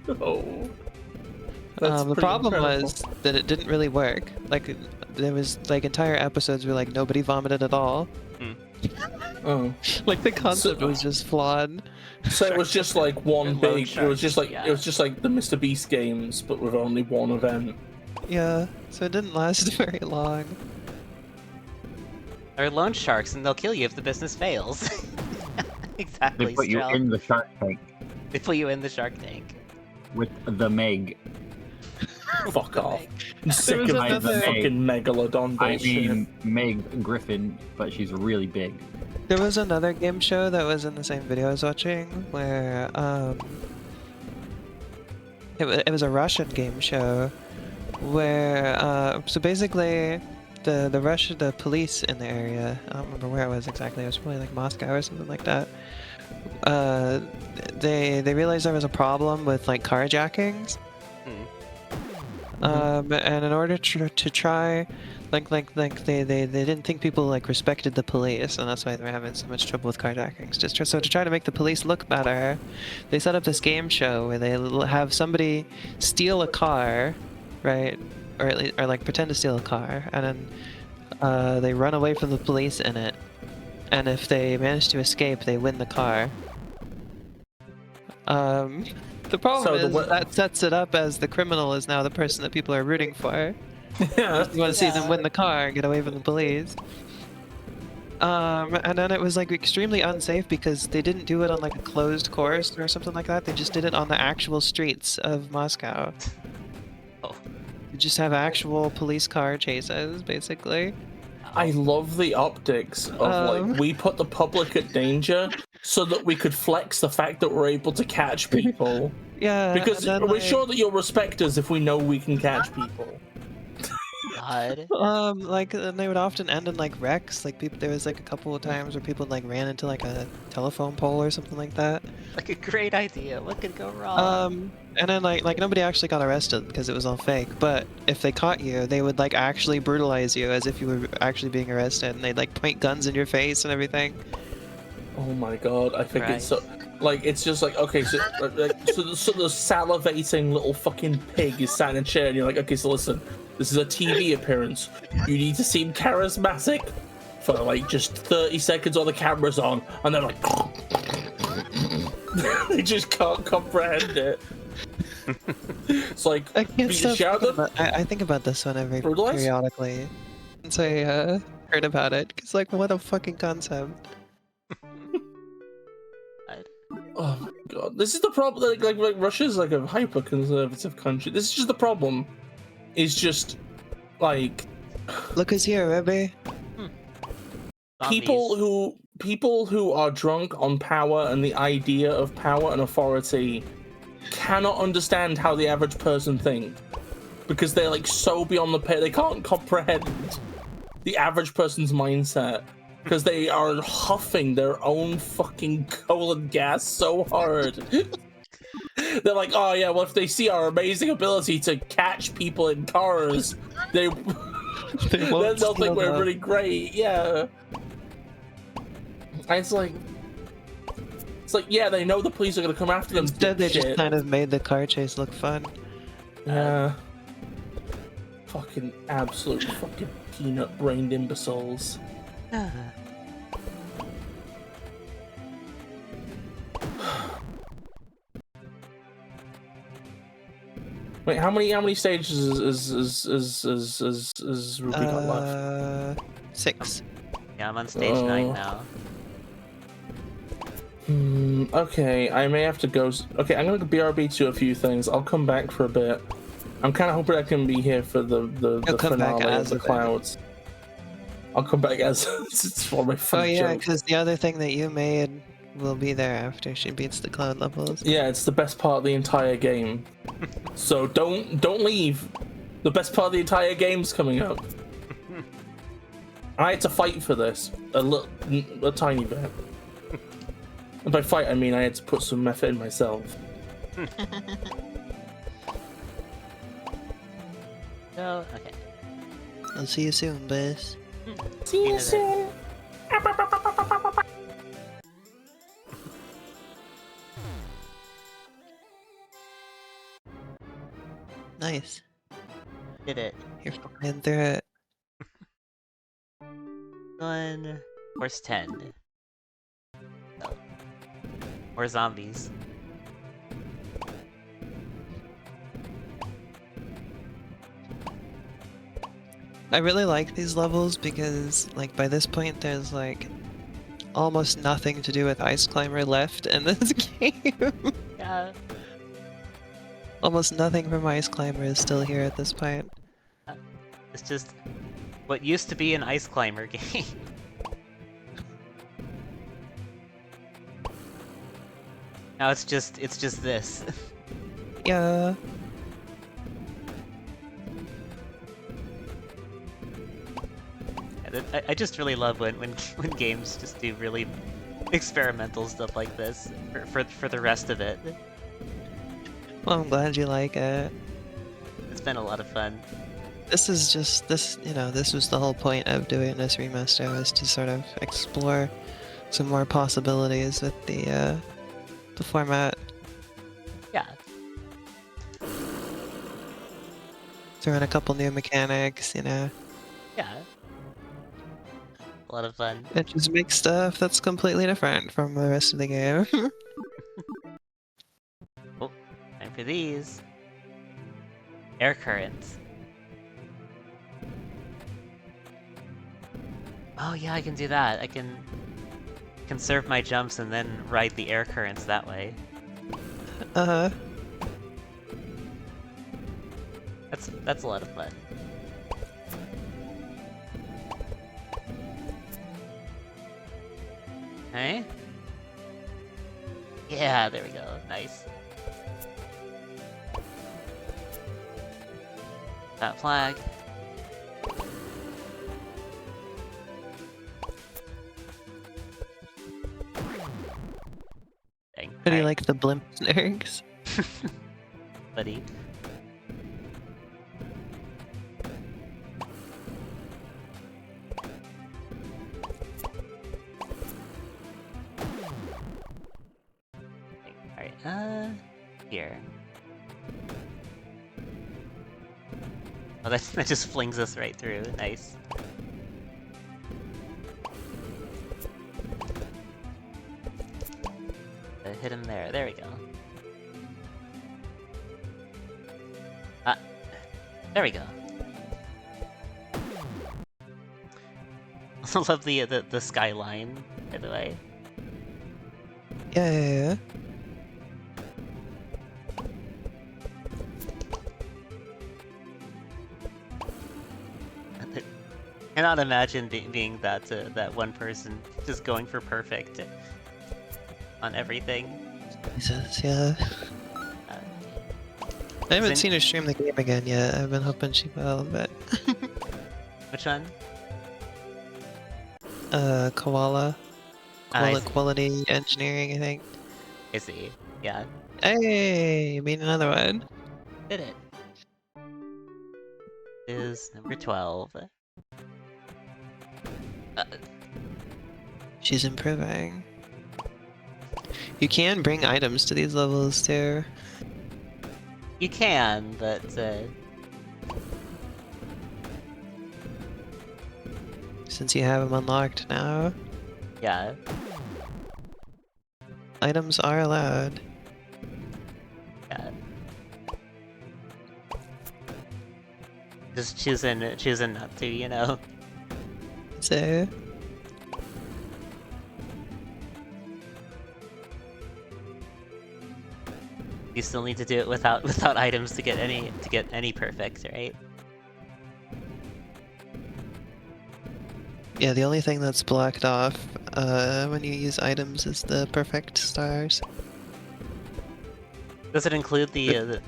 Oh. The problem was that it didn't really work. Like, there was like entire episodes where like nobody vomited at all. Oh. Like the concept was just flawed. So it was just like one big. It was just like yeah. it was just like the Mr. Beast games, but with only one event. Yeah, so it didn't last very long. They're loan sharks, and they'll kill you if the business fails. Exactly. They put you Strel. in the shark tank They put you in the shark tank. with the Meg. Fuck off. I'm sick was of another- the fucking megalodon I bullshit. mean Meg Griffin, but she's really big. There was another game show that was in the same video I was watching where it was a Russian game show where so basically the police in the area, I don't remember where it was exactly, it was probably like Moscow or something like that. They realized there was a problem with like carjackings. And in order to try, like they didn't think people like respected the police, and that's why they were having so much trouble with carjackings. So to try to make the police look better, they set up this game show where they have somebody steal a car, right, or like pretend to steal a car, and then they run away from the police in it, and if they manage to escape, they win the car. The problem is that sets it up as the criminal is now the person that people are rooting for. Yeah. You want to see them win the car and get away from the police. And then it was like extremely unsafe because they didn't do it on like a closed course or something like that. They just did it on the actual streets of Moscow. Oh. You just have actual police car chases, basically. I love the optics of like we put the public at danger so that we could flex the fact that we're able to catch people. Yeah. Because and then, we're like, sure that you'll respect us if we know we can catch people. God. like and they would often end in like wrecks. Like there was like a couple of times where people like ran into like a telephone pole or something like that. Like a great idea. What could go wrong? And then like nobody actually got arrested because it was all fake. But if they caught you, they would like actually brutalize you as if you were actually being arrested, and they'd like point guns in your face and everything. Oh my god, I think it's so like it's just like okay, so so the salivating little fucking pig is sat in a chair, and you're like, okay, so listen, this is a TV appearance. You need to seem charismatic for like just 30 seconds while the camera's on, and then like they just can't comprehend it. It's like I can't you stop shout thinking them. about, I think about this one every Brutalize? periodically since I heard about it. Cause like what a fucking concept. Oh my god, this is the problem. Like Russia's like a hyper conservative country. This is just the problem. It's just like Look who's here, Rebbe. people who are drunk on power and the idea of power and authority cannot understand how the average person thinks because they're like so beyond the pale. They can't comprehend the average person's mindset because they are huffing their own fucking colon gas so hard. They're like, oh yeah, well if they see our amazing ability to catch people in cars, then they'll think we're really great. Yeah. And it's like, yeah, they know the police are gonna come after them. Instead, they just dipshit. kind of made the car chase look fun. Yeah. Fucking absolute fucking peanut-brained imbeciles. Wait, how many stages is Ruby got left? 6. Yeah, I'm on stage 9 now. Okay, I may have to go. Okay, I'm gonna BRB to a few things. I'll come back for a bit. I'm kind of hoping I can be here for the finale of the clouds. I'll come back as it's for my fun Oh yeah, joke. because the other thing that you made will be there after she beats the cloud levels. Yeah, it's the best part of the entire game. So don't leave. The best part of the entire game's coming up. I had to fight for this a tiny bit. And by fight, I mean I had to put some effort in myself. So, okay. I'll see you soon, Biz. See you soon. Nice. Did it. You're flying through it. 1. Where's 10? Oh. Or zombies. I really like these levels because, like, by this point there's, like, almost nothing to do with Ice Climber left in this game. Yeah. Almost nothing from Ice Climber is still here at this point. It's just what used to be an Ice Climber game. Now it's just this. Yeah. I just really love when games just do really experimental stuff like this for the rest of it. Well, I'm glad you like it. It's been a lot of fun. This is just, this was the whole point of doing this remaster, was to sort of explore some more possibilities with the format. Yeah. Throw in a couple new mechanics, you know. Yeah. A lot of fun. It just makes stuff that's completely different from the rest of the game. Oh, time for these. Air currents. Oh yeah, I can do that. I can conserve my jumps and then ride the air currents that way. Uh-huh. That's a lot of fun. Hey? Yeah, there we go. Nice. That flag. Dang. How do you like the blimp snarks? Buddy. Alright, here. Oh, that just flings us right through. Nice. Hit him there. There we go. Ah. There we go. I love the skyline, by the way. Yeah. I cannot imagine being that that one person just going for perfect on everything. Jesus, yeah. I haven't seen her stream the game again yet. I've been hoping she will, but... Which one? Koala. Koala Quality Engineering, I think. I see. Yeah. Hey, you made another one. Did it. Is number 12. She's improving. You can bring items to these levels too. You can, but since you have them unlocked now, yeah. items are allowed. Yeah. Just choosing not to, you know. So, You still need to do it without items to get any perfect, right? yeah, the only thing that's blocked off when you use items is the perfect stars. Does it include the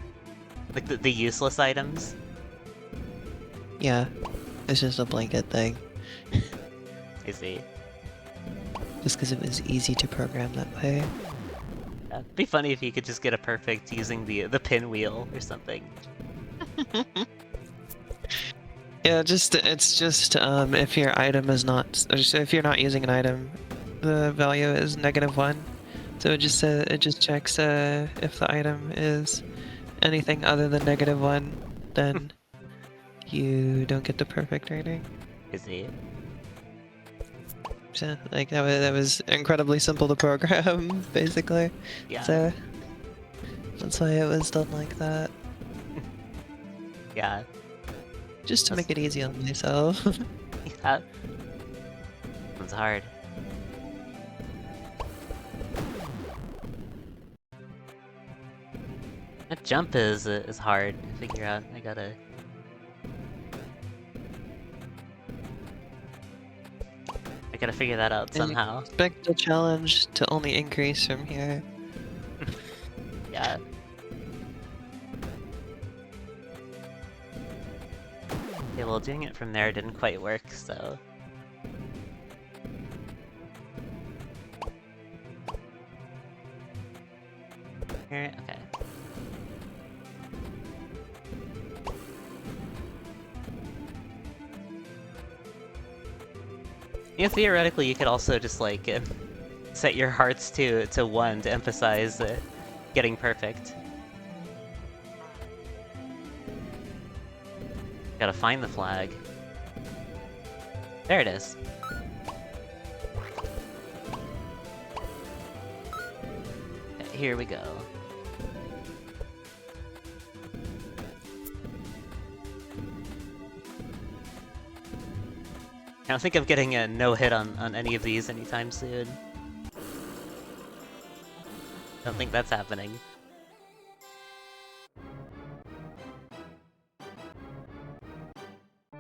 useless items? Yeah, it's just a blanket thing. I see. Just because it was easy to program that way. Yeah, it'd be funny if you could just get a perfect using the pinwheel or something. Yeah, it's just if your item is not, or so if you're not using an item, the value is -1. So it just checks if the item is anything other than -1, then you don't get the perfect rating. I see. So like that was incredibly simple to program, basically. Yeah. So that's why it was done like that, Yeah. just to make it easy on myself. Yeah. It's hard. That jump is hard to figure out. I gotta figure that out And somehow. expect the challenge to only increase from here. Yeah. Okay, well, doing it from there didn't quite work, so... Here, okay. Yeah, theoretically, you could also just, like, set your hearts to 1 to emphasize getting perfect. Gotta find the flag. There it is. Okay, here we go. I don't think I'm getting a no-hit on any of these anytime soon. Don't think that's happening.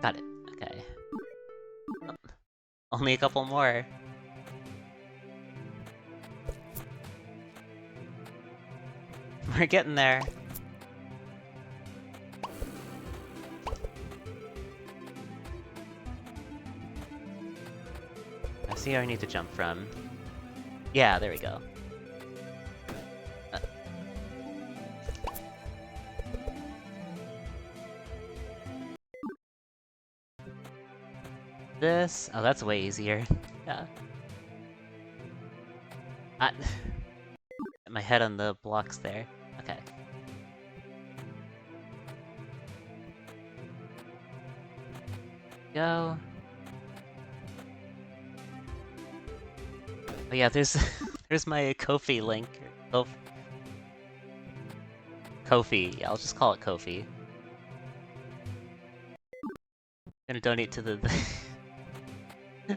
Got it. Okay. Oh, only a couple more. We're getting there. I see where I need to jump from. Yeah, there we go. This? Oh, that's way easier. Yeah. My head on the blocks there. Okay. Go. Oh yeah, there's there's my Ko-fi link. Ko-fi. Yeah, I'll just call it Ko-fi. Gonna donate to the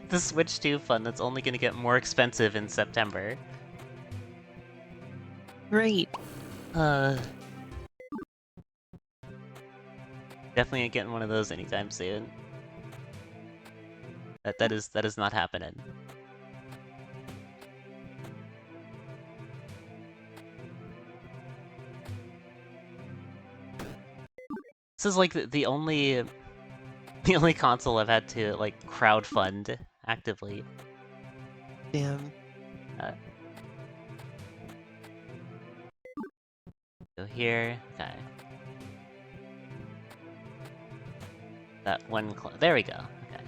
the Switch 2 fund that's only gonna get more expensive in September. Great. Definitely ain't getting one of those anytime soon. That is not happening. This is like the only console I've had to like crowdfund actively. Damn. Go here. Okay. That one. There we go. Okay.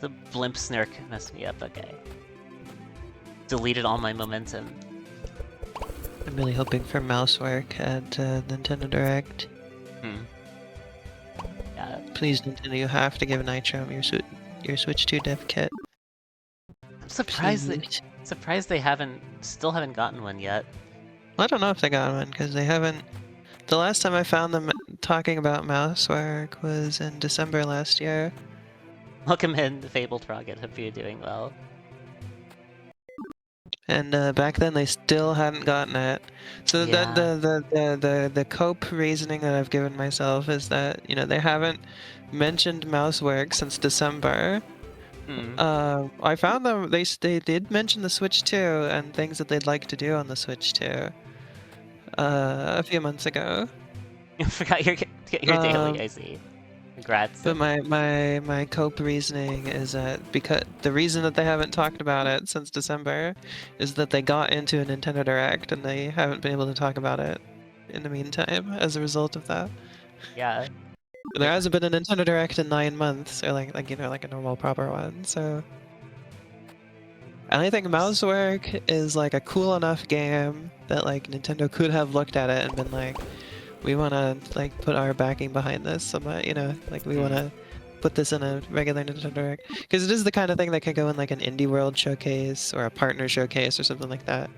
The blimp snark messed me up. Okay. Deleted all my momentum. I'm really hoping for mouse work at Nintendo Direct. Yeah. Please, Nintendo, you have to give Nitro your Switch 2 dev kit. I'm surprised they still haven't gotten one yet. Well, I don't know if they got one because they haven't. the last time I found them talking about Mousework was in December last year. Welcome in, the Fabled Rocket. Hope you're doing well. And back then they still hadn't gotten it. So Yeah. the cope reasoning that I've given myself is that, you know, they haven't mentioned Mousework since December. I found them, they did mention the Switch 2 and things that they'd like to do on the Switch 2 a few months ago. You forgot your daily, I see. Congrats. But my cope reasoning is that because the reason that they haven't talked about it since December is that they got into a Nintendo Direct and they haven't been able to talk about it in the meantime as a result of that. Yeah. There hasn't been a Nintendo Direct in 9 months, or like you know, like a normal proper one. So, and I think Mousework is like a cool enough game that like Nintendo could have looked at it and been like, we want to like put our backing behind this. So, you know, like we want to put this in a regular Nintendo Direct because it is the kind of thing that could go in like an indie world showcase or a partner showcase or something like that.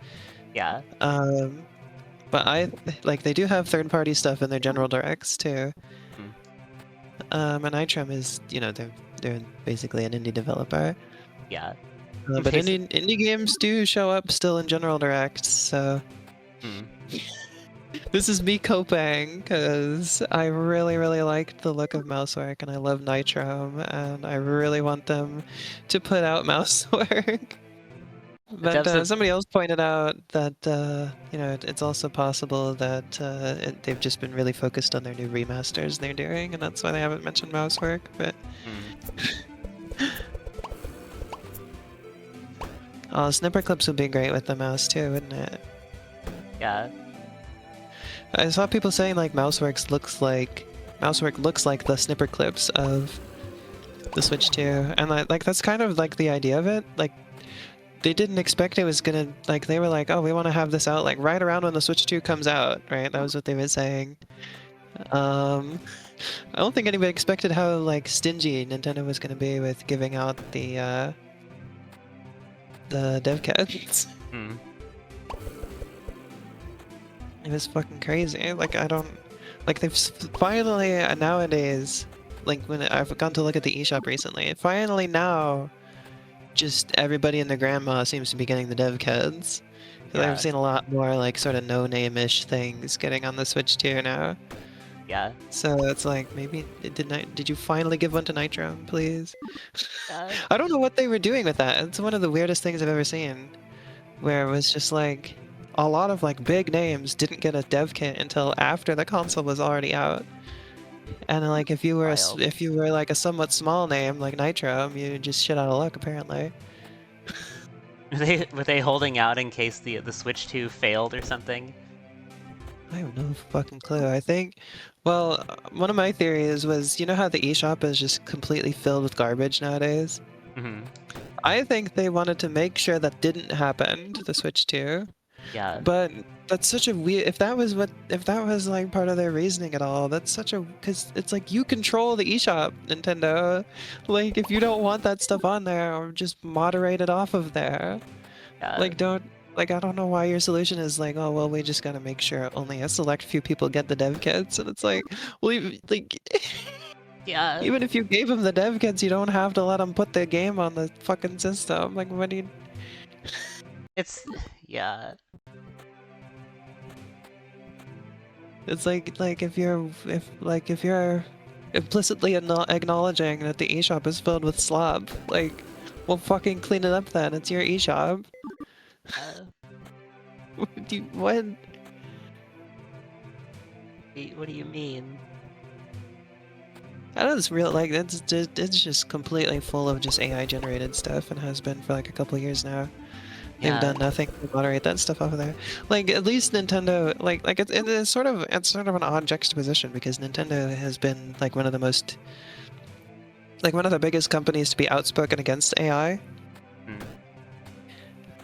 Yeah. But I like they do have third-party stuff in their general directs too. And Nitrum is, you know, they're basically an indie developer. Yeah. But indie games do show up still in general directs, so this is me coping because I really liked the look of Mousework and I love Nitrum and I really want them to put out Mousework. But somebody else pointed out that you know, it's also possible that they've just been really focused on their new remasters they're doing, and that's why they haven't mentioned Mousework. But oh, snipper clips would be great with the mouse too, wouldn't it? Yeah. I saw people saying like Mousework looks like the snipper clips of the Switch 2, and like that's kind of like the idea of it. Like, they didn't expect it was gonna, like, they were like, oh, we want to have this out like right around when the Switch 2 comes out, right? That was what they were saying. I don't think anybody expected how like stingy Nintendo was gonna be with giving out the dev kits. It was fucking crazy. Like, I don't, like, they've finally nowadays, like when I've gone to look at the eShop recently, finally now just everybody and their grandma seems to be getting the dev kits. Yeah. I've seen a lot more like sort of no-name-ish things getting on the Switch tier now. Yeah. So it's like, maybe did you finally give one to Nitrum, please? Yeah. I don't know what they were doing with that. It's one of the weirdest things I've ever seen, where it was just like a lot of like big names didn't get a dev kit until after the console was already out. And like if you were like a somewhat small name like Nitrum, you just shit out of luck apparently. Were they holding out in case the Switch 2 failed or something? I have no fucking clue. I think, well, one of my theories was, you know how the eShop is just completely filled with garbage nowadays? I think they wanted to make sure that didn't happen to the Switch 2. Yeah. But that's such a weird, if that was like part of their reasoning at all, that's such a, because it's like you control the eShop, Nintendo. Like, if you don't want that stuff on there, or just moderate it off of there. Yeah. Like, I don't know why your solution is like, oh, well, we just gotta make sure only a select few people get the dev kits. And it's like, well, like, yeah. even if you gave them the dev kits, you don't have to let them put the game on the fucking system. Like, what do you... It's, yeah. It's like if you're implicitly acknowledging that the eShop is filled with slop, like, well, fucking clean it up then. It's your eShop. What do you mean? That is real. Like, it's just completely full of just AI generated stuff and has been for like a couple of years now. They've done nothing to moderate that stuff off of there. Like, at least Nintendo, like it's sort of an odd juxtaposition because Nintendo has been like one of the biggest companies to be outspoken against AI.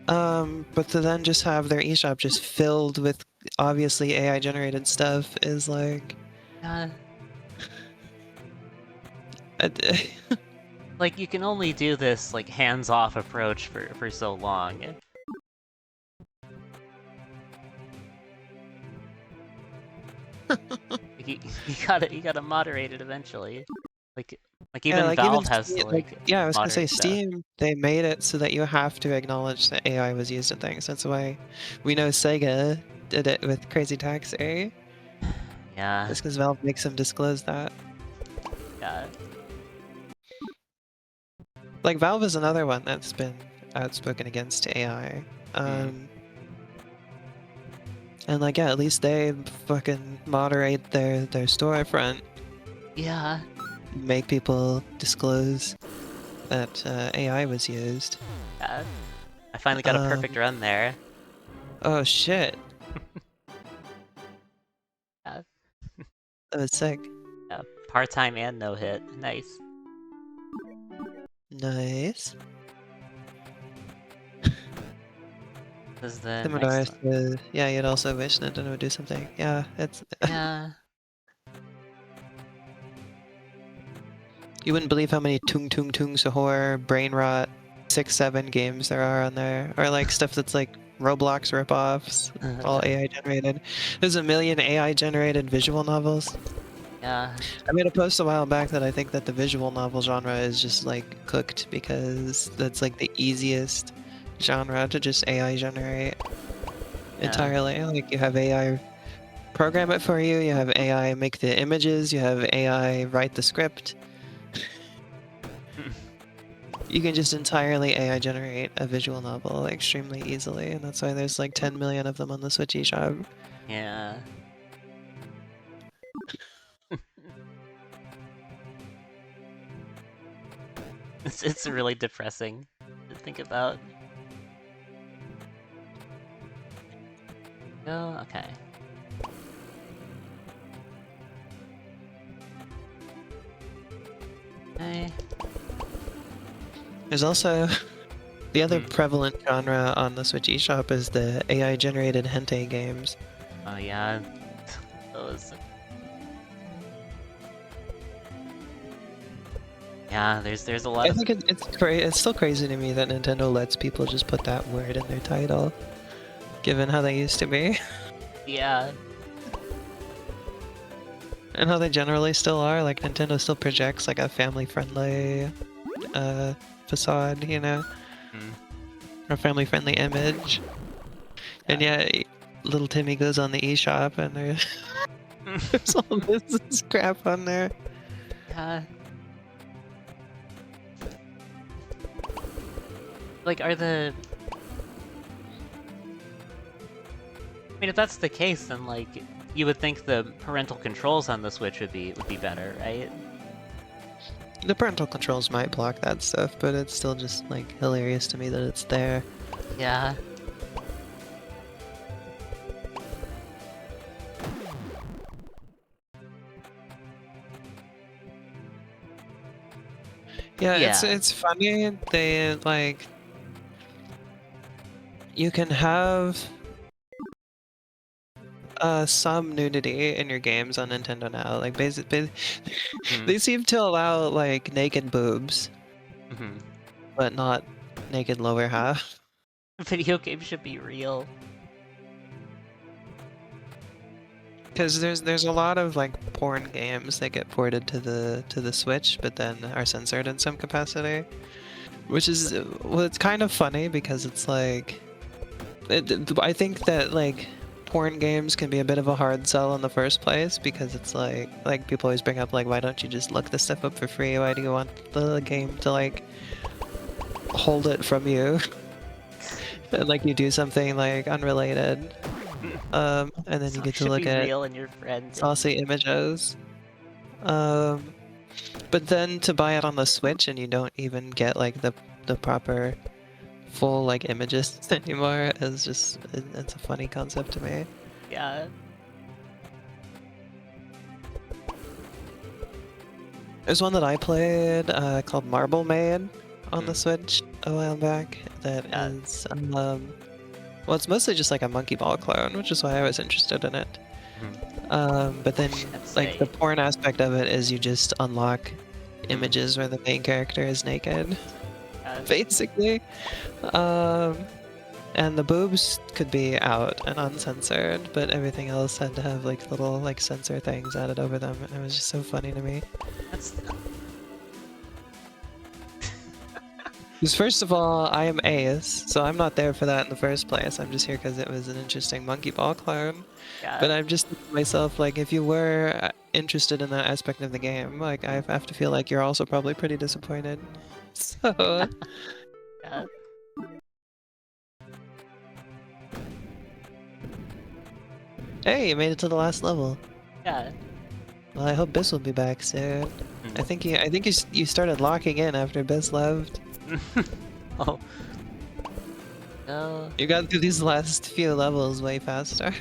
But to then just have their eShop just filled with obviously AI generated stuff is like, like, you can only do this like hands-off approach for so long. you gotta moderate it eventually. Like Yeah, even like Valve even has Steam, to yeah, I was gonna say moderate stuff. Steam, they made it so that you have to acknowledge that AI was used in things. That's why we know Sega did it with Crazy Taxi. Yeah, Just because Valve makes them disclose that. yeah. Like Valve is another one that's been outspoken against AI. And like yeah, at least they fucking moderate their storefront, Yeah. make people disclose that AI was used. Yeah. I finally got a perfect run there. Oh shit, Yeah. that was sick. Yeah. Part-time and no hit. Nice. Nice. This is the Similar next one. to, yeah, you'd also wish Nintendo would do something. Yeah, it's. Yeah. You wouldn't believe how many Tung Tung Tung Sahor, Brain Rot, 6-7 games there are on there. Or like stuff that's like Roblox ripoffs, all AI generated. There's a million AI generated visual novels. Yeah. I made a post a while back that I think that the visual novel genre is just like cooked because that's like the easiest genre to just AI generate entirely. Like you have AI program it for you, you have AI make the images, you have AI write the script. You can just entirely AI generate a visual novel extremely easily, and that's why there's like 10 million of them on the Switch eShop. Yeah. It's really depressing to think about. Oh, okay. Okay. There's also the other prevalent genre on the Switch eShop is the AI generated hentai games. Oh yeah. Those. Yeah, there's a lot I of. think it's still crazy to me that Nintendo lets people just put that word in their title, given how they used to be. Yeah. And how they generally still are. Like Nintendo still projects like a family-friendly facade, you know, a family-friendly image. And yet, little Timmy goes on the eShop and there's all this crap on there. Yeah. Like, are the... I mean, if that's the case, then, like, you would think the parental controls on the Switch would be better, right? The parental controls might block that stuff, but it's still just, like, hilarious to me that it's there. Yeah. Yeah, Yeah. it's funny. They, like... You can have... some nudity in your games on Nintendo now. Like, basically, they seem to allow, like, naked boobs, but not naked lower half. Video games should be real. Because there's a lot of like porn games that get ported to the Switch, but then are censored in some capacity, which is well, it's kind of funny because it's like, I think that like porn games can be a bit of a hard sell in the first place because it's like people always bring up like, why don't you just look this stuff up for free? Why do you want the game to like hold it from you? And like you do something like unrelated. And then you get to look at real and your friend. saucy images. But then to buy it on the Switch and you don't even get like the proper full like images anymore is just it's a funny concept to me. Yeah. There's one that I played called Marble Maid on the Switch a while back that is well, it's mostly just like a monkey ball clone, which is why I was interested in it. But then, like, the porn aspect of it is you just unlock images where the main character is naked, basically. And and the boobs could be out and uncensored, but everything else had to have like little like censor things added over them, and it was just so funny to me. That's Because first of all, I am Ace, so I'm not there for that in the first place. I'm just here because it was an interesting monkey ball clone. yeah. But I'm just thinking to myself, like, if you were interested in that aspect of the game, like, I have to feel like you're also probably pretty disappointed. So, Yeah. hey, you made it to the last level. Yeah. Well, I hope Biss will be back soon. I think you started locking in after Biss left. Oh. No. You got through these last few levels way faster.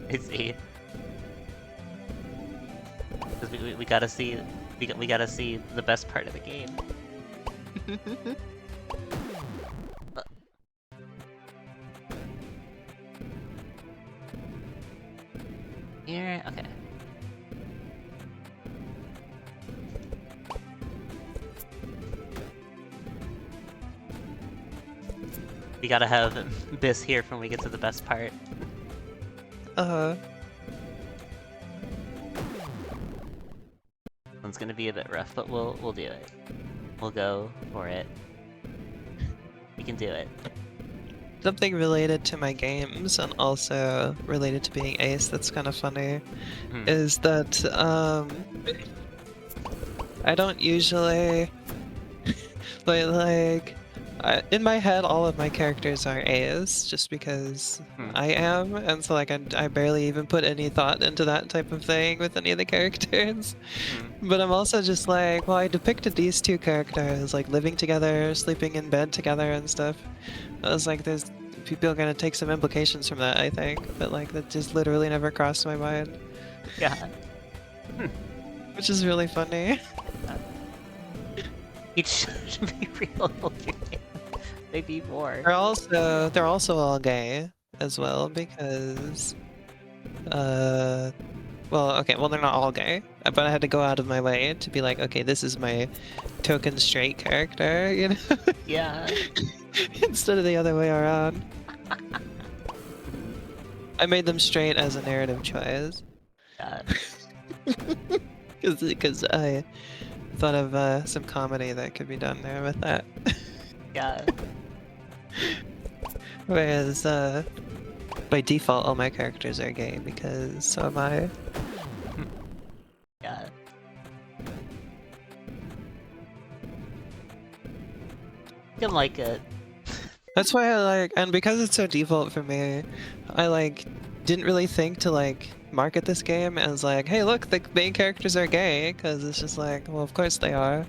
I see. 'Cause we gotta see we gotta see the best part of the game. Here, okay. We gotta have Biss here when we get to the best part. It's gonna be a bit rough, but we'll do it. We'll go for it. We can do it. Something related to my games and also related to being Ace that's kind of funny is that I don't usually in my head all of my characters are A's just because I am, and so like I barely even put any thought into that type of thing with any of the characters. But I'm also just like, well, I depicted these two characters like living together, sleeping in bed together and stuff. I was like, there's people are gonna take some implications from that, I think, but like that just literally never crossed my mind. Yeah. Which is really funny. Each should be real. Maybe more. They're also all gay as well because well, they're not all gay, but I had to go out of my way to be like, okay, this is my token straight character, you know? Yeah. Instead of the other way around. I made them straight as a narrative choice. Yeah. Because I thought of some comedy that could be done there with that. Yeah. Whereas, by default, all my characters are gay because so am I. Yeah. You can like it. That's why I like, and because it's so default for me, I like didn't really think to like market this game as like, hey, look, the main characters are gay, because it's just like, well, of course they are.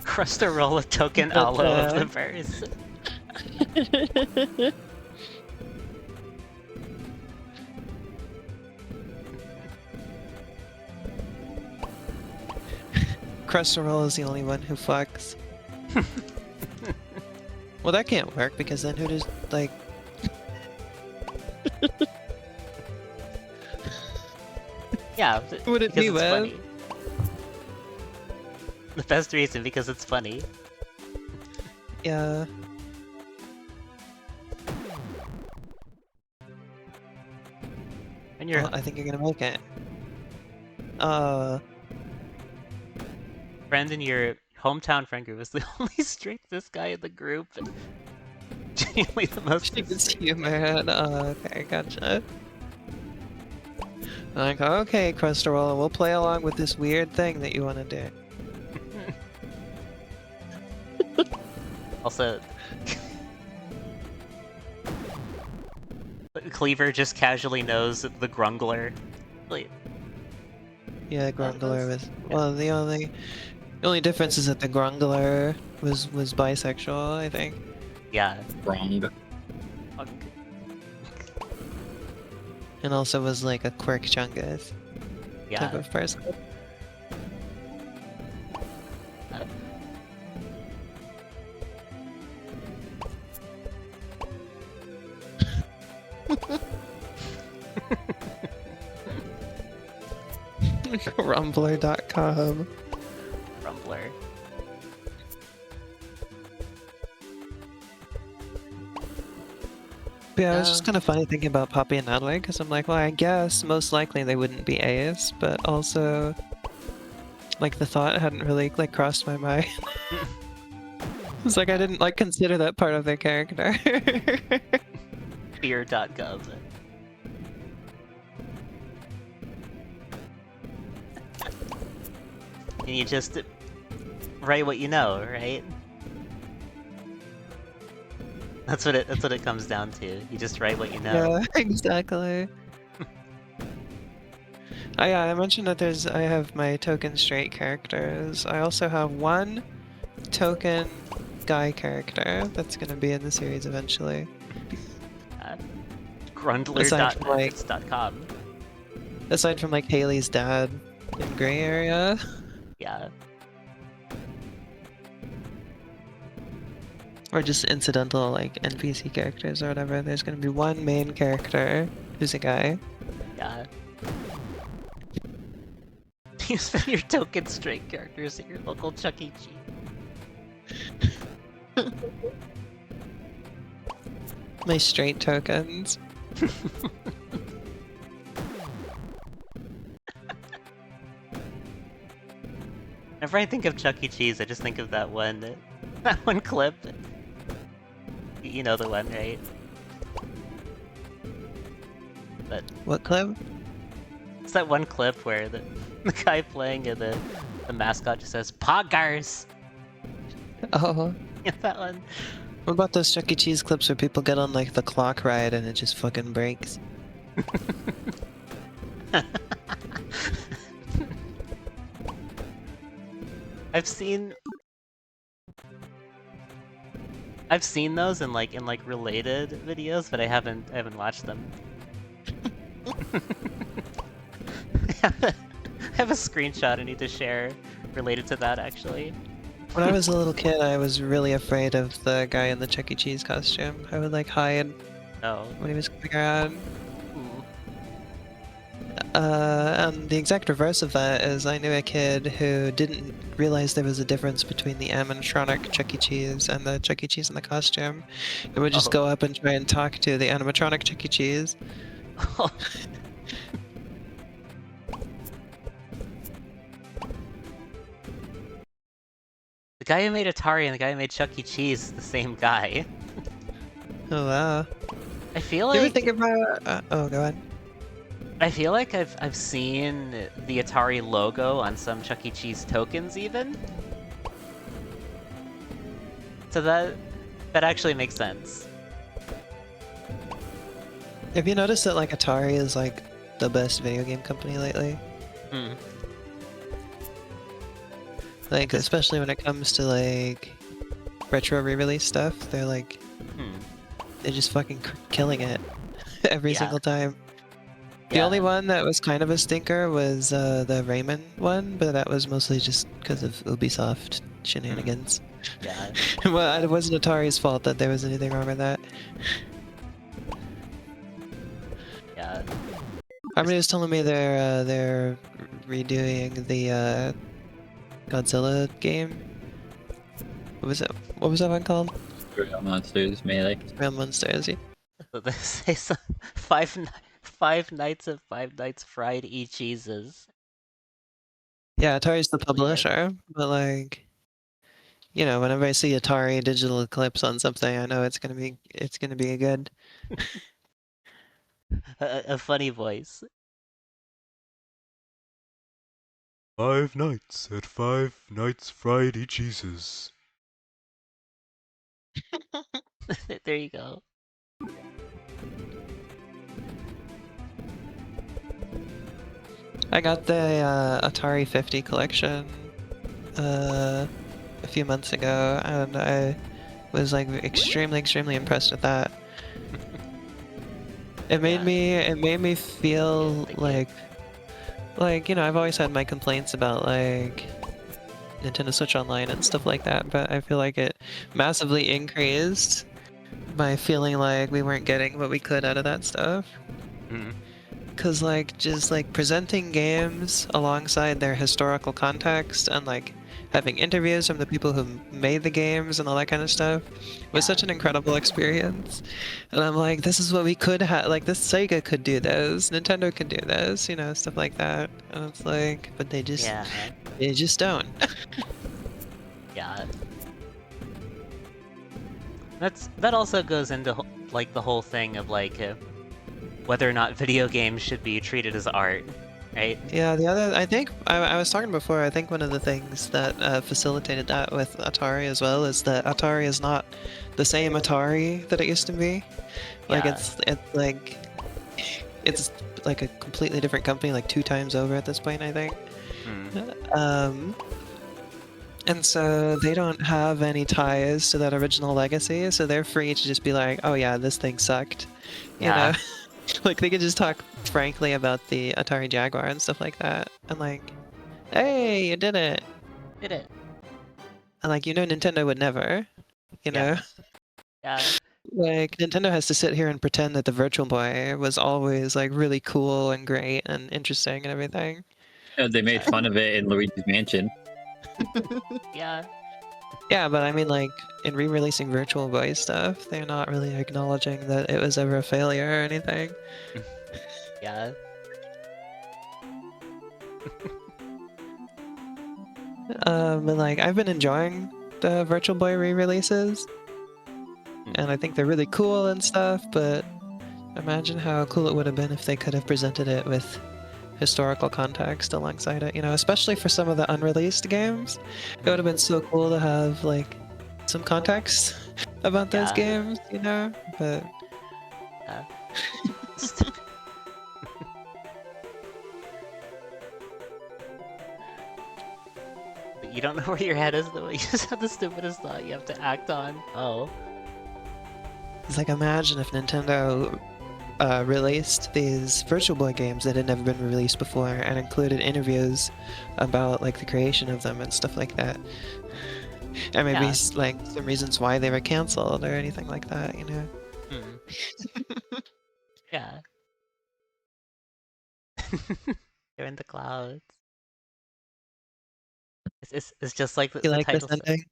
Crust a roll of token But, aloe of the verse. Crustarol is the only one who fucks. Well, that can't work because then who does like? Yeah. Who would it because be it's with? funny. The best reason, because it's funny. Yeah. And you're. Well, I think you're gonna make it. Friend in your hometown friend group is the only straightest guy in the group. Genuinely the most. It's humor. Okay, gotcha. Like, okay, Crustarol, we'll play along with this weird thing that you want to do. Also, Cleaver just casually knows the Grungler. Wait, Yeah, Grungler was. Well, the only difference is that the Grungler was bisexual, I think. yeah. Wrong. And also was like a quirk chungus type Yeah. of person. Rumbler.com. Rumbler. But yeah, it was No. just kind of funny thinking about Poppy and Natalie, because I'm like, well, I guess most likely they wouldn't be A's, but also, like, the thought hadn't really, like, crossed my mind. It's like I didn't, like, consider that part of their character. Fear.gov. And you just write what you know, right? That's what it comes down to. You just write what you know. Yeah, exactly. Oh yeah, I mentioned that I have my token straight characters. I also have one token guy character that's gonna be in the series eventually. Grundler.com. Aside from like Haley's dad in Gray Area. Yeah. Or just incidental like NPC characters or whatever. There's gonna be one main character who's a guy. Yeah. You spend your token straight characters at your local Chuck E. Cheese. My straight tokens. Whenever I think of Chuck E. Cheese, I just think of that one clip. You know the one, right? But What clip? it's that one clip where the guy playing the mascot just says "Poggers." Oh. Yeah, that one. What about those Chuck E. Cheese clips where people get on like the clock ride and it just fucking breaks? I've seen those in like related videos, but I haven't watched them. I have a screenshot I need to share related to that actually. When I was a little kid, I was really afraid of the guy in the Chuck E. Cheese costume. I would like hide Oh. when he was coming around. Ooh. And the exact reverse of that is I knew a kid who didn't realize there was a difference between the animatronic Chuck E. Cheese and the Chuck E. Cheese in the costume. It would just go up and try and talk to the animatronic Chuck E. Cheese. The guy who made Atari and the guy who made Chuck E. Cheese is the same guy. Oh wow. I feel Do you ever like think about... oh, go ahead. I feel like I've seen the Atari logo on some Chuck E. Cheese tokens even. So that actually makes sense. Have you noticed that like Atari is like the best video game company lately? Hmm. Like, especially when it comes to like retro re-release stuff, they're like, they're just fucking killing it every Yeah. single time. The Yeah. only one that was kind of a stinker was the Rayman one, but that was mostly just because of Ubisoft shenanigans. Yeah. Well, it wasn't Atari's fault that there was anything wrong with that. Yeah. Harmony was telling me they're redoing the Godzilla game. What was it? What was that one called? Real Monsters Melee. Real Monsters. Yeah. So they say some five nights of Five Nights Fried E-Cheeses. Yeah, Atari's the publisher, but like, you know, whenever I see Atari digital clips on something, I know it's gonna be good. A funny voice. 5 nights at 5 Nights Friday Jesus. There you go. I got the Atari 50 collection a few months ago, and I was like extremely impressed with that. It made me feel like you know, I've always had my complaints about like Nintendo Switch Online and stuff like that, but I feel like it massively increased my feeling like we weren't getting what we could out of that stuff. Cause like just like presenting games alongside their historical context and like having interviews from the people who made the games and all that kind of stuff was such an incredible experience. And I'm like, this is what we could have, like, this Sega could do this, Nintendo could do this, you know, stuff like that. And it's like, but they just don't. Yeah. That also goes into like the whole thing of like whether or not video games should be treated as art, right? Yeah, the other, I think, I was talking before, I think one of the things that facilitated that with Atari as well is that Atari is not the same Atari that it used to be. Like, it's like a completely different company, like 2 times over at this point, I think. And so they don't have any ties to that original legacy, so they're free to just be like, oh yeah, this thing sucked. You know? Like, they could just talk frankly about the Atari Jaguar and stuff like that. And like, hey, you did it! Did it. And like, you know, Nintendo would never. You know? Yeah. Like, Nintendo has to sit here and pretend that the Virtual Boy was always like really cool and great and interesting and everything. They made fun of it in Luigi's Mansion. Yeah. Yeah, but I mean, like, in re-releasing Virtual Boy stuff, they're not really acknowledging that it was ever a failure or anything. Yeah. But like, I've been enjoying the Virtual Boy re-releases, and I think they're really cool and stuff, but imagine how cool it would have been if they could have presented it with historical context alongside it, you know, especially for some of the unreleased games. It would have been so cool to have, like, some context about those games, you know? But... But you don't know where your head is, though. You just have the stupidest thought you have to act on. Oh. It's like, imagine if Nintendo released these Virtual Boy games that had never been released before and included interviews about like the creation of them and stuff like that. And maybe like some reasons why they were cancelled or anything like that, you know? Yeah. They're in the clouds. It's just like the like title this ending? says.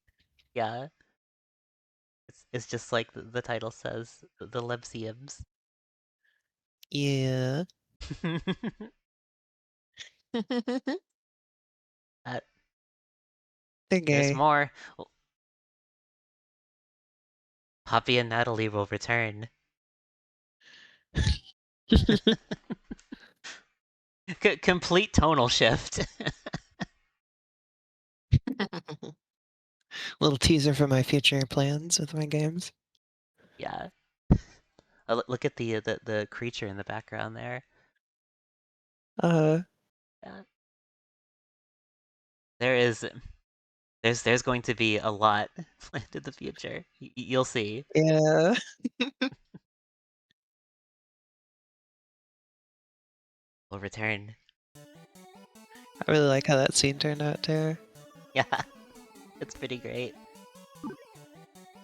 Yeah. It's just like the title says, the lebsiams. Yeah. They're gay. There's more. Poppy and Natalie will return. Complete tonal shift. Little teaser for my future plans with my games. Yeah. Oh, look at the creature in the background there. Yeah. There's going to be a lot planned in the future. You'll see. Yeah. Will return. I really like how that scene turned out too. Yeah. It's pretty great.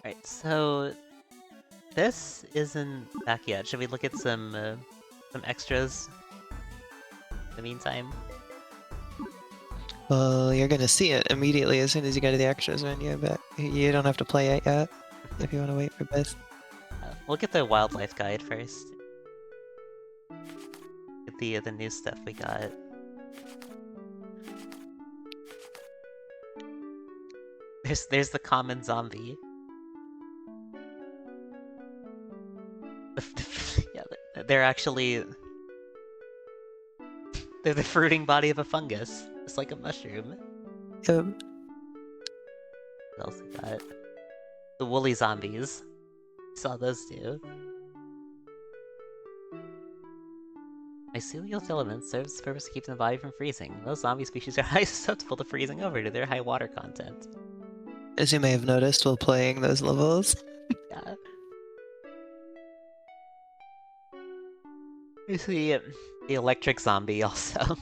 Alright, so this isn't back yet. Should we look at some extras in the meantime? Well, you're gonna see it immediately as soon as you go to the extras menu, but you don't have to play it yet if you want to wait for this. We'll get the wildlife guide first. Get the new stuff we got. There's the common zombie. Yeah, they're actually... They're the fruiting body of a fungus. It's like a mushroom. Yep. What else we got? The woolly zombies. Saw those too. Mycelial filament serves the purpose of keeping the body from freezing. Most zombie species are highly susceptible to freezing over due to their high water content. As you may have noticed while playing those levels. Yeah. You see the electric zombie also.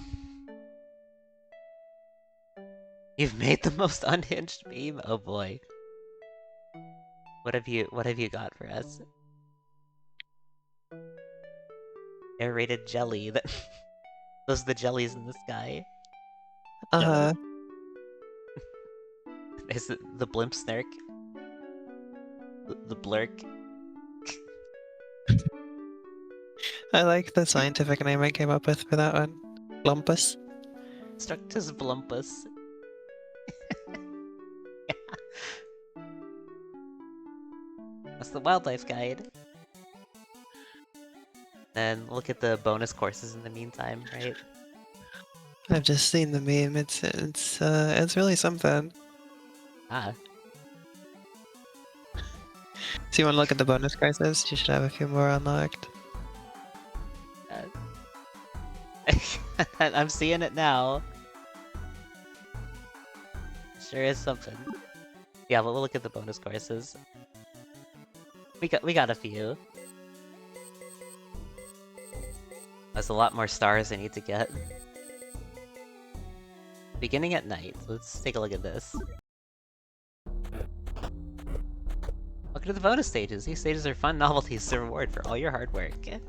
You've made the most unhinged meme? Oh boy. What have you got for us? Aerated jelly. Those are the jellies in the sky. Uh-huh. Is it the blimp snark? The blurk? I like the scientific name I came up with for that one. Lumpus. Structus blumpus. Yeah. That's the wildlife guide. Then look at the bonus courses in the meantime, right? I've just seen the meme. It's really something. Ah. So you want to look at the bonus courses? You should have a few more unlocked. I'm seeing it now. Sure is something. Yeah, but we'll look at the bonus courses. We got a few. There's a lot more stars I need to get. Beginning at night. Let's take a look at this. Welcome to the bonus stages. These stages are fun novelties to reward for all your hard work. I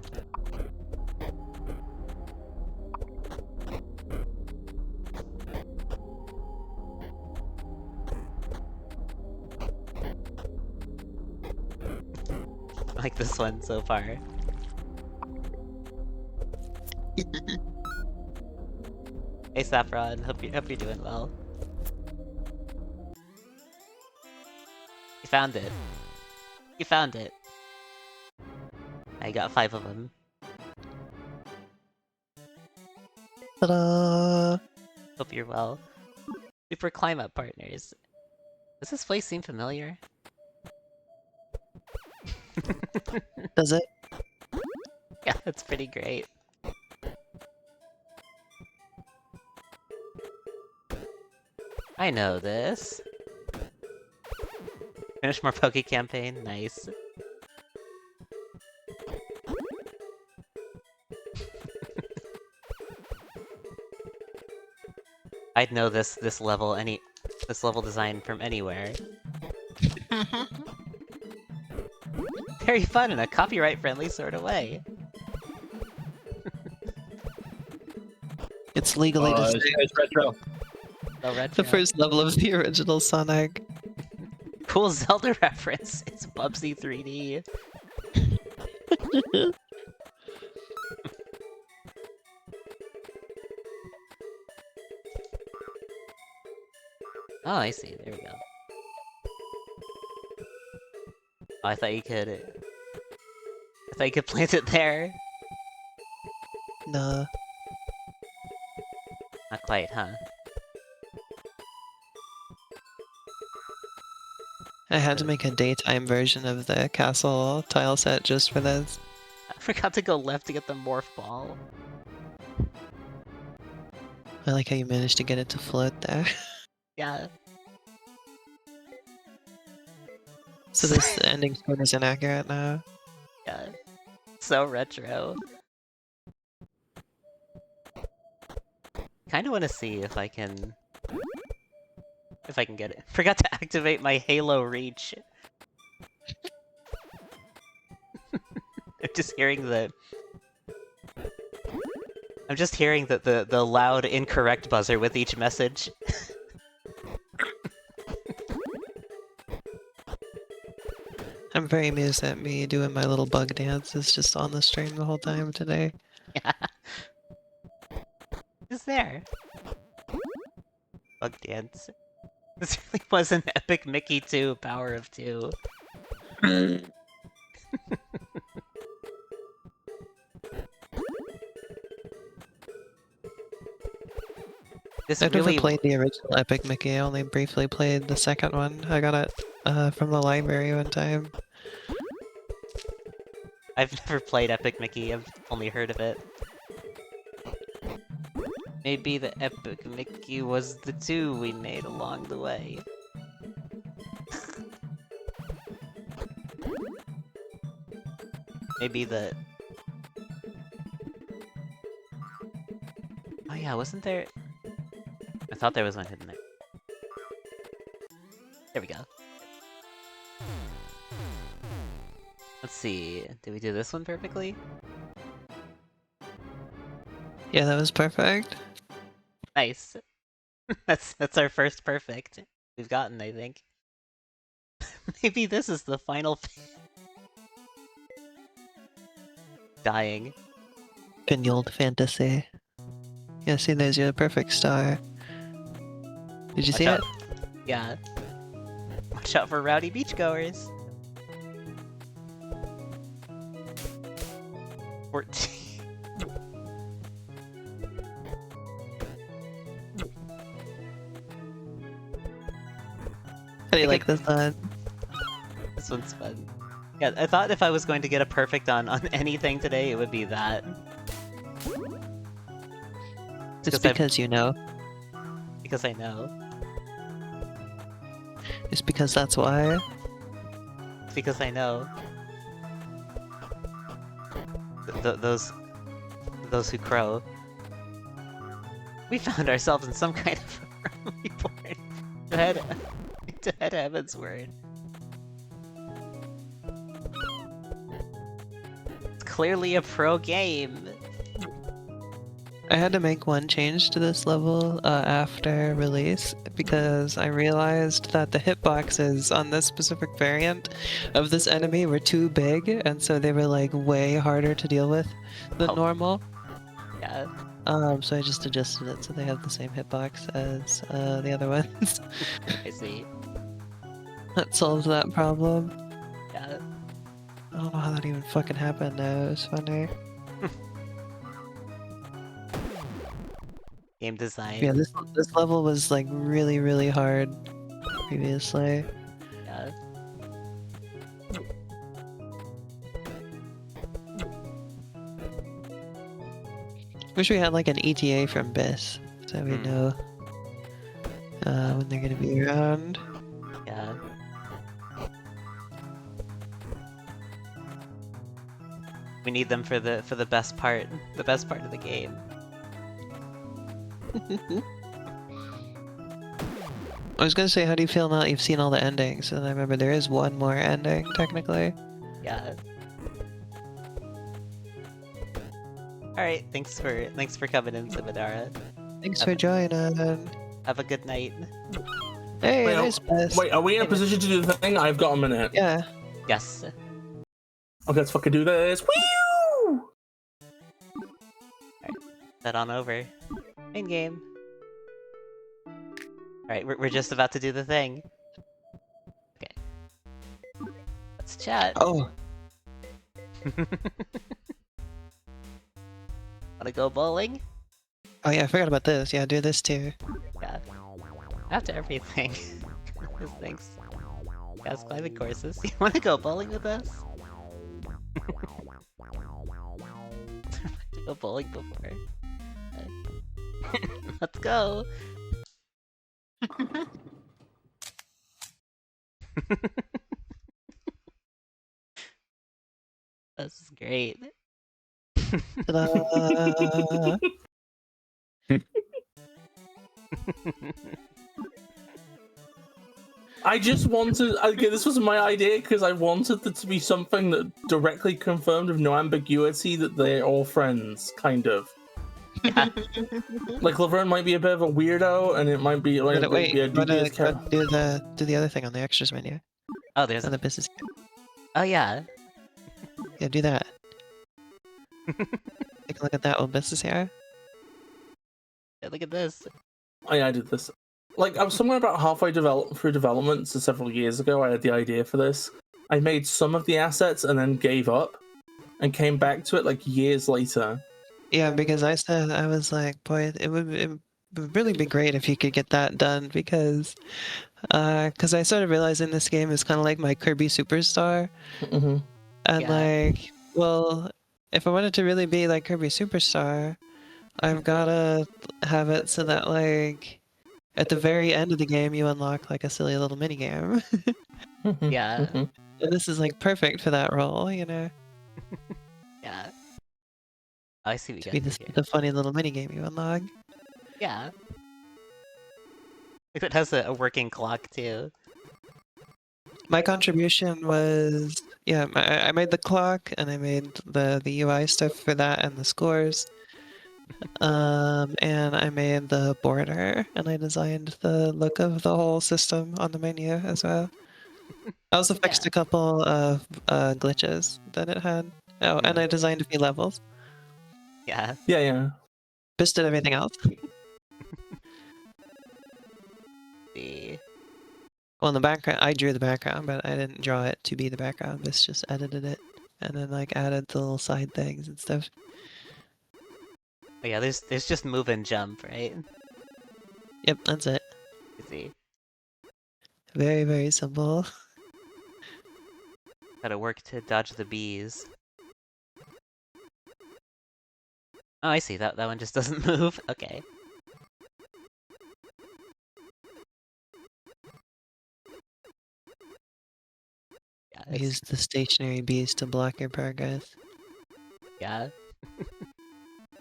like this one so far. Hey Saffron, hope you're doing well. You found it. You found it. I got 5 of them. Ta-da! Hope you're well. Super climb up partners. Does this place seem familiar? Does it? Yeah, that's pretty great. I know this. Finish more Poke campaign, nice. I'd know this level design from anywhere. Very fun in a copyright-friendly sort of way. It's legally distinct. It's retro. So retro. The first level of the original Sonic. Cool Zelda reference. It's Bubsy 3D. Oh, I see. There we go. Oh, I thought you could plant it there. Nah. Not quite, huh? I had to make a daytime version of the castle tile set just for this. I forgot to go left to get the morph ball. I like how you managed to get it to float there. Yeah. So this ending screen is inaccurate now. Yeah. So retro. Kinda wanna see if I can get it. Forgot to activate my Halo reach. I'm just hearing the loud incorrect buzzer with each message. I'm very amused at me doing my little bug dance. It's just on the stream the whole time today. Yeah. Who's there? Bug dance. This really was an epic Mickey 2 Power of 2. This I've really never played the original Epic Mickey, I only briefly played the second one. I got it from the library one time. I've never played Epic Mickey, I've only heard of it. Maybe the Epic Mickey was the 2 we made along the way. Maybe the... Oh yeah, wasn't there... I thought there was one hidden there. There we go. Let's see, did we do this one perfectly? Yeah, that was perfect. Nice. That's our first perfect. we've gotten, I think. Maybe this is the final dying. Pinuled fantasy. Yeah, see, there's your perfect star. Did you Watch see out. it? Yeah. Watch out for rowdy beachgoers. 14. How do you like this one? This one's fun. Yeah, I thought if I was going to get a perfect on anything today, it would be that. It's because you know. Because I know. It's because that's why. It's because I know. Those who crow. We found ourselves in some kind of report to head heaven's word. It's clearly a pro game. I had to make one change to this level after release because I realized that the hitboxes on this specific variant of this enemy were too big, and so they were like way harder to deal with than normal. Yeah. So I just adjusted it so they have the same hitbox as the other ones. I see. That solves that problem. Yeah. I don't know how that even fucking happened though, it was funny. Game design. Yeah, this level was like really hard previously. Yeah. Wish we had like an ETA from BIS so we know when they're gonna be around. Yeah. We need them for the best part of the game. I was gonna say, how do you feel now that you've seen all the endings? And I remember there is one more ending, technically. Yeah. Alright, thanks for coming in, Simidara. Thanks for joining. Have a good night. Hey, Wait, there's BIS. Wait, are we in a position to do the thing? I've got a minute. Yeah. Yes. Okay, let's fucking do this. Woo! Head on over. Main game. Alright, we're just about to do the thing. Okay. Let's chat. Oh. Wanna go bowling? Oh yeah, I forgot about this. Yeah, do this too. Yeah. After everything. Thanks. Gas climbing courses. You wanna go bowling with us? Go bowling before. Let's go. This is great. Ta-da! I just wanted, okay, this was my idea because I wanted it to be something that directly confirmed with no ambiguity that they're all friends, kind of. Yeah. Like Laverne might be a bit of a weirdo, and it might be like Wait, be a go dubious to character. do the other thing on the extras menu. Oh, there's On the business. Oh yeah. Yeah, do that. Take a look at that old business here. Yeah, look at this. Oh yeah, I did this. Like I was somewhere about halfway through development, so several years ago. I had the idea for this. I made some of the assets and then gave up, and came back to it like years later. Yeah, because I said, I was like, boy, it would really be great if you could get that done because I started realizing this game is kind of like my Kirby Superstar. Mm-hmm. And Yeah. like, well, if I wanted to really be like Kirby Superstar, I've gotta have it so that like, at the very end of the game, you unlock like a silly little mini game. Yeah. And this is like perfect for that role, you know? Yeah. Oh, I see what To you be got here. the funny little mini game you unlock. Yeah. It has a working clock too. My contribution was, yeah, I made the clock and I made the UI stuff for that and the scores. And I made the border, and I designed the look of the whole system on the menu as well. I also fixed Yeah. a couple of glitches that it had. Oh, and I designed a few levels. Yeah. Yeah. Just did everything else. See. Well, in the background, I drew the background, but I didn't draw it to be the background. This just edited it, and then like added the little side things and stuff. Oh yeah, there's just move and jump, right? Yep, that's it. Easy. Very, very simple. Gotta work to dodge the bees. Oh, I see. That one just doesn't move. Okay. Yeah, Use the stationary bees to block your progress. yeah.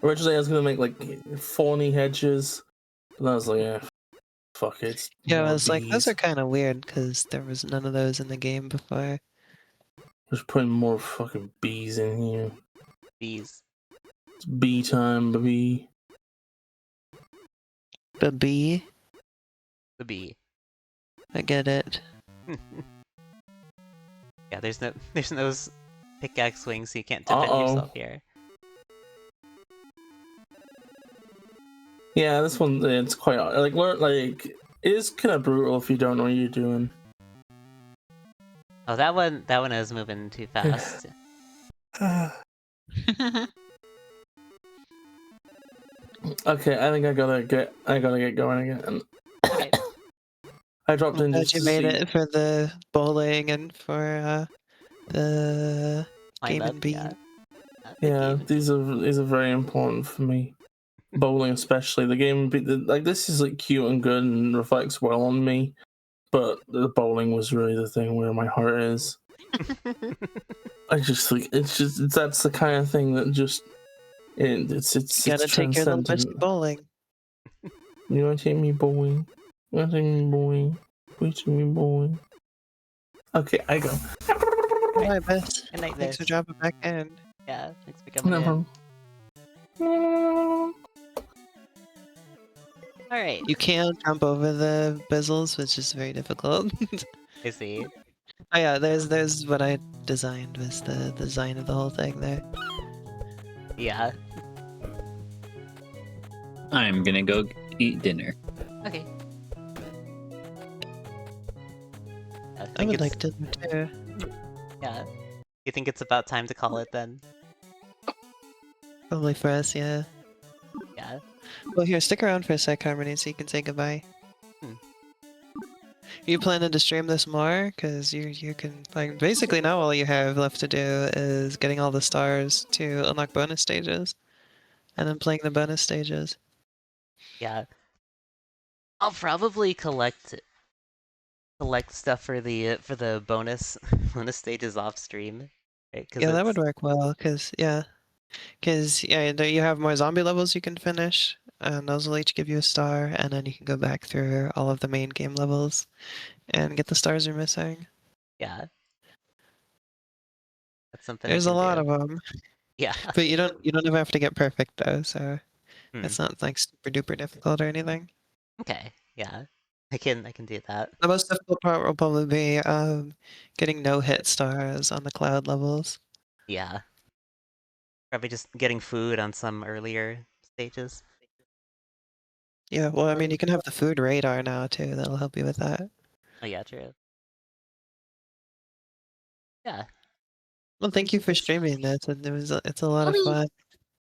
Originally, I was gonna make like thorny hedges, but I was like, yeah, fuck it. Yeah, I more was like, those bees. are kind of weird because there was none of those in the game before. Just putting more fucking bees in here. Bees. It's bee time, baby. The bee? The bee. I get it. Yeah, there's no pickaxe wings, so you can't defend yourself here. Yeah, this one, it's quite like it is kind of brutal if you don't know what you're doing. Oh, that one is moving too fast. Okay, I think I gotta get going again. Okay. I dropped in Glad just you to made see. it for the bowling and for the Climb game up, and bee. yeah. Yeah, these are very important for me. Bowling especially. The game, like this is like cute and good and reflects well on me, but the bowling was really the thing where my heart is. I just like that's the kind of thing that just it's You gotta take your little bitch to transcendent. bowling. You wanna take me bowling? You wanna take me bowling? Please take me bowling. Okay, I go. Bye, Bess. Good night, Thanks for Viz. dropping back in. Yeah, thanks for coming Never. in. Alright. You can jump over the bezels, which is very difficult. I see. Oh yeah, there's what I designed, was the design of the whole thing there. Yeah. I'm gonna go eat dinner. Okay. I would like dinner too. Yeah. You think it's about time to call it then? Probably for us, yeah. Yeah. Well, here, stick around for a sec, Harmony, so you can say goodbye. Are you planning to stream this more? Because you can, like, basically now all you have left to do is getting all the stars to unlock bonus stages. And then playing the bonus stages. Yeah. I'll probably collect stuff for the bonus bonus stages off stream. Right? Yeah, that would work well, because yeah, you have more zombie levels you can finish, and those will each give you a star, and then you can go back through all of the main game levels and get the stars you're missing. Yeah. That's something There's I a can lot do. of them. Yeah. But you don't ever have to get perfect though, so it's not like super duper difficult or anything. Okay. Yeah. I can do that. The most difficult part will probably be getting no hit stars on the cloud levels. Yeah. Probably just getting food on some earlier stages. Yeah, well, I mean, you can have the food radar now too. That'll help you with that. Oh yeah, true. Yeah. Well, thank you for streaming this. It's a lot of fun.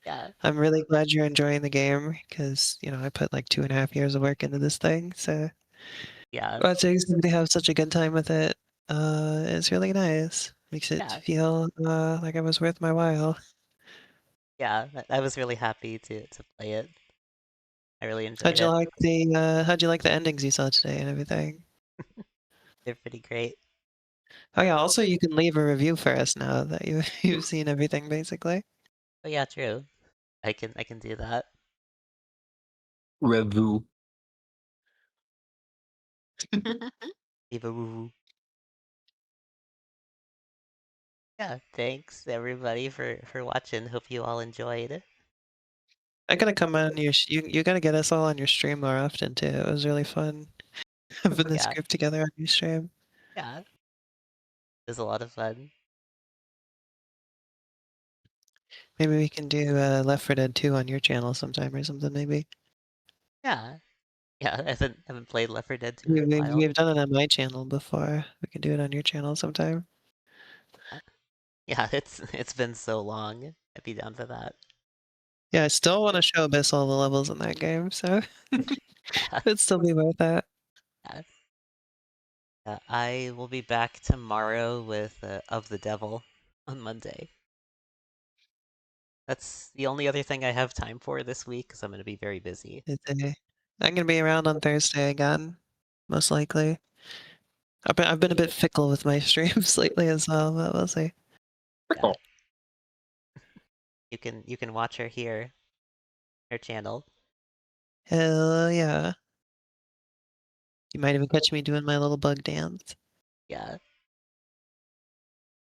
Yeah. I'm really glad you're enjoying the game because, I put like 2.5 years of work into this thing. So Yeah. watching somebody have such a good time with it, is really nice. Makes it feel like it was worth my while. Yeah, I was really happy to play it. I really enjoyed it. How'd you like the endings you saw today and everything? They're pretty great. Oh yeah, also you can leave a review for us now that you've seen everything basically. Oh yeah, true. I can do that. Revu. Leave a woo. Yeah, thanks everybody for watching. Hope you all enjoyed. I gotta come on your. You gotta get us all on your stream more often too. It was really fun having this Yeah. group together on your stream. Yeah. It was a lot of fun. Maybe we can do Left 4 Dead 2 on your channel sometime or something. Maybe. Yeah. Yeah, I haven't played Left 4 Dead 2 in a while. We've done it on my channel before. We can do it on your channel sometime. Yeah, it's been so long. I'd be down for that. Yeah, I still want to show Abyss all the levels in that game, so it'd still be worth it. I will be back tomorrow with Of the Devil on Monday. That's the only other thing I have time for this week, because I'm going to be very busy. I'm gonna be around on Thursday again, most likely. I've been a bit fickle with my streams lately as well, but we'll see. Yeah. You can watch her here, her channel. Hell yeah. You might even catch me doing my little bug dance. Yeah.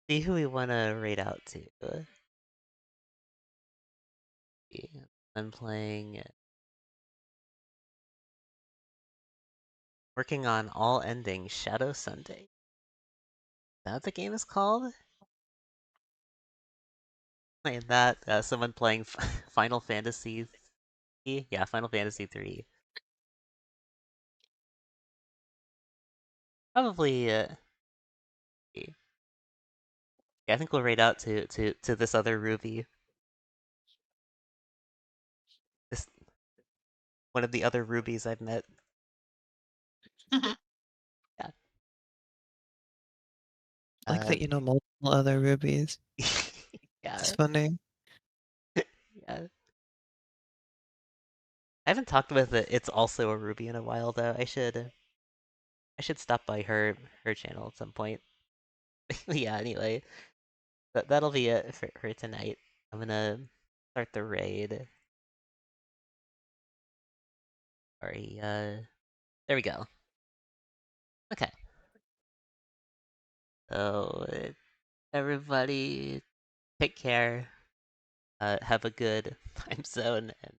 See who we want to raid out to. I'm working on all endings Shadow Sunday. Is that what the game is called? Playing that, someone playing Final Fantasy 3? Yeah, Final Fantasy 3. Probably, yeah, I think we'll raid out to this other Ruby. This one of the other Rubies I've met. Yeah. I like that you know multiple other rubies. Yeah. It's funny. Yeah. I haven't talked with It's Also a Ruby in a while though. I should stop by her channel at some point. Yeah, anyway. That'll be it for tonight. I'm gonna start the raid. Sorry, there we go. Okay. So, everybody, take care. Have a good time zone, and